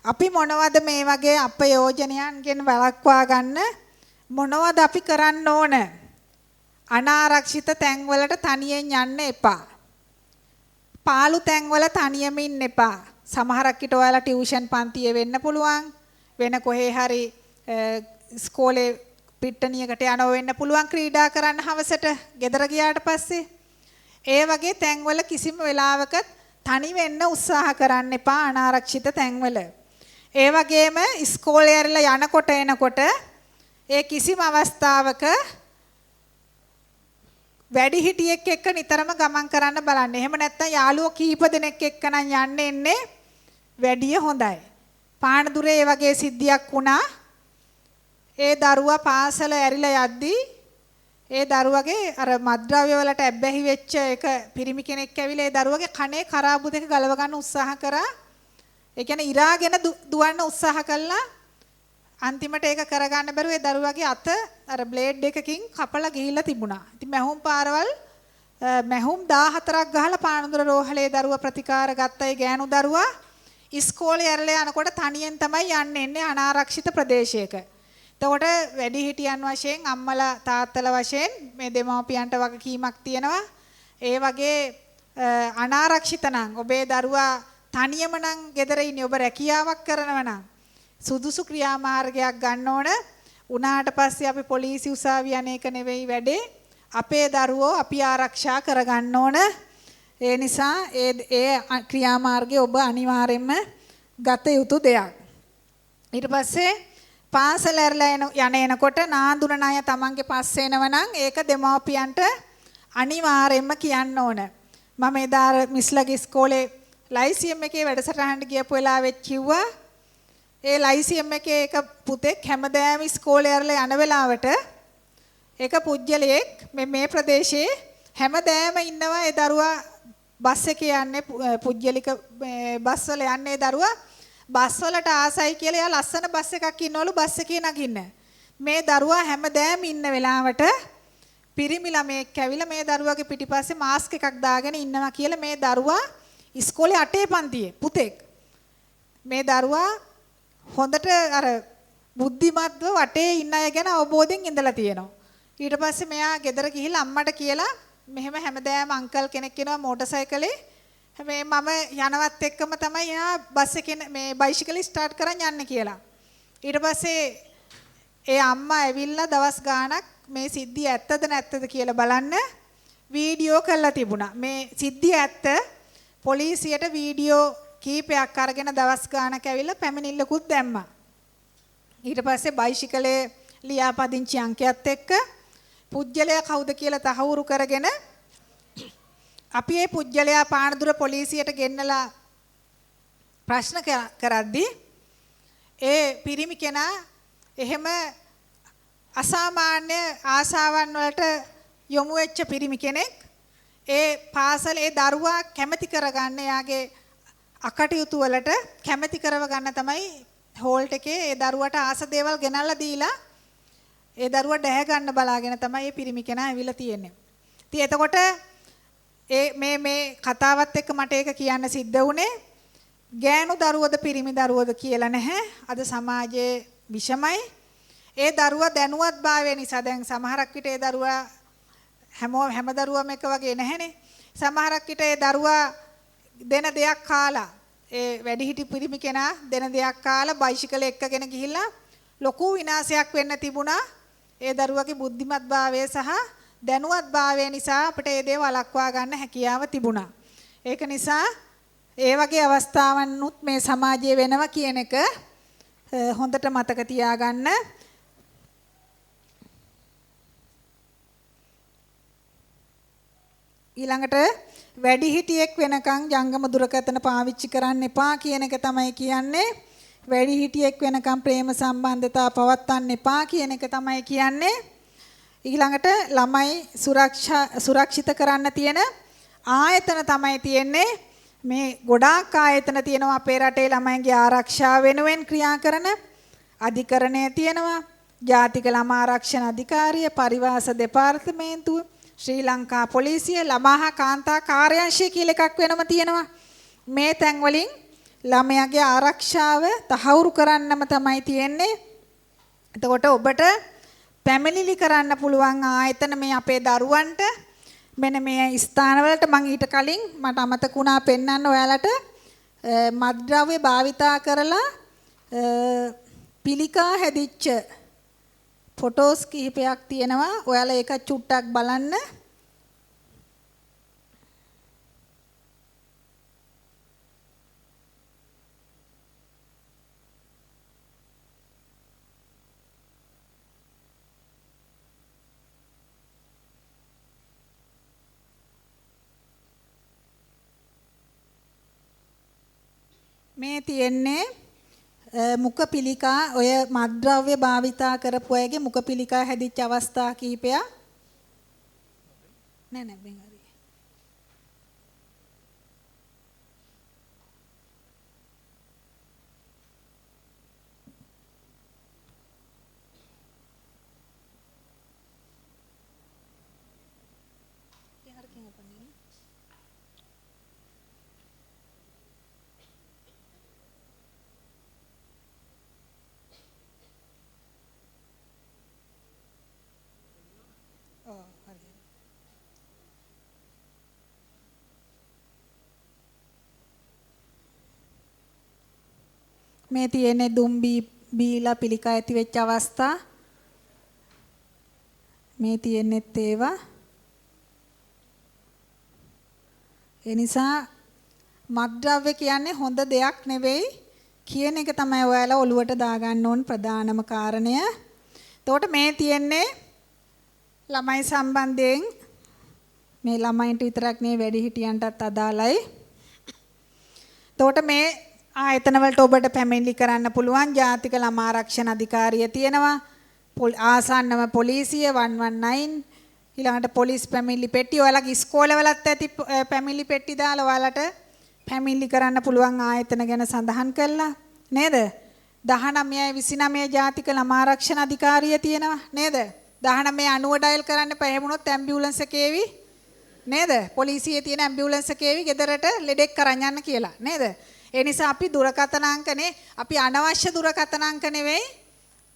අපි මොනවද මේ වගේ අපයෝජනයන්ගෙන් වළක්වා ගන්න මොනවද අපි කරන්න ඕන? අනාරක්ෂිත තැන්වලට තනියෙන් යන්න එපා. පාළු තැන්වල තනියම ඉන්න එපා. සමහරක් විට ඔයාලා ටියුෂන් පන්තියේ වෙන්න පුළුවන්. වෙන කොහේ හරි ඉස්කෝලේ පිට්ටනියකට යනවා වෙන්න පුළුවන් ක්‍රීඩා කරන්න හවසට ගෙදර ගියාට පස්සේ. ඒ වගේ තැන්වල කිසිම වෙලාවක තනි වෙන්න උත්සාහ කරන්න එපා අනාරක්ෂිත තැන්වල. ඒ වගේම ඉස්කෝලේ ඇරලා යනකොට එනකොට ඒ කිසිම අවස්ථාවක වැඩිහිටියෙක් එක්ක නිතරම ගමන් කරන්න බලන්න. එහෙම නැත්නම් යාළුවෝ කීප දෙනෙක් එක්ක නම් යන්න එන්නේ වැඩිය හොඳයි. පානදුරේ ඒ වගේ සිද්ධියක් වුණා. ඒ දරුවා පාසල ඇරිලා යද්දී ඒ දරුවගේ අර මත්ද්‍රව්‍ය වලට ඇබ්බැහි වෙච්ච එක පිරිමි කෙනෙක් ඇවිල්ලා ඒ දරුවගේ කනේ කරාබු දෙක ගලව ගන්න උත්සාහ කරා. ඒ කියන්නේ ඉරාගෙන දුවන්න උත්සාහ කළා. අන්තිමට ඒක කරගන්න බැරුව ඒ දරුවගේ අත අර බ්ලේඩ් එකකින් කපලා ගිහිල්ලා තිබුණා. ඉතින් මැහුම් පාරවල් මැහුම් 14ක් ගහලා පානදුර රෝහලේ දරුවා ප්‍රතිකාර ගත්තා. ඒ ගෑනු දරුවා ඉස්කෝලේ ඇරලා යනකොට තනියෙන් තමයි යන්නේ අනාරක්ෂිත ප්‍රදේශයක. එතකොට වැඩිහිටියන් වශයෙන් අම්මලා තාත්තලා වශයෙන් මේ දෙමව්පියන්ට වගකීමක් තියෙනවා. ඒ වගේ අනාරක්ෂිත නම් ඔබේ දරුවා තනියම නම් ගෙදර ඉන්නේ ඔබ රැකියාවක් කරනවා නම් සුදුසු ක්‍රියාමාර්ගයක් ගන්න ඕන. උනාට පස්සේ අපි පොලිසිය උසාවිය අනේක නෙවෙයි වැඩේ. අපේ දරුවෝ අපි ආරක්ෂා කරගන්න ඕන. ඒ නිසා ඒ ක්‍රියාමාර්ගය ඔබ අනිවාර්යයෙන්ම ගත යුතු දෙයක්. ඊට පස්සේ පාසල ඇරලා එනකොට නාඳුන ණය තමන්ගේ පස්සේ එනවනම් ඒක දෙමව්පියන්ට අනිවාර්යයෙන්ම කියන්න ඕන. මම එදා මිස්ලගේ ඉස්කෝලේ ලයිසියම් එකේ වැඩසටහනට ගියපු වෙලාවෙත් කිව්වා ඒ ලයිසියම් එකේ එක පුතෙක් හැමදාම ඉස්කෝලේ ඇරලා යන වෙලාවට එක පුජ්‍යලයක් මේ ප්‍රදේශයේ හැමදාම ඉන්නවා ඒ දරුවා බස් එකේ යන්නේ පුජ්‍යලික බස් වල යන්නේ දරුවා බස් වලට ආසයි කියලා එයා ලස්සන බස් එකක් ඉන්නවලු බස් එකේ නගින්න. මේ දරුවා හැමදාම ඉන්න වෙලාවට පිරිමි ළමයෙක් ඇවිල්ලා මේ දරුවාගේ පිටිපස්සේ මාස්ක් එකක් දාගෙන ඉන්නවා කියලා මේ දරුවා ඉස්කෝලේ 8 පන්තියේ පුතෙක්. මේ දරුවා හොඳට අර බුද්ධිමත්ව වටේ ඉන්න අය ගැන අවබෝධයෙන් ඉඳලා තියෙනවා. ඊට පස්සේ මෙයා ගෙදර ගිහිල්ලා අම්මට කියලා මෙහෙම හැමදාම අංකල් කෙනෙක් එනවා මෝටර් සයිකලේ මේ මම යනවත් එක්කම තමයි එයා බස් එකේ මේ බයිසිකල් ස්ටාර්ට් කරන් යන්නේ කියලා. ඊට පස්සේ ඒ අම්මා ඇවිල්ලා දවස් ගාණක් මේ සිද්ධිය ඇත්තද නැත්තද කියලා බලන්න වීඩියෝ කරලා තිබුණා. මේ සිද්ධිය ඇත්ත පොලිසියට වීඩියෝ කීපයක් අරගෙන දවස් ගාණක් ඇවිල්ලා පැමිණිල්ලකුත් දැම්මා. ඊට පස්සේ බයිසිකලේ ලියාපදිංචි අංකයත් එක්ක පුජ්‍යලයා කවුද කියලා තහවුරු කරගෙන අපි මේ පුජ්‍යලයා පානදුර පොලිසියට ගෙන්නලා ප්‍රශ්න කරද්දී ඒ පිරිමි කෙනා එහෙම අසාමාන්‍ය ආශාවන් වලට යොමු වෙච්ච පිරිමි කෙනෙක් ඒ පාසලේ දරුවා කැමැති කරගන්න යාගේ අකටයුතු වලට කැමැති කරව ගන්න තමයි හෝල්ට් එකේ ඒ දරුවට ආස දේවල් ගෙනල්ලා දීලා ඒ දරුවා දැහැ ගන්න බලාගෙන තමයි මේ පිරිමි කෙනා ඇවිල්ලා තියෙන්නේ. ඉතින් එතකොට මේ කතාවත් එක්ක මට ඒක කියන්න සිද්ධ වුණේ ගෑනු දරුවද පිරිමි දරුවද කියලා නැහැ. අද සමාජයේ විෂමයි. ඒ දරුවා දැනුවත් භාවය නිසා දැන් සමහරක් විට ඒ දරුවා හැම දරුවම එක වගේ නැහැනේ. සමහරක් විට ඒ දරුවා දෙන දෙයක් කාලා ඒ වැඩිහිටි පිරිමි කෙනා දෙන දෙයක් කාලා බයිසිකල එක්කගෙන ගිහිල්ලා ලොකු විනාශයක් වෙන්න තිබුණා. ඒ දරුවගේ බුද්ධිමත් භාවය සහ දැනුවත් භාවය නිසා අපිට මේ දේ වළක්වා ගන්න හැකියාව තිබුණා. ඒක නිසා ඒ වගේ අවස්ථාවන්ුත් මේ සමාජයේ වෙනවා කියන එක හොඳට මතක තියාගන්න. ඊළඟට වැඩිහිටියෙක් වෙනකන් ජංගම දුරකථන පාවිච්චි කරන්න එපා කියන එක තමයි කියන්නේ. වැඩිහිටියෙක් වෙනකන් ප්‍රේම සම්බන්ධතා පවත්වන්න එපා කියන එක තමයි කියන්නේ. ඊළඟට ළමයි සුරක්ෂිත කරන්න තියෙන ආයතන තමයි තියෙන්නේ. මේ ගොඩාක් ආයතන තියෙනවා අපේ රටේ ළමයින්ගේ ආරක්ෂාව වෙනුවෙන් ක්‍රියා කරන අධිකරණය තියෙනවා. ජාතික ළමා ආරක්ෂණ අධිකාරිය, පරිවාස දෙපාර්තමේන්තුව, ශ්‍රී ලංකා පොලිසිය, ළමා කාන්තා කාර්යාංශය කියලා එකක් වෙනම තියෙනවා. මේ තැන් වලින් ළමයාගේ ආරක්ෂාව තහවුරු කරන්නම තමයි තියෙන්නේ. එතකොට ඔබට පැමිණිලි කරන්න පුළුවන් ආයතන මේ අපේ දරුවන්ට මෙන්න මේ ස්ථානවලට මම ඊට කලින් මට අමතක වුණා පෙන්වන්න ඔයාලට මත්ද්‍රව්‍ය භාවිතා කරලා පිළිකා හැදිච්ච ෆොටෝස් කිහිපයක් තියෙනවා. ඔයාලා ඒක චුට්ටක් බලන්න. මේ තියෙන්නේ මුඛ පිළිකා ඔය මත්ද්‍රව්‍ය භාවිතා කරපු අයගේ මුඛ පිළිකා හැදිච්ච අවස්ථා කිහිපයක් නෑ බෙන් හරි. මේ තියෙන්නේ දුම් බීලා පිළිකා ඇති වෙච්ච අවස්ථා. මේ තියෙන්නේත් ඒවා. ඒ නිසා මත්ද්‍රව්‍ය කියන්නේ හොඳ දෙයක් නෙවෙයි කියන එක තමයි ඔයාලා ඔලුවට දාගන්න ඕන ප්‍රධානම කාරණය. එතකොට මේ තියෙන්නේ ළමයි සම්බන්ධයෙන් මේ ළමයින්ට විතරක් නෙවෙයි වැඩිහිටියන්ටත් අදාළයි. එතකොට මේ ආයතන වලට ඔබට පැමිණිලි කරන්න පුළුවන් ජාතික ළමා ආරක්ෂණ අධිකාරිය තියෙනවා. ආසන්නම පොලිසිය 119 ඊළඟට පොලිස් පැමිණිලි පෙට්ටිය ඔයාලගේ ඉස්කෝලවලත් ඇති පැමිණිලි පෙට්ටි දාලා ඔයාලට පැමිණිලි කරන්න පුළුවන් ආයතන ගැන සඳහන් කළා නේද? 1929 ජාතික ළමා ආරක්ෂණ අධිකාරිය තියෙනවා නේද? 1990 ඩයල් කරන්න එපා. එහෙම වුණොත් ඇම්බියුලන්ස් එකේවි නේද? පොලිසියේ තියෙන ඇම්බියුලන්ස් එකේවි ගෙදරට ලෙඩෙක් කරන් යන්න කියලා නේද? ඒ නිසා අපි දුරකථන අංකනේ අපි අනවශ්‍ය දුරකථන අංක නෙවෙයි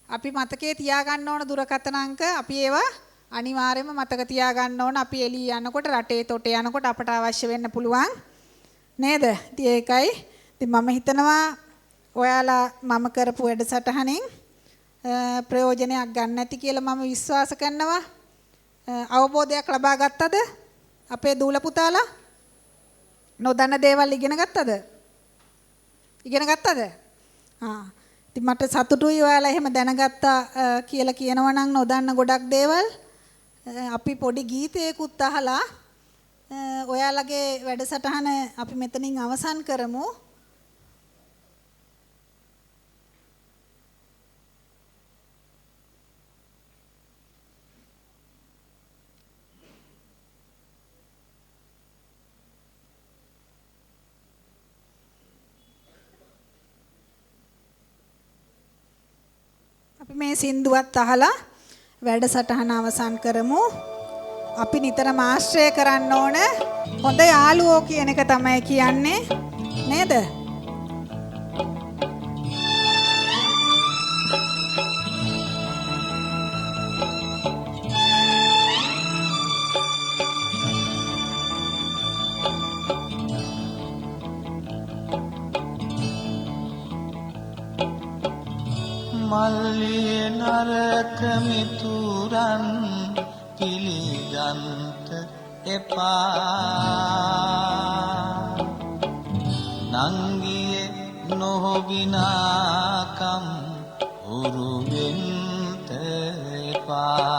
අපි මතකයේ තියාගන්න ඕන දුරකථන අංක අපි ඒවා අනිවාර්යයෙන්ම මතක තියාගන්න ඕන අපි එළිය යනකොට රටේ තොටේ යනකොට අපට අවශ්‍ය වෙන්න පුළුවන් නේද? ඉතින් ඒකයි. ඉතින් මම හිතනවා ඔයාලා මම කරපු වැඩසටහනින් ප්‍රයෝජනයක් ගන්න ඇති කියලා මම විශ්වාස කරනවා. අවබෝධයක් ලබා ගත්තද? අපේ දූල පුතාලා නොදන්න දේවල් ඉගෙන ගත්තද? ඉගෙන ගත්තද? ඉතින් මට සතුටුයි ඔයාලා එහෙම දැනගත්තා කියලා කියනවා නම් නොදන්න ගොඩක් දේවල් අපි පොඩි ගීතයකුත් අහලා ඔයාලගේ වැඩසටහන අපි මෙතනින් අවසන් කරමු. අපි මේ සින්දුවත් අහලා වැඩසටහන අවසන් කරමු. අපි නිතරම ආශ්‍රය කරන්න ඕන හොඳ යාළුවෝ කියන එක තමයි කියන්නේ නේද? මල්ලිය නරක මිතුරන් පිළිගන්ත එපා නංගියේ නොහොබිනාකම් හුරු වෙන්ත එපා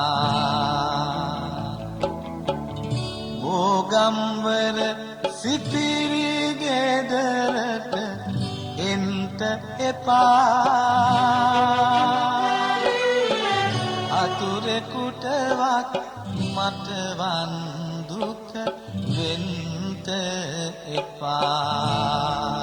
බෝගම්වර සිටිරි ගෙදරට එන්ත එපා අතුරෙකුටවත් මටවන් දුක වෙන්ත එපා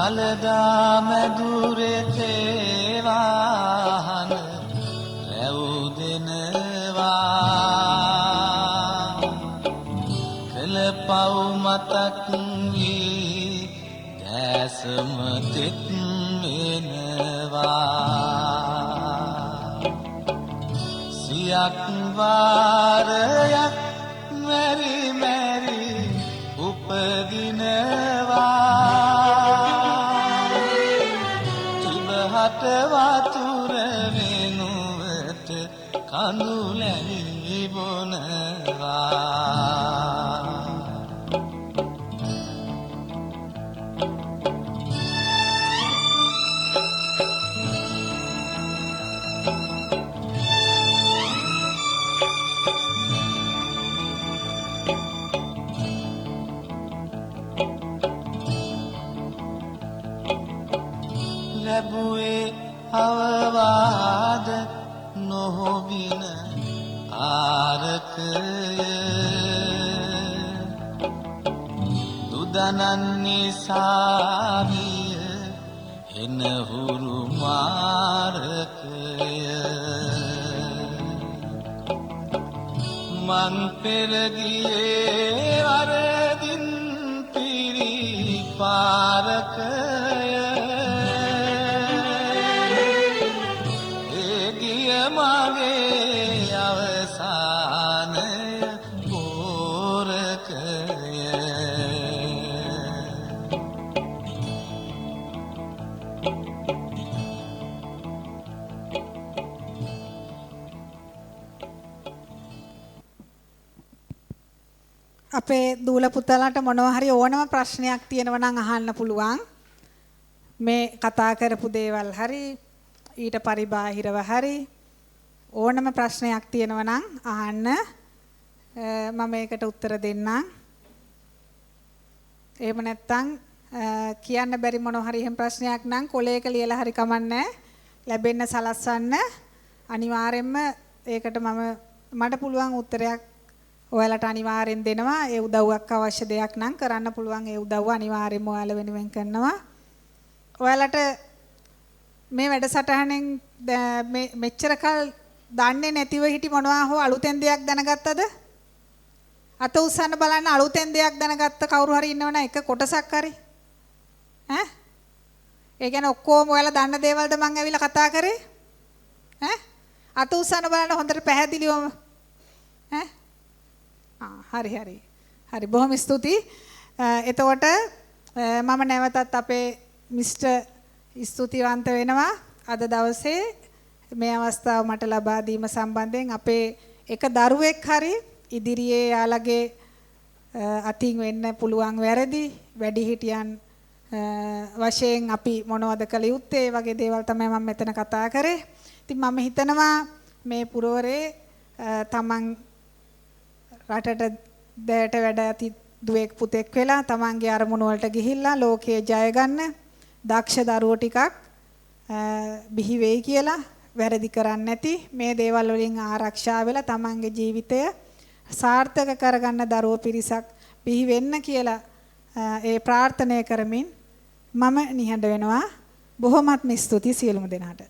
දලදා මැදුරේ තේවාහන රැවුදෙනවා කළ පව් මතක් වී දැසම තෙත් වෙනවා සියක් වාරයක් මැරි මැරි උපදිනවා වතුර වෙනුවට කඳුලැලි බොනවා අවවාද නොහොබින ආරකය දුදනන්නේ සාරිය එනහුරු මාරකය මං පෙරගියේ වරදින් පිරි පාරකය ඒ ගිය මගේ අවසානය පෝරකය අපේ දූල පුතලාට මොනවා හරි ඕනම ප්‍රශ්නයක් තියෙනවා නම් අහන්න පුළුවන්. මේ කතා කරපු දේවල් හරි ඊට පරිබාහිරව හරි ඕනම ප්‍රශ්නයක් තියෙනවා නම් අහන්න. මම ඒකට උත්තර දෙන්නම්. එහෙම නැත්නම් කියන්න බැරි මොනවා හරි එහෙම ප්‍රශ්නයක් නම් කොලේක ලියලා හරි කමන්නේ ලැබෙන්න සලස්වන්න. අනිවාර්යෙන්ම ඒකට මට පුළුවන් උත්තරයක් ඔයාලට අනිවාර්යෙන් දෙනවා. ඒ උදව්වක් අවශ්‍ය දෙයක් නම් කරන්න පුළුවන්. ඒ උදව්ව අනිවාර්යෙන්ම ඔයාලා වෙනුවෙන් කරනවා. ඔයාලට මේ වැඩසටහනෙන් මෙච්චර කල් දන්නේ නැතිව හිටි මොනවා හෝ අලුතෙන් දෙයක් දැනගත්තද? අත උස්සන්න බලන්න අලුතෙන් දෙයක් දැනගත්ත කවුරු හරි ඉන්නවනම් එක කොටසක් හරි. ඈ? ඒ කියන්නේ ඔක්කොම ඔයාලා දන්න දේවල්ද මම ඇවිල්ලා කතා කරේ? ඈ? අත උස්සන්න බලන්න හොඳට පැහැදිලිවම. ඈ? හරි බොහොම ස්තුතියි. එතකොට මම නැවතත් අපේ මිස්ටර් ස්තුතිවන්ත වෙනවා අද දවසේ මේ අවස්ථාව මට ලබා දීම සම්බන්ධයෙන්. අපේ එක දරුවෙක් හරි ඉදිරියේ යාළගේ අතින් වෙන්න පුළුවන් වැරදි වැඩිහිටියන් වශයෙන් අපි මොනවද කළ යුත්තේ වගේ දේවල් තමයි මම මෙතන කතා කරේ. ඉතින් මම හිතනවා මේ පුරවරේ තමන් රටට දැයට වැඩ ඇති දුවෙක් පුතෙක් වෙලා තමන්ගේ අරමුණු වලට ගිහිල්ලා ලෝකයේ ජය ගන්න දක්ෂ දරුවෝ ටිකක් බිහි වෙයි කියලා වැරදි කරන්නේ නැති මේ දේවල් වලින් ආරක්ෂා වෙලා තමන්ගේ ජීවිතය සාර්ථක කරගන්න දරුවෝ පිරිසක් බිහි වෙන්න කියලා ඒ ප්‍රාර්ථනා කරමින් මම නිහඬ වෙනවා. බොහොමත්ම ස්තුතියි සියලුම දෙනාට.